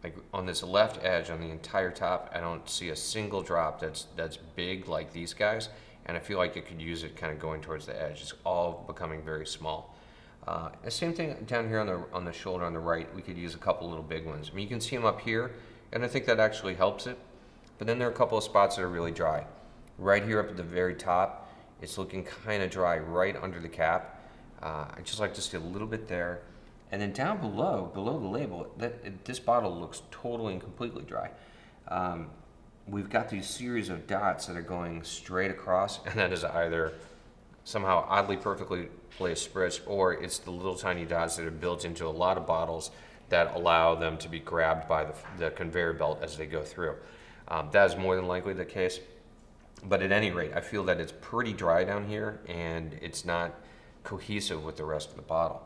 Like on this left edge, on the entire top, I don't see a single drop that's big like these guys, and I feel like it could use it kind of going towards the edge. It's all becoming very small. The same thing down here on the shoulder on the right, we could use a couple little big ones. I mean, you can see them up here, and I think that actually helps it. But then there are a couple of spots that are really dry. Right here up at the very top, it's looking kind of dry right under the cap. I just like to see a little bit there. And then down below the label, this bottle looks totally and completely dry. We've got these series of dots that are going straight across, and that is either somehow oddly perfectly placed spritz, or it's the little tiny dots that are built into a lot of bottles that allow them to be grabbed by the conveyor belt as they go through. That is more than likely the case. But at any rate, I feel that it's pretty dry down here, and it's not cohesive with the rest of the bottle.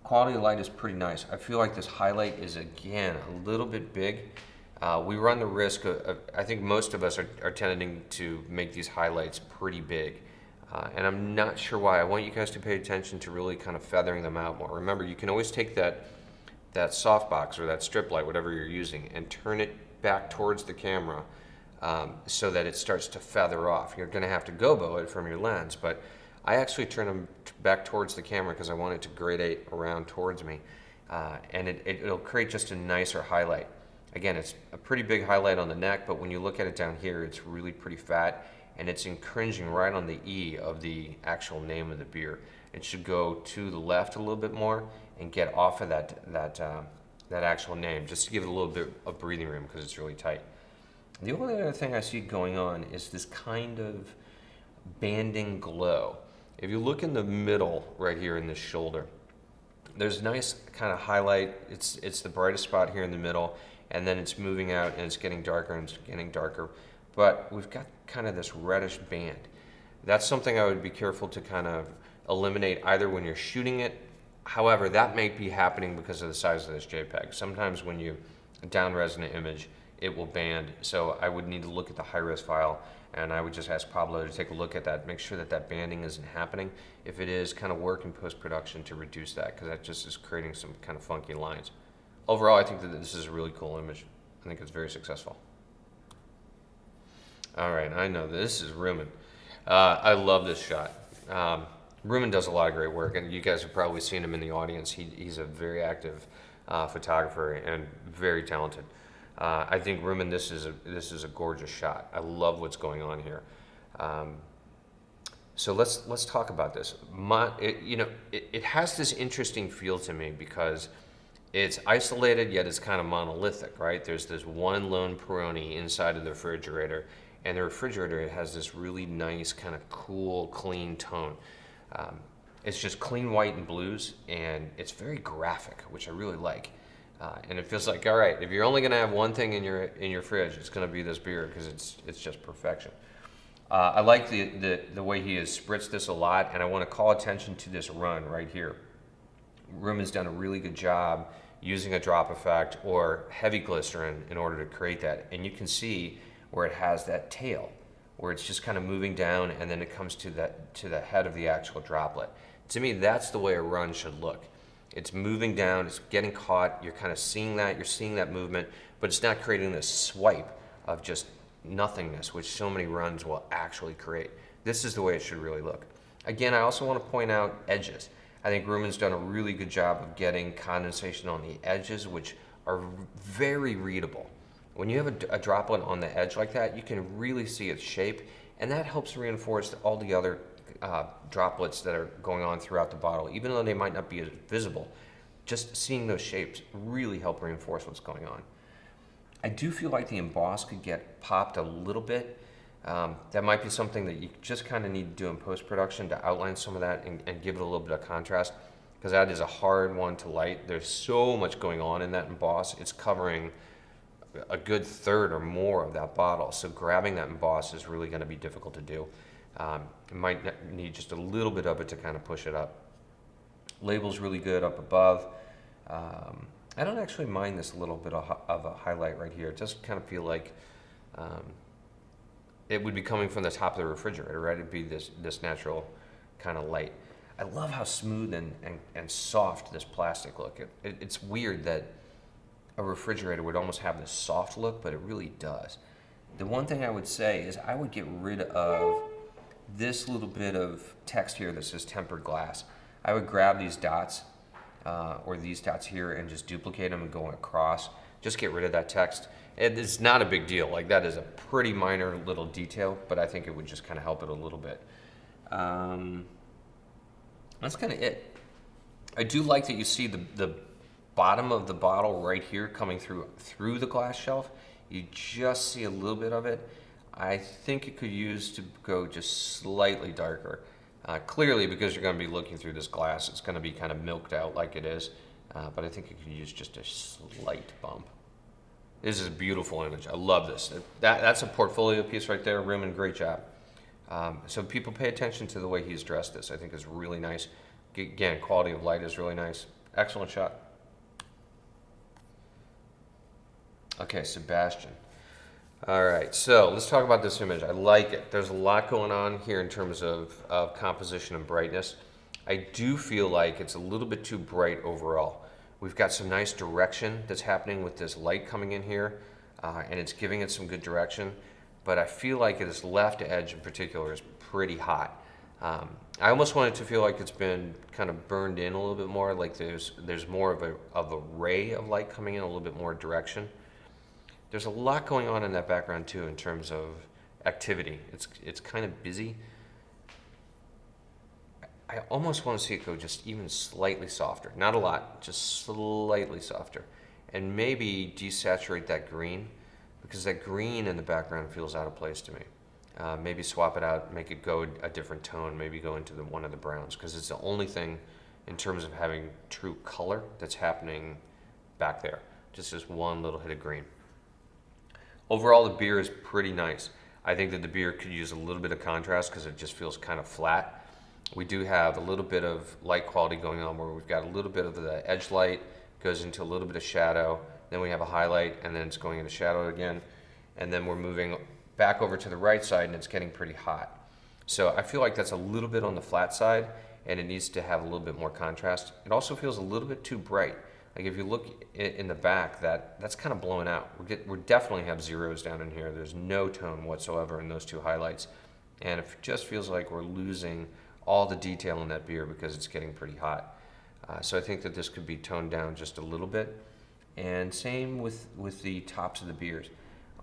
Quality of light is pretty nice. I feel like this highlight is, again, a little bit big. We run the risk of I think most of us are tending to make these highlights pretty big. And I'm not sure why. I want you guys to pay attention to really kind of feathering them out more. Remember, you can always take that softbox or that strip light, whatever you're using, and turn it back towards the camera so that it starts to feather off. You're going to have to gobo it from your lens, but I actually turn them back towards the camera because I want it to gradate around towards me. And it'll create just a nicer highlight. Again, it's a pretty big highlight on the neck, but when you look at it down here, it's really pretty fat, and it's encroaching right on the E of the actual name of the beer. It should go to the left a little bit more and get off of that actual name, just to give it a little bit of breathing room because it's really tight. The only other thing I see going on is this kind of banding glow. If you look in the middle right here in this shoulder, there's a nice kind of highlight. It's the brightest spot here in the middle, and then it's moving out and it's getting darker and it's getting darker. But we've got kind of this reddish band. That's something I would be careful to kind of eliminate either when you're shooting it. However, that may be happening because of the size of this JPEG. Sometimes when you down-res an image, it will band. So I would need to look at the high-res file, and I would just ask Pablo to take a look at that, make sure that banding isn't happening. If it is, kind of work in post-production to reduce that, because that just is creating some kind of funky lines. Overall, I think that this is a really cool image. I think it's very successful. All right, I know this is Raman. I love this shot. Raman does a lot of great work, and you guys have probably seen him in the audience. He's a very active photographer and very talented. I think Raman, this is a gorgeous shot. I love what's going on here. So let's talk about this. It has this interesting feel to me because it's isolated, yet it's kind of monolithic, right? There's this one lone Peroni inside of the refrigerator, and the refrigerator has this really nice, kind of cool, clean tone. It's just clean white and blues, and it's very graphic, which I really like. And it feels like, all right, if you're only going to have one thing in your fridge, it's going to be this beer because it's just perfection. I like the way he has spritzed this a lot, and I want to call attention to this run right here. Grimm has done a really good job using a drop effect or heavy glycerin in order to create that. And you can see where it has that tail, where it's just kind of moving down, and then it comes to the head of the actual droplet. To me, that's the way a run should look. It's moving down, it's getting caught, you're kind of seeing that, you're seeing that movement, but it's not creating this swipe of just nothingness, which so many runs will actually create. This is the way it should really look. Again, I also want to point out edges. I think Raman's done a really good job of getting condensation on the edges, which are very readable. When you have a droplet on the edge like that, you can really see its shape, and that helps reinforce all the other droplets that are going on throughout the bottle. Even though they might not be as visible, just seeing those shapes really help reinforce what's going on. I do feel like the emboss could get popped a little bit. That might be something that you just kind of need to do in post-production to outline some of that and give it a little bit of contrast, because that is a hard one to light. There's so much going on in that emboss. It's covering a good third or more of that bottle, so grabbing that emboss is really going to be difficult to do. It might need just a little bit of it to kind of push it up. Label's really good up above. I don't actually mind this little bit of a highlight right here. It does kind of feel like it would be coming from the top of the refrigerator, right? It'd be this natural kind of light. I love how smooth and soft this plastic look. It's weird that a refrigerator would almost have this soft look, but it really does. The one thing I would say is I would get rid of this little bit of text here that says tempered glass. I would grab these dots or these dots here and just duplicate them and go across. Just get rid of that text. It's not a big deal. Like, that is a pretty minor little detail, but I think it would just kind of help it a little bit. That's kind of it. I do like that you see the bottom of the bottle right here coming through the glass shelf. You just see a little bit of it. I think it could use to go just slightly darker. Clearly, because you're going to be looking through this glass, it's going to be kind of milked out like it is, but I think it could use just a slight bump. This is a beautiful image. I love this. That's a portfolio piece right there. Raman, great job. So people pay attention to the way he's dressed this. I think is really nice. Again, quality of light is really nice. Excellent shot. Okay, Sebastian. All right, so let's talk about this image. I like it. There's a lot going on here in terms of composition and brightness. I do feel like it's a little bit too bright overall. We've got some nice direction that's happening with this light coming in here, and it's giving it some good direction, but I feel like this left edge in particular is pretty hot. I almost want it to feel like it's been kind of burned in a little bit more, like there's more of a ray of light coming in, a little bit more direction. There's a lot going on in that background too in terms of activity. It's kind of busy. I almost want to see it go just even slightly softer. Not a lot, just slightly softer. And maybe desaturate that green, because that green in the background feels out of place to me. Maybe swap it out, make it go a different tone, maybe go into one of the browns, because it's the only thing in terms of having true color that's happening back there. Just this one little hit of green. Overall, the beer is pretty nice. I think that the beer could use a little bit of contrast because it just feels kind of flat. We do have a little bit of light quality going on where we've got a little bit of the edge light, goes into a little bit of shadow, then we have a highlight, and then it's going into shadow again, and then we're moving back over to the right side and it's getting pretty hot. So I feel like that's a little bit on the flat side and it needs to have a little bit more contrast. It also feels a little bit too bright. Like if you look in the back, that's kind of blown out. We definitely have zeros down in here. There's no tone whatsoever in those two highlights. And it just feels like we're losing all the detail in that beer because it's getting pretty hot. So I think that this could be toned down just a little bit. And same with the tops of the beers.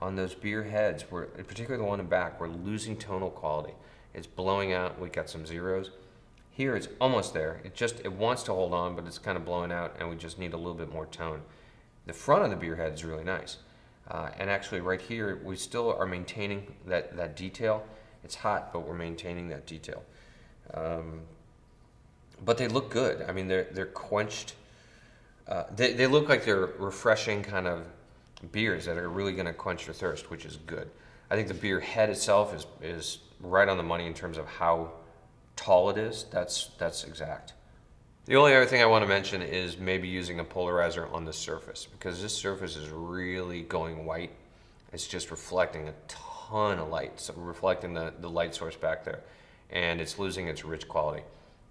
On those beer heads, particularly the one in the back, we're losing tonal quality. It's blowing out. We got some zeros. Here it's almost there. It wants to hold on, but it's kind of blowing out, and we just need a little bit more tone. The front of the beer head is really nice. And actually right here, we still are maintaining that detail. It's hot, but we're maintaining that detail. But they look good. I mean, they're quenched. They look like they're refreshing kind of beers that are really going to quench your thirst, which is good. I think the beer head itself is right on the money in terms of how tall it is. That's exact. The only other thing I want to mention is maybe using a polarizer on the surface, because this surface is really going white. It's just reflecting a ton of light, so reflecting the light source back there, and it's losing its rich quality.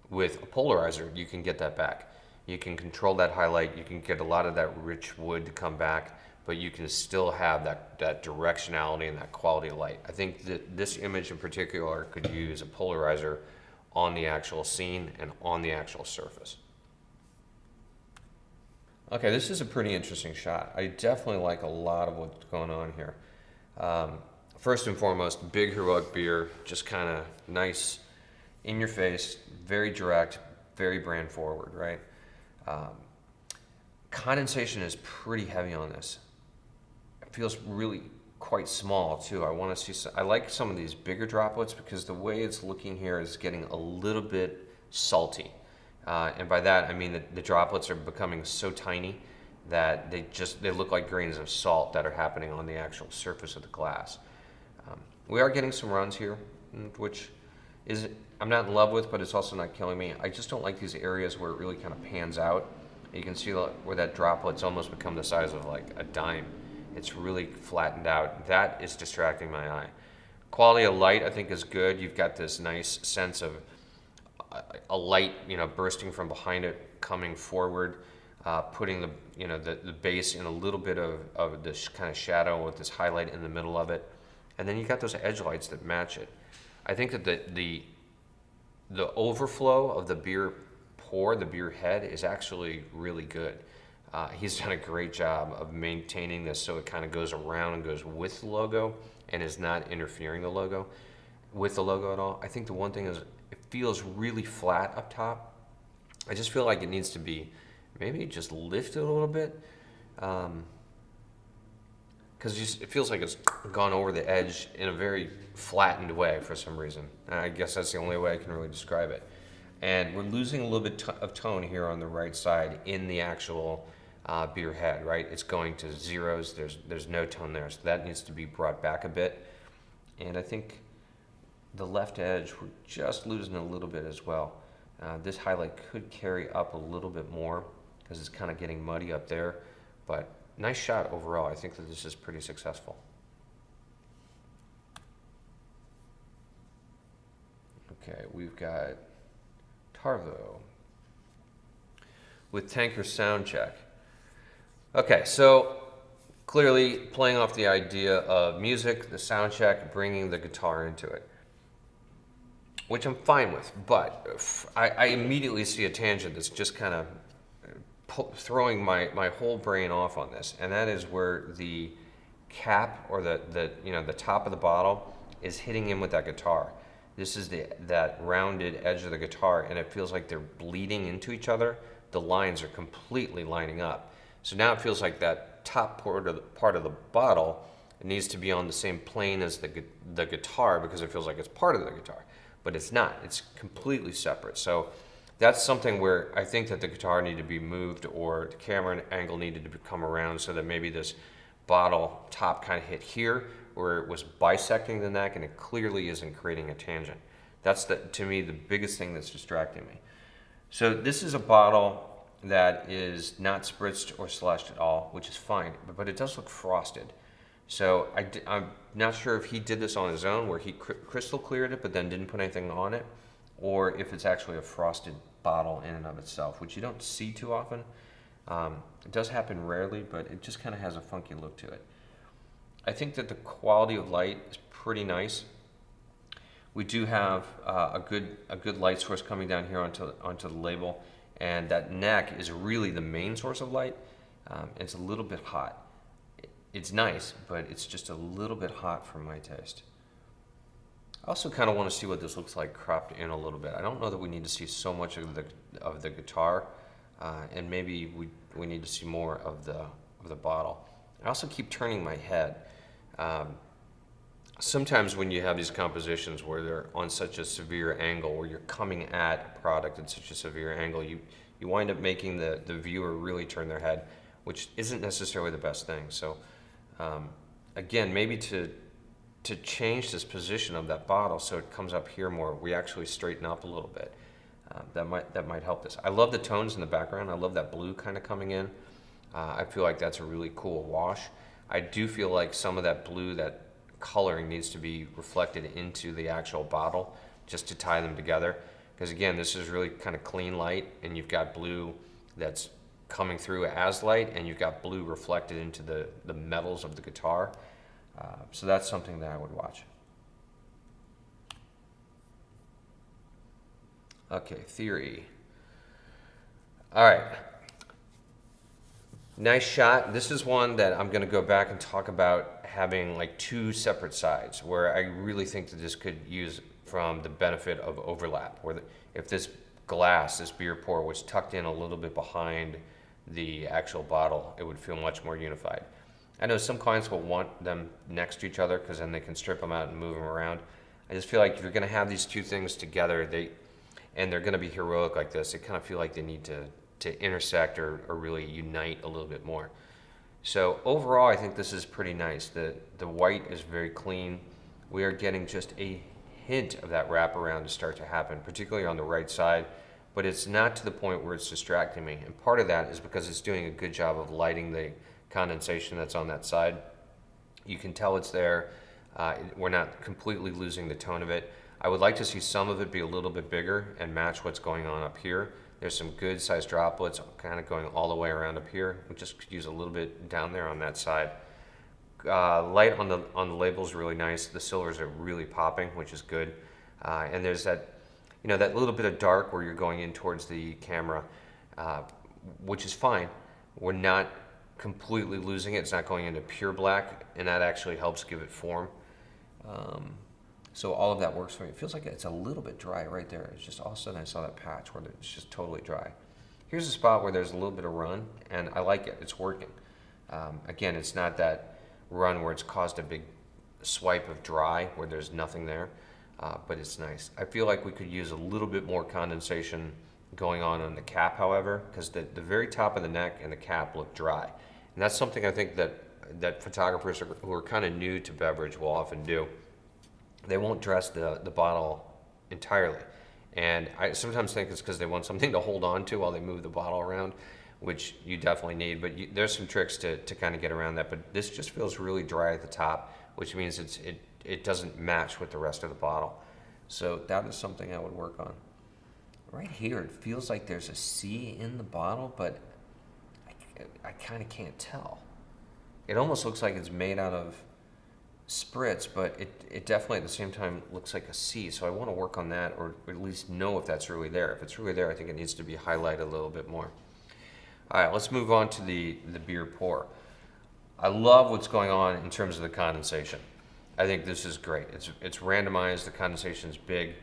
With a polarizer, you can get that back. You can control that highlight, you can get a lot of that rich wood to come back, but you can still have that directionality and that quality of light. I think that this image in particular could use a polarizer on the actual scene and on the actual surface. Okay, this is a pretty interesting shot. I definitely like a lot of what's going on here. First and foremost, big heroic beer, just kind of nice, in your face, very direct, very brand forward, right? Condensation is pretty heavy on this. It feels really quite small too. I want to see I like some of these bigger droplets because the way it's looking here is getting a little bit salty. And by that I mean that the droplets are becoming so tiny that they look like grains of salt that are happening on the actual surface of the glass. We are getting some runs here, which I'm not in love with, but it's also not killing me. I just don't like these areas where it really kind of pans out. You can see where that droplet's almost become the size of like a dime. It's really flattened out. That is distracting my eye. Quality of light, I think, is good. You've got this nice sense of a light, bursting from behind it, coming forward, putting the base in a little bit of this kind of shadow with this highlight in the middle of it, and then you got those edge lights that match it. I think that the overflow of the beer pour, the beer head, is actually really good. He's done a great job of maintaining this so it kind of goes around and goes with the logo and is not interfering with the logo at all. I think the one thing is it feels really flat up top. I just feel like it needs to be maybe just lifted a little bit, because it feels like it's gone over the edge in a very flattened way for some reason. I guess that's the only way I can really describe it. And we're losing a little bit of tone here on the right side in the actual beer head, right? It's going to zeros. There's no tone there, so that needs to be brought back a bit. And I think the left edge, we're just losing a little bit as well. This highlight could carry up a little bit more because it's kind of getting muddy up there, but nice shot overall. I think that this is pretty successful. Okay, we've got Tarvo with Tanker Sound Check. Okay, so clearly playing off the idea of music, the sound check, bringing the guitar into it, which I'm fine with, but I immediately see a tangent that's just kind of throwing my whole brain off on this, and that is where the cap or the top of the bottle is hitting in with that guitar. This is that rounded edge of the guitar, and it feels like they're bleeding into each other. The lines are completely lining up. So now it feels like that top part of the bottle needs to be on the same plane as the guitar, because it feels like it's part of the guitar, but it's not. It's completely separate. So that's something where I think that the guitar needed to be moved, or the camera angle needed to come around so that maybe this bottle top kind of hit here, where it was bisecting the neck, and it clearly isn't creating a tangent. That's, to me, the biggest thing that's distracting me. So this is a bottle that is not spritzed or slashed at all, which is fine, but it does look frosted. So I'm not sure if he did this on his own, where he crystal cleared it but then didn't put anything on it, or if it's actually a frosted bottle in and of itself, which you don't see too often. It does happen rarely, but it just kind of has a funky look to it. I think that the quality of light is pretty nice. We do have a good light source coming down here onto the label, and that neck is really the main source of light. It's a little bit hot. It's nice, but it's just a little bit hot for my taste. I also kind of want to see what this looks like cropped in a little bit. I don't know that we need to see so much of the guitar, and maybe we need to see more of the bottle. I also keep turning my head. Sometimes when you have these compositions where they're on such a severe angle, where you're coming at a product at such a severe angle, you wind up making the viewer really turn their head, which isn't necessarily the best thing. So again, maybe to change this position of that bottle so it comes up here more, we actually straighten up a little bit. That might help this. I love the tones in the background. I love that blue kind of coming in. I feel like that's a really cool wash. I do feel like some of that blue, that coloring, needs to be reflected into the actual bottle just to tie them together. Because again, this is really kind of clean light, and you've got blue that's coming through as light, and you've got blue reflected into the metals of the guitar. So that's something that I would watch. Okay, theory. All right. Nice shot. This is one that I'm going to go back and talk about having like two separate sides, where I really think that this could use from the benefit of overlap, where if this glass, this beer pour, was tucked in a little bit behind the actual bottle, it would feel much more unified. I know some clients will want them next to each other because then they can strip them out and move them around. I just feel like if you're going to have these two things together, and they're going to be heroic like this, they kind of feel like they need to intersect or really unite a little bit more. So overall, I think this is pretty nice. The white is very clean. We are getting just a hint of that wraparound to start to happen, particularly on the right side, but it's not to the point where it's distracting me. And part of that is because it's doing a good job of lighting the condensation that's on that side. You can tell it's there. We're not completely losing the tone of it. I would like to see some of it be a little bit bigger and match what's going on up here. There's some good sized droplets kind of going all the way around up here. We just could use a little bit down there on that side. Light on the label is really nice. The silvers are really popping, which is good. And there's that, that little bit of dark where you're going in towards the camera, which is fine. We're not completely losing it. It's not going into pure black, and that actually helps give it form. So all of that works for me. It feels like it's a little bit dry right there. It's just all of a sudden I saw that patch where it's just totally dry. Here's a spot where there's a little bit of run, and I like it. It's working. Again, it's not that run where it's caused a big swipe of dry where there's nothing there, but it's nice. I feel like we could use a little bit more condensation going on the cap, however, because the very top of the neck and the cap look dry. And that's something I think that photographers who are kind of new to beverage will often do. They won't dress the bottle entirely. And I sometimes think it's because they want something to hold on to while they move the bottle around, which you definitely need. But there's some tricks to kind of get around that. But this just feels really dry at the top, which means it doesn't match with the rest of the bottle. So that is something I would work on. Right here, it feels like there's a C in the bottle, but I kind of can't tell. It almost looks like it's made out of spritz, but it definitely at the same time looks like a C, so I want to work on that, or at least know if that's really there. If it's really there, I think it needs to be highlighted a little bit more. All right, let's move on to the beer pour. I love what's going on in terms of the condensation. I think this is great. It's randomized, the condensation's big.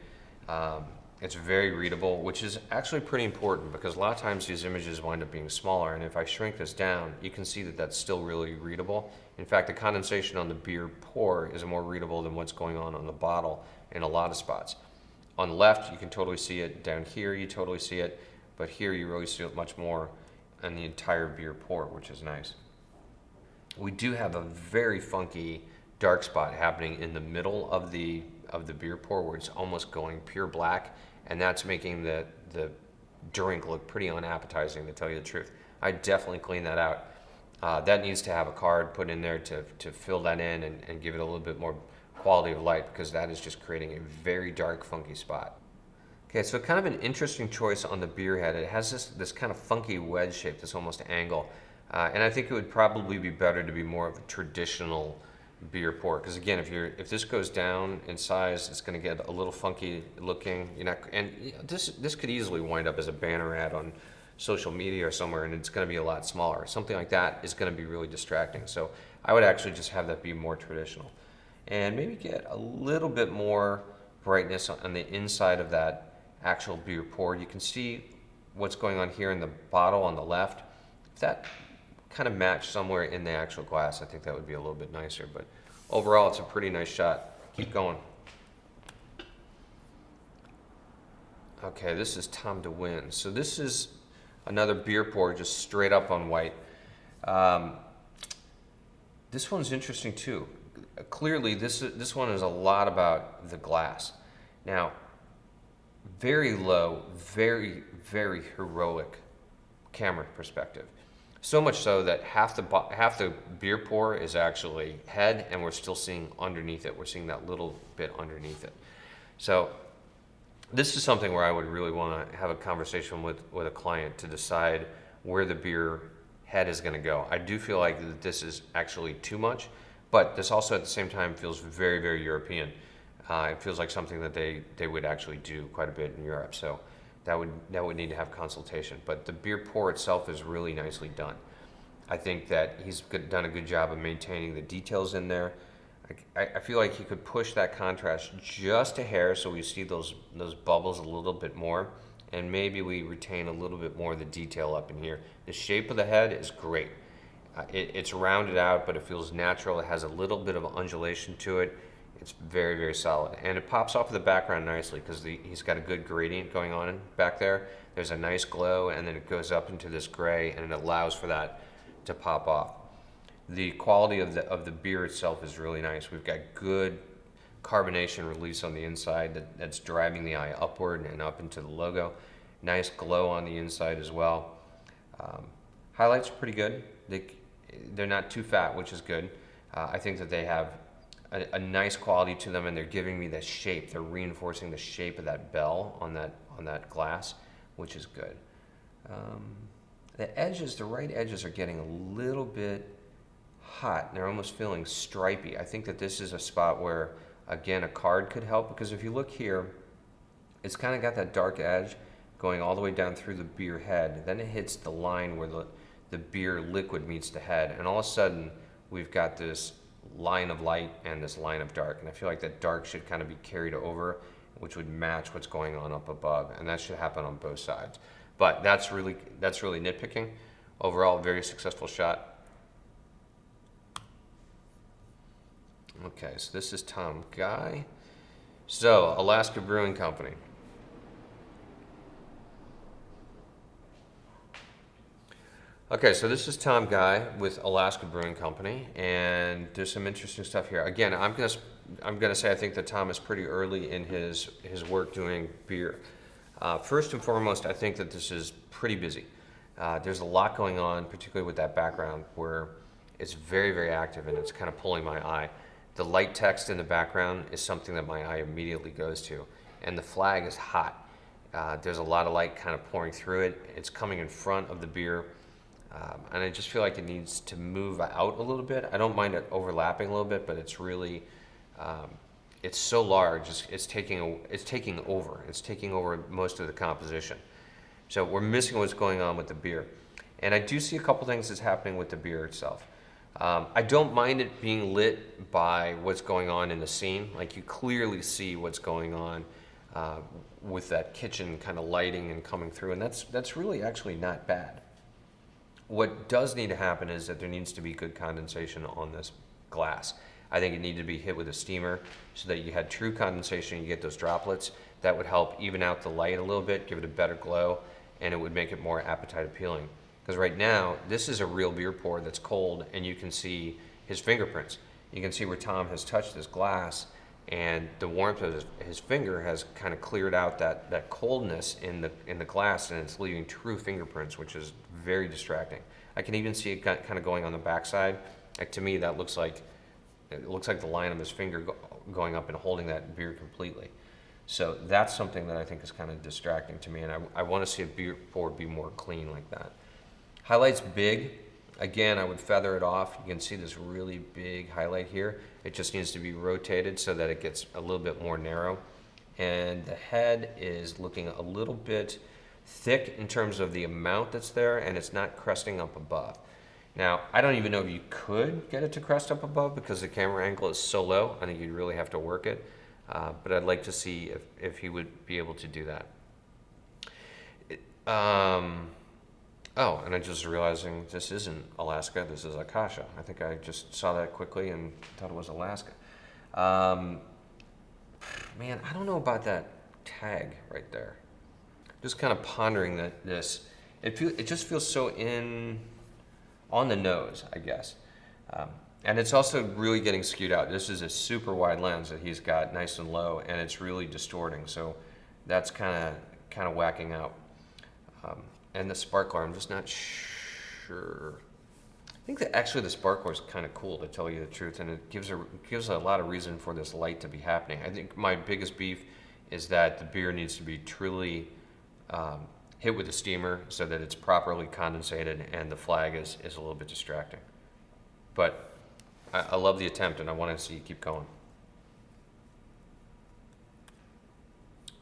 It's very readable, which is actually pretty important because a lot of times these images wind up being smaller, and if I shrink this down, you can see that that's still really readable. In fact, the condensation on the beer pour is more readable than what's going on the bottle in a lot of spots. On the left, you can totally see it. Down here, you totally see it. But here, you really see it much more on the entire beer pour, which is nice. We do have a very funky dark spot happening in the middle of the beer pour where it's almost going pure black, and that's making the drink look pretty unappetizing, to tell you the truth. I definitely clean that out. That needs to have a card put in there to fill that in and give it a little bit more quality of light, because that is just creating a very dark, funky spot. Okay, so kind of an interesting choice on the beer head. It has this kind of funky wedge shape, this almost angle. And I think it would probably be better to be more of a traditional beer pour, because again, if this goes down in size, it's going to get a little funky looking. This could easily wind up as a banner ad on social media or somewhere, and it's going to be a lot smaller. Something like that is going to be really distracting. So I would actually just have that be more traditional, and maybe get a little bit more brightness on the inside of that actual beer pour. You can see what's going on here in the bottle on the left. If that kind of matched somewhere in the actual glass, I think that would be a little bit nicer. But overall, it's a pretty nice shot. Keep going. Okay, this is Tom to Win. So this is another beer pour, just straight up on white. This one's interesting too. Clearly, this one is a lot about the glass. Now, very low, very, very heroic camera perspective. So much so that half the beer pour is actually head, and we're still seeing underneath it. We're seeing that little bit underneath it. So this is something where I would really want to have a conversation with a client to decide where the beer head is going to go. I do feel like that this is actually too much, but this also at the same time feels very, very European. It feels like something that they would actually do quite a bit in Europe. So that would need to have consultation. But the beer pour itself is really nicely done. I think that he's done a good job of maintaining the details in there. I feel like he could push that contrast just a hair so we see those bubbles a little bit more, and maybe we retain a little bit more of the detail up in here. The shape of the head is great. It's rounded out, but it feels natural. It has a little bit of undulation to it. It's very, very solid. And it pops off of the background nicely because he's got a good gradient going on back there. There's a nice glow, and then it goes up into this gray, and it allows for that to pop off. The quality of the beer itself is really nice. We've got good carbonation release on the inside that's driving the eye upward and up into the logo. Nice glow on the inside as well. Highlights are pretty good. They're not too fat, which is good. I think that they have a nice quality to them, and they're giving me the shape. They're reinforcing the shape of that bell on that glass, which is good. The edges, the right edges are getting a little bit hot, and they're almost feeling stripy. I think that this is a spot where, again, a card could help, because if you look here, it's kind of got that dark edge going all the way down through the beer head. Then it hits the line where the beer liquid meets the head, and all of a sudden we've got this line of light and this line of dark, and I feel like that dark should kind of be carried over, which would match what's going on up above, and that should happen on both sides. But that's really nitpicking. Overall, very successful shot. Okay, so this is Tom Guy. So, Alaska Brewing Company. Okay, so this is Tom Guy with Alaska Brewing Company, and there's some interesting stuff here. Again, I'm gonna say I think that Tom is pretty early in his work doing beer. First and foremost, I think that this is pretty busy. There's a lot going on, particularly with that background, where it's very, very active, and it's kind of pulling my eye. The light text in the background is something that my eye immediately goes to, and the flag is hot. There's a lot of light kind of pouring through it. It's coming in front of the beer, and I just feel like it needs to move out a little bit. I don't mind it overlapping a little bit, but it's really, it's so large. It's taking over. It's taking over most of the composition. So we're missing what's going on with the beer, and I do see a couple things that's happening with the beer itself. I don't mind it being lit by what's going on in the scene. Like, you clearly see what's going on with that kitchen kind of lighting and coming through, and that's really actually not bad. What does need to happen is that there needs to be good condensation on this glass. I think it needed to be hit with a steamer so that you had true condensation, you get those droplets. That would help even out the light a little bit, give it a better glow, and it would make it more appetite appealing. Because right now, this is a real beer pour that's cold, and you can see his fingerprints. You can see where Tom has touched this glass, and the warmth of his finger has kind of cleared out that coldness in the glass, and it's leaving true fingerprints, which is very distracting. I can even see it kind of going on the backside. Like, to me, it looks like the line of his finger going up and holding that beer completely. So that's something that I think is kind of distracting to me, and I want to see a beer pour be more clean like that. Highlight's big. Again, I would feather it off. You can see this really big highlight here. It just needs to be rotated so that it gets a little bit more narrow. And the head is looking a little bit thick in terms of the amount that's there, and it's not cresting up above. Now, I don't even know if you could get it to crest up above because the camera angle is so low. I think you'd really have to work it. but I'd like to see if he would be able to do that. Oh, and I just realizing this isn't Alaska, this is Akasha. I think I just saw that quickly and thought it was Alaska. Man, I don't know about that tag right there. Just kind of pondering this. It just feels so on the nose, I guess. And it's also really getting skewed out. This is a super wide lens that he's got nice and low, and it's really distorting. So that's kind of whacking out. And the sparkler, I'm just not sure. I think that actually the sparkler is kind of cool, to tell you the truth, and it gives a lot of reason for this light to be happening. I think my biggest beef is that the beer needs to be truly hit with a steamer so that it's properly condensated, and the flag is a little bit distracting. But I love the attempt, and I want to see you keep going.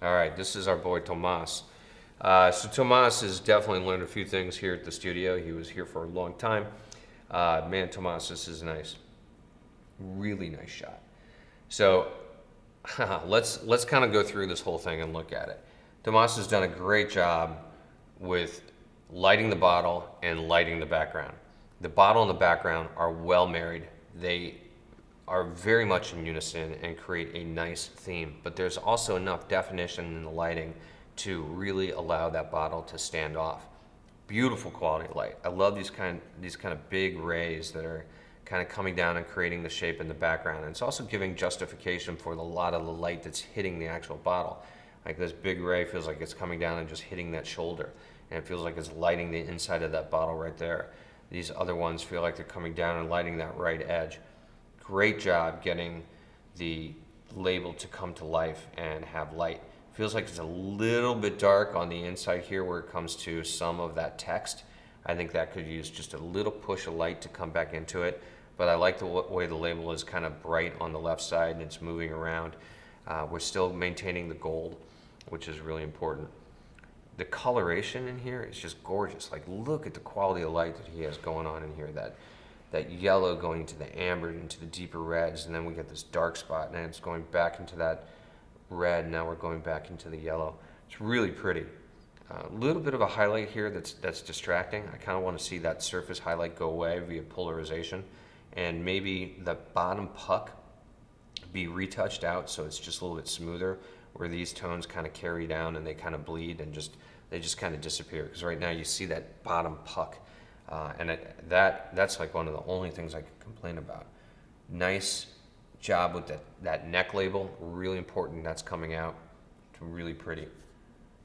All right, this is our boy Tomas. So Tomas has definitely learned a few things here at the studio. He was here for a long time. Man, Tomas, this is nice. Really nice shot. So let's kind of go through this whole thing and look at it. Tomas has done a great job with lighting the bottle and lighting the background. The bottle and the background are well married. They are very much in unison and create a nice theme, but there's also enough definition in the lighting to really allow that bottle to stand off. Beautiful quality light. I love these kind of big rays that are kind of coming down and creating the shape in the background. And it's also giving justification for a lot of the light that's hitting the actual bottle. Like this big ray feels like it's coming down and just hitting that shoulder, and it feels like it's lighting the inside of that bottle right there. These other ones feel like they're coming down and lighting that right edge. Great job getting the label to come to life and have light. Feels like it's a little bit dark on the inside here where it comes to some of that text. I think that could use just a little push of light to come back into it, but I like the way the label is kind of bright on the left side and it's moving around. We're still maintaining the gold, which is really important. The coloration in here is just gorgeous. Like, look at the quality of light that he has going on in here. That yellow going into the amber, into the deeper reds, and then we get this dark spot, and then it's going back into that red. Now we're going back into the yellow. It's really pretty. A little bit of a highlight here that's distracting. I kind of want to see that surface highlight go away via polarization, and maybe the bottom puck be retouched out so it's just a little bit smoother, where these tones kind of carry down and they kind of bleed and they just kind of disappear. Because right now you see that bottom puck, and that's like one of the only things I can complain about. Nice job with that neck label, really important. That's coming out. It's really pretty.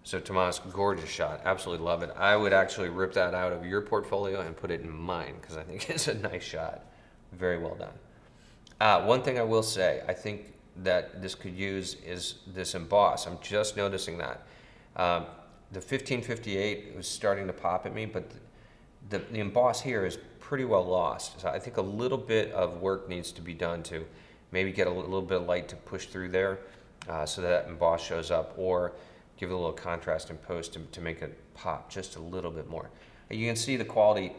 So Tomas, gorgeous shot. Absolutely love it. I would actually rip that out of your portfolio and put it in mine because I think it's a nice shot. Very well done. One thing I will say, I think that this could use is this emboss. I'm just noticing that. The 1558 was starting to pop at me, but the emboss here is pretty well lost. So I think a little bit of work needs to be done to maybe get a little bit of light to push through there so that emboss shows up, or give it a little contrast in post to make it pop just a little bit more. You can see the quality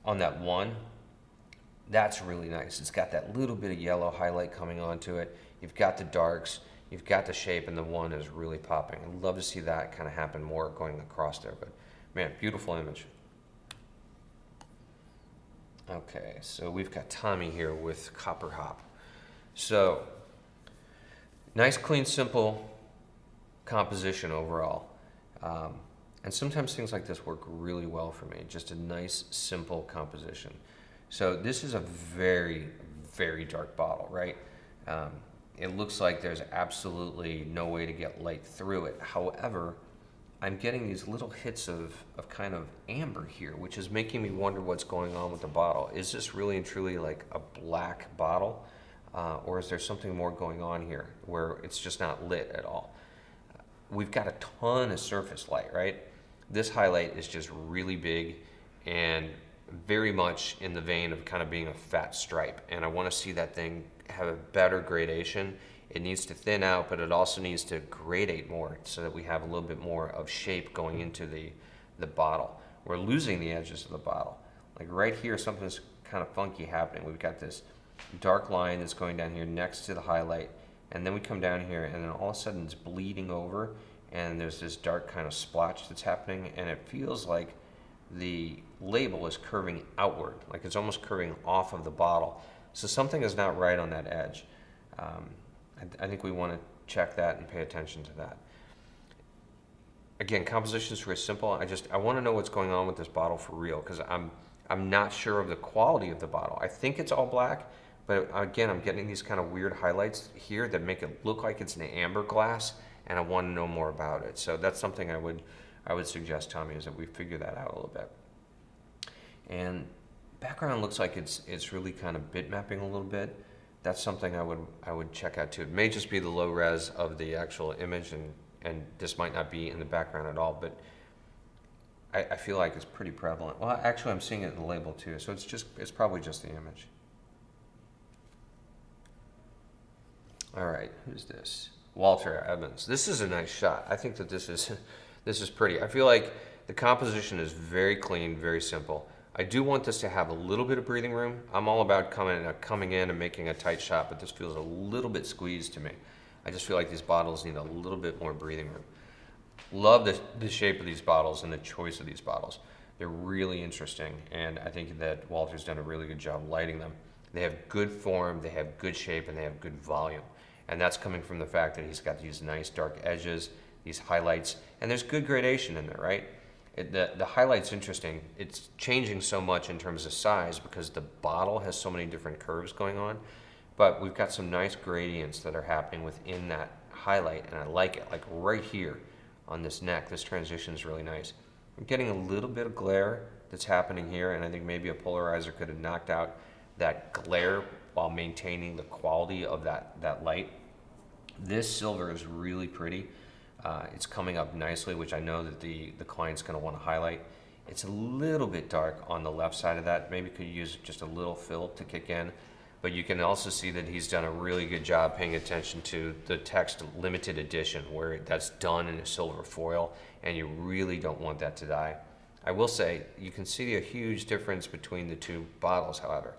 on that one. That's really nice. It's got that little bit of yellow highlight coming onto it. You've got the darks, you've got the shape, and the one is really popping. I'd love to see that kind of happen more going across there, but man, beautiful image. Okay, so we've got Tommy here with Copper Hop. So, nice, clean, simple composition overall. And sometimes things like this work really well for me. Just a nice, simple composition. So this is a very, very dark bottle, right? It looks like there's absolutely no way to get light through it. However, I'm getting these little hits of kind of amber here, which is making me wonder what's going on with the bottle. Is this really and truly like a black bottle? Or is there something more going on here where it's just not lit at all? We've got a ton of surface light, right? This highlight is just really big and very much in the vein of kind of being a fat stripe. And I want to see that thing have a better gradation. It needs to thin out, but it also needs to gradate more so that we have a little bit more of shape going into the bottle. We're losing the edges of the bottle. Like right here, something's kind of funky happening. We've got this dark line that's going down here next to the highlight, and then we come down here, and then all of a sudden it's bleeding over, and there's this dark kind of splotch that's happening, and it feels like the label is curving outward, like it's almost curving off of the bottle. So something is not right on that edge. I think we want to check that and pay attention to that. Again, composition is very simple. I want to know what's going on with this bottle for real, because I'm not sure of the quality of the bottle. I think it's all black, but again, I'm getting these kind of weird highlights here that make it look like it's an amber glass, and I want to know more about it. So that's something I would suggest, Tommy, is that we figure that out a little bit. And background looks like it's really kind of bitmapping a little bit. That's something I would check out too. It may just be the low res of the actual image, and this might not be in the background at all, but I feel like it's pretty prevalent. Well, actually I'm seeing it in the label too, so it's probably just the image. All right, who's this? Walter Evans. This is a nice shot. I think that this is pretty. I feel like the composition is very clean, very simple. I do want this to have a little bit of breathing room. I'm all about coming in and making a tight shot, but this feels a little bit squeezed to me. I just feel like these bottles need a little bit more breathing room. Love the shape of these bottles and the choice of these bottles. They're really interesting, and I think that Walter's done a really good job lighting them. They have good form, they have good shape, and they have good volume. And that's coming from the fact that he's got these nice dark edges, these highlights, and there's good gradation in there, right? The highlight's interesting. It's changing so much in terms of size because the bottle has so many different curves going on, but we've got some nice gradients that are happening within that highlight, and I like it. Like right here on this neck, this transition is really nice. I'm getting a little bit of glare that's happening here, and I think maybe a polarizer could have knocked out that glare while maintaining the quality of that light. This silver is really pretty. It's coming up nicely, which I know that the client's going to want to highlight. It's a little bit dark on the left side of that. Maybe could use just a little fill to kick in. But you can also see that he's done a really good job paying attention to the text limited edition, where that's done in a silver foil, and you really don't want that to die. I will say, you can see a huge difference between the two bottles, however.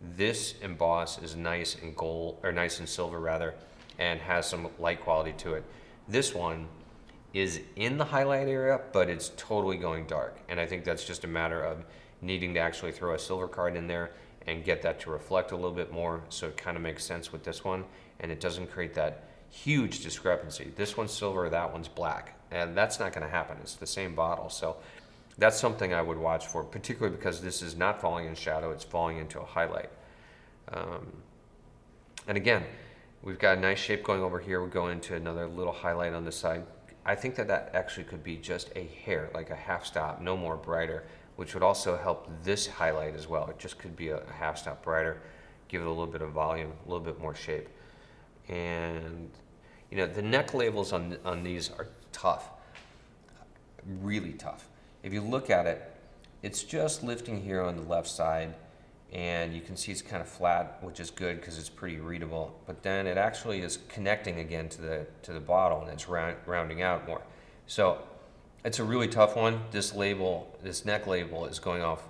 This emboss is nice in gold, or nice in silver rather, and has some light quality to it. This one is in the highlight area, but it's totally going dark. And I think that's just a matter of needing to actually throw a silver card in there and get that to reflect a little bit more, so it kind of makes sense with this one, and it doesn't create that huge discrepancy. This one's silver, that one's black, and that's not going to happen. It's the same bottle, so that's something I would watch for, particularly because this is not falling in shadow, it's falling into a highlight. And again, we've got a nice shape going over here. We're going into another little highlight on this side. I think that actually could be just a hair, like a half stop, no more brighter, which would also help this highlight as well. It just could be a half stop brighter, give it a little bit of volume, a little bit more shape. And you know, the neck labels on these are tough, really tough. If you look at it, it's just lifting here on the left side, and you can see it's kind of flat, which is good because it's pretty readable. But then it actually is connecting again to the bottle, and it's rounding out more. So it's a really tough one. This label, this neck label, is going off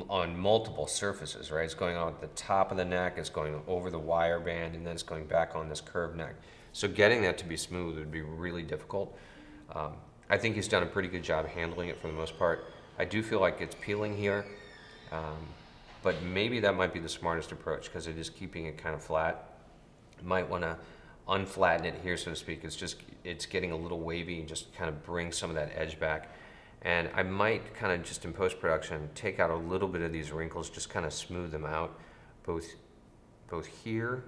on multiple surfaces, right? It's going on at the top of the neck, it's going over the wire band, and then it's going back on this curved neck. So getting that to be smooth would be really difficult. I think he's done a pretty good job handling it for the most part. I do feel like it's peeling here, but maybe that might be the smartest approach because it is keeping it kind of flat. You might want to unflatten it here, so to speak. It's getting a little wavy and just kind of bring some of that edge back. And I might kind of just in post-production take out a little bit of these wrinkles, just kind of smooth them out, both here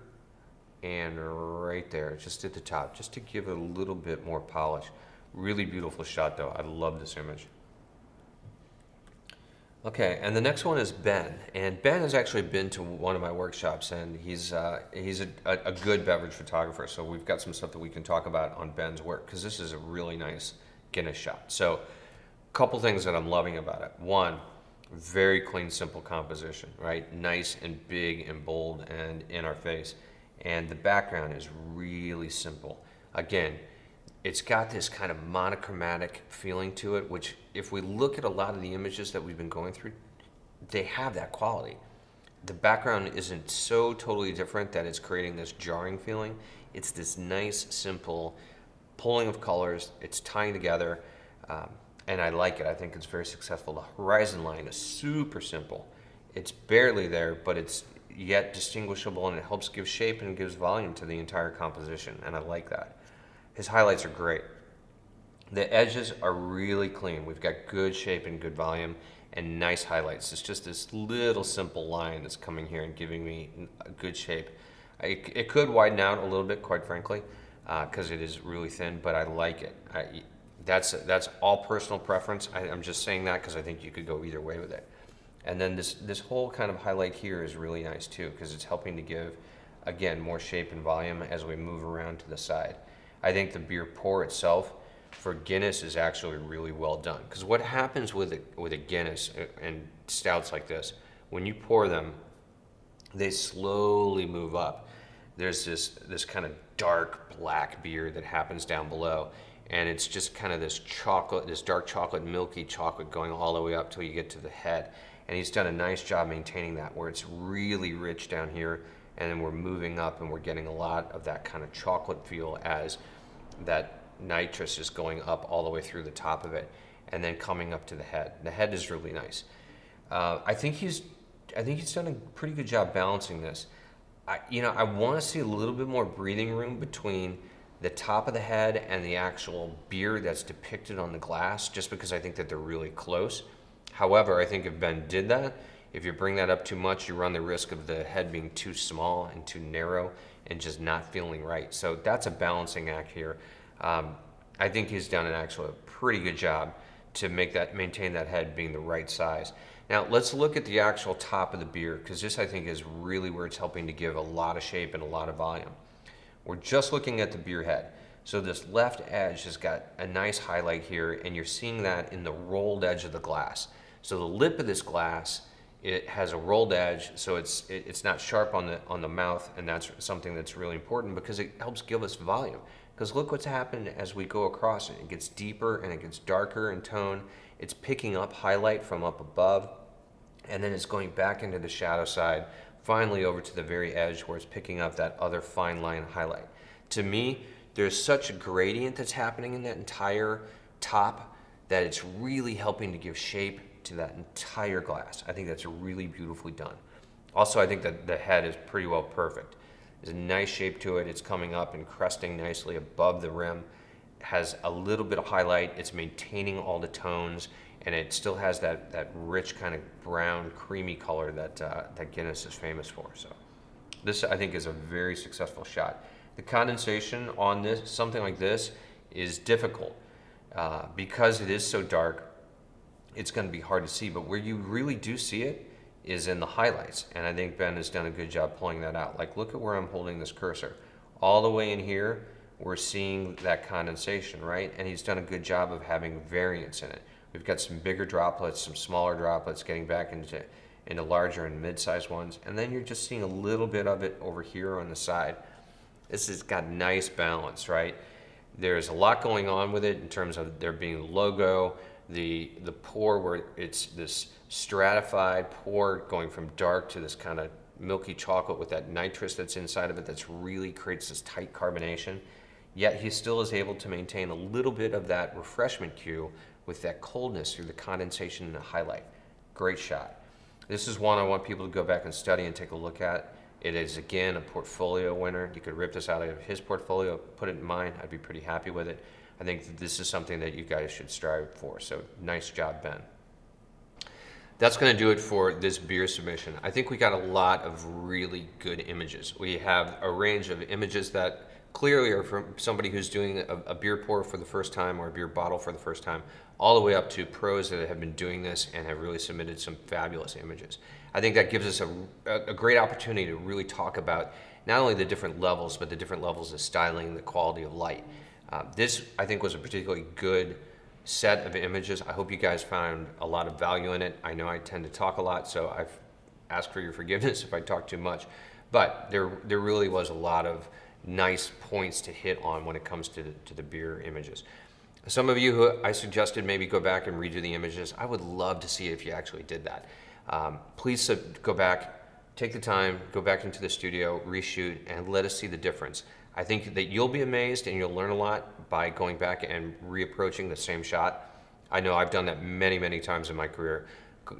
and right there, just at the top, just to give it a little bit more polish. Really beautiful shot though. I love this image. Okay, and the next one is Ben, and Ben has actually been to one of my workshops, and he's a good beverage photographer, so we've got some stuff that we can talk about on Ben's work, because this is a really nice Guinness shot. So, a couple things that I'm loving about it. One, very clean, simple composition, right? Nice and big and bold and in our face, and the background is really simple. Again, it's got this kind of monochromatic feeling to it, which if we look at a lot of the images that we've been going through, they have that quality. the background isn't so totally different that it's creating this jarring feeling. It's this nice, simple pulling of colors. It's tying together, and I like it. I think it's very successful. The horizon line is super simple. It's barely there, but it's yet distinguishable, and it helps give shape and gives volume to the entire composition, and I like that. His highlights are great. The edges are really clean. We've got good shape and good volume and nice highlights. It's just this little simple line that's coming here and giving me a good shape. It could widen out a little bit, quite frankly, because it is really thin, but I like it. That's all personal preference. I'm just saying that because I think you could go either way with it. And then this whole kind of highlight here is really nice too, because it's helping to give, again, more shape and volume as we move around to the side. I think the beer pour itself for Guinness is actually really well done. Because what happens with a Guinness and stouts like this, when you pour them, they slowly move up. There's this kind of dark black beer that happens down below, and it's just kind of this chocolate, this dark chocolate, milky chocolate going all the way up till you get to the head. And he's done a nice job maintaining that, where it's really rich down here, and then we're moving up and we're getting a lot of that kind of chocolate feel as that nitrous is going up all the way through the top of it, and then coming up to the head. The head is really nice. I think he's done a pretty good job balancing this. I want to see a little bit more breathing room between the top of the head and the actual beer that's depicted on the glass, just because I think that they're really close. However, I think if Ben did that, if you bring that up too much, you run the risk of the head being too small and too narrow and just not feeling right. So that's a balancing act here. I think he's done an actually pretty good job to maintain that head being the right size. Now let's look at the actual top of the beer, because this I think is really where it's helping to give a lot of shape and a lot of volume. We're just looking at the beer head. So this left edge has got a nice highlight here, and you're seeing that in the rolled edge of the glass. So the lip of this glass, it has a rolled edge, so it's not sharp on the mouth, and that's something that's really important because it helps give us volume. Because look what's happened as we go across it. It gets deeper and it gets darker in tone. It's picking up highlight from up above, and then it's going back into the shadow side, finally over to the very edge where it's picking up that other fine line highlight. To me, there's such a gradient that's happening in that entire top that it's really helping to give shape to that entire glass. I think that's really beautifully done. Also, I think that the head is pretty well perfect. There's a nice shape to it. It's coming up and cresting nicely above the rim. It has a little bit of highlight. It's maintaining all the tones, and it still has that rich kind of brown, creamy color that Guinness is famous for. So this, I think, is a very successful shot. The condensation on this, something like this, is difficult because it is so dark. It's going to be hard to see, but where you really do see it is in the highlights, and I think Ben has done a good job pulling that out. Like, look at where I'm holding this cursor. All the way in here, we're seeing that condensation, right? And he's done a good job of having variance in it. We've got some bigger droplets, some smaller droplets, getting back into larger and mid-sized ones, and then you're just seeing a little bit of it over here on the side. This has got nice balance, right? There's a lot going on with it in terms of there being a logo, the pour where it's this stratified pour going from dark to this kind of milky chocolate with that nitrous that's inside of it that's really creates this tight carbonation. Yet he still is able to maintain a little bit of that refreshment cue with that coldness through the condensation and the highlight. Great shot. This is one I want people to go back and study and take a look at. It is, again, a portfolio winner. You could rip this out of his portfolio, put it in mine. I'd be pretty happy with it. I think that this is something that you guys should strive for. So nice job, Ben. That's going to do it for this beer submission. I think we got a lot of really good images. We have a range of images that clearly are from somebody who's doing a beer pour for the first time or a beer bottle for the first time, all the way up to pros that have been doing this and have really submitted some fabulous images. I think that gives us a great opportunity to really talk about not only the different levels, but the different levels of styling, the quality of light. This, I think, was a particularly good set of images. I hope you guys found a lot of value in it. I know I tend to talk a lot, so I've asked for your forgiveness if I talk too much. But there really was a lot of nice points to hit on when it comes to the beer images. Some of you who I suggested maybe go back and redo the images. I would love to see if you actually did that. Please go back, take the time, go back into the studio, reshoot, and let us see the difference. I think that you'll be amazed and you'll learn a lot by going back and reapproaching the same shot. I know I've done that many, many times in my career,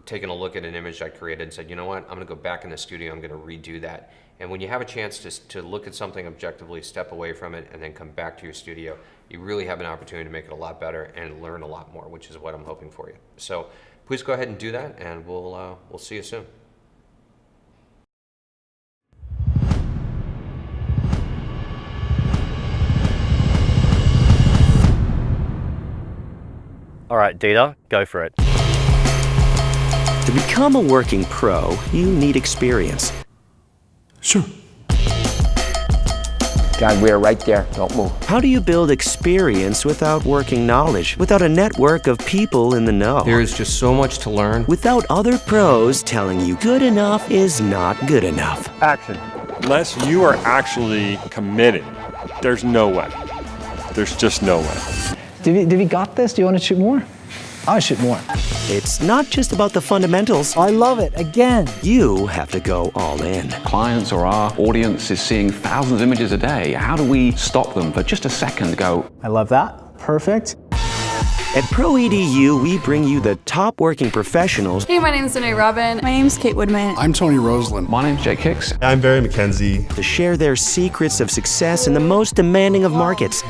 taken a look at an image I created and said, you know what, I'm gonna go back in the studio, I'm gonna redo that. And when you have a chance to look at something objectively, step away from it, and then come back to your studio, you really have an opportunity to make it a lot better and learn a lot more, which is what I'm hoping for you. So please go ahead and do that, and we'll see you soon. All right, Data, go for it. To become a working pro, you need experience. Sure. God, we're right there. Don't move. How do you build experience without working knowledge, without a network of people in the know? There is just so much to learn. Without other pros telling you good enough is not good enough. Action. Unless you are actually committed, there's no way. There's just no way. Did we got this? Do you want to shoot more? I want to shoot more. It's not just about the fundamentals. I love it. Again. You have to go all in. Clients or our audience is seeing thousands of images a day. How do we stop them for just a second to go, I love that. Perfect. At PRO EDU, we bring you the top working professionals. Hey, my name's Raman. My name's Kate Woodman. I'm Tony Roseland. my name's Jake Hicks. I'm Barry McKenzie. To share their secrets of success in the most demanding of markets.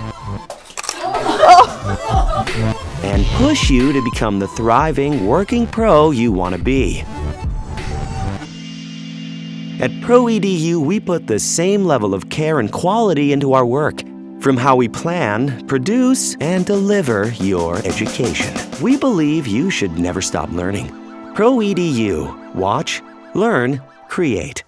And push you to become the thriving, working pro you want to be. At PRO EDU, we put the same level of care and quality into our work, from how we plan, produce, and deliver your education. We believe you should never stop learning. PRO EDU. Watch, learn, create.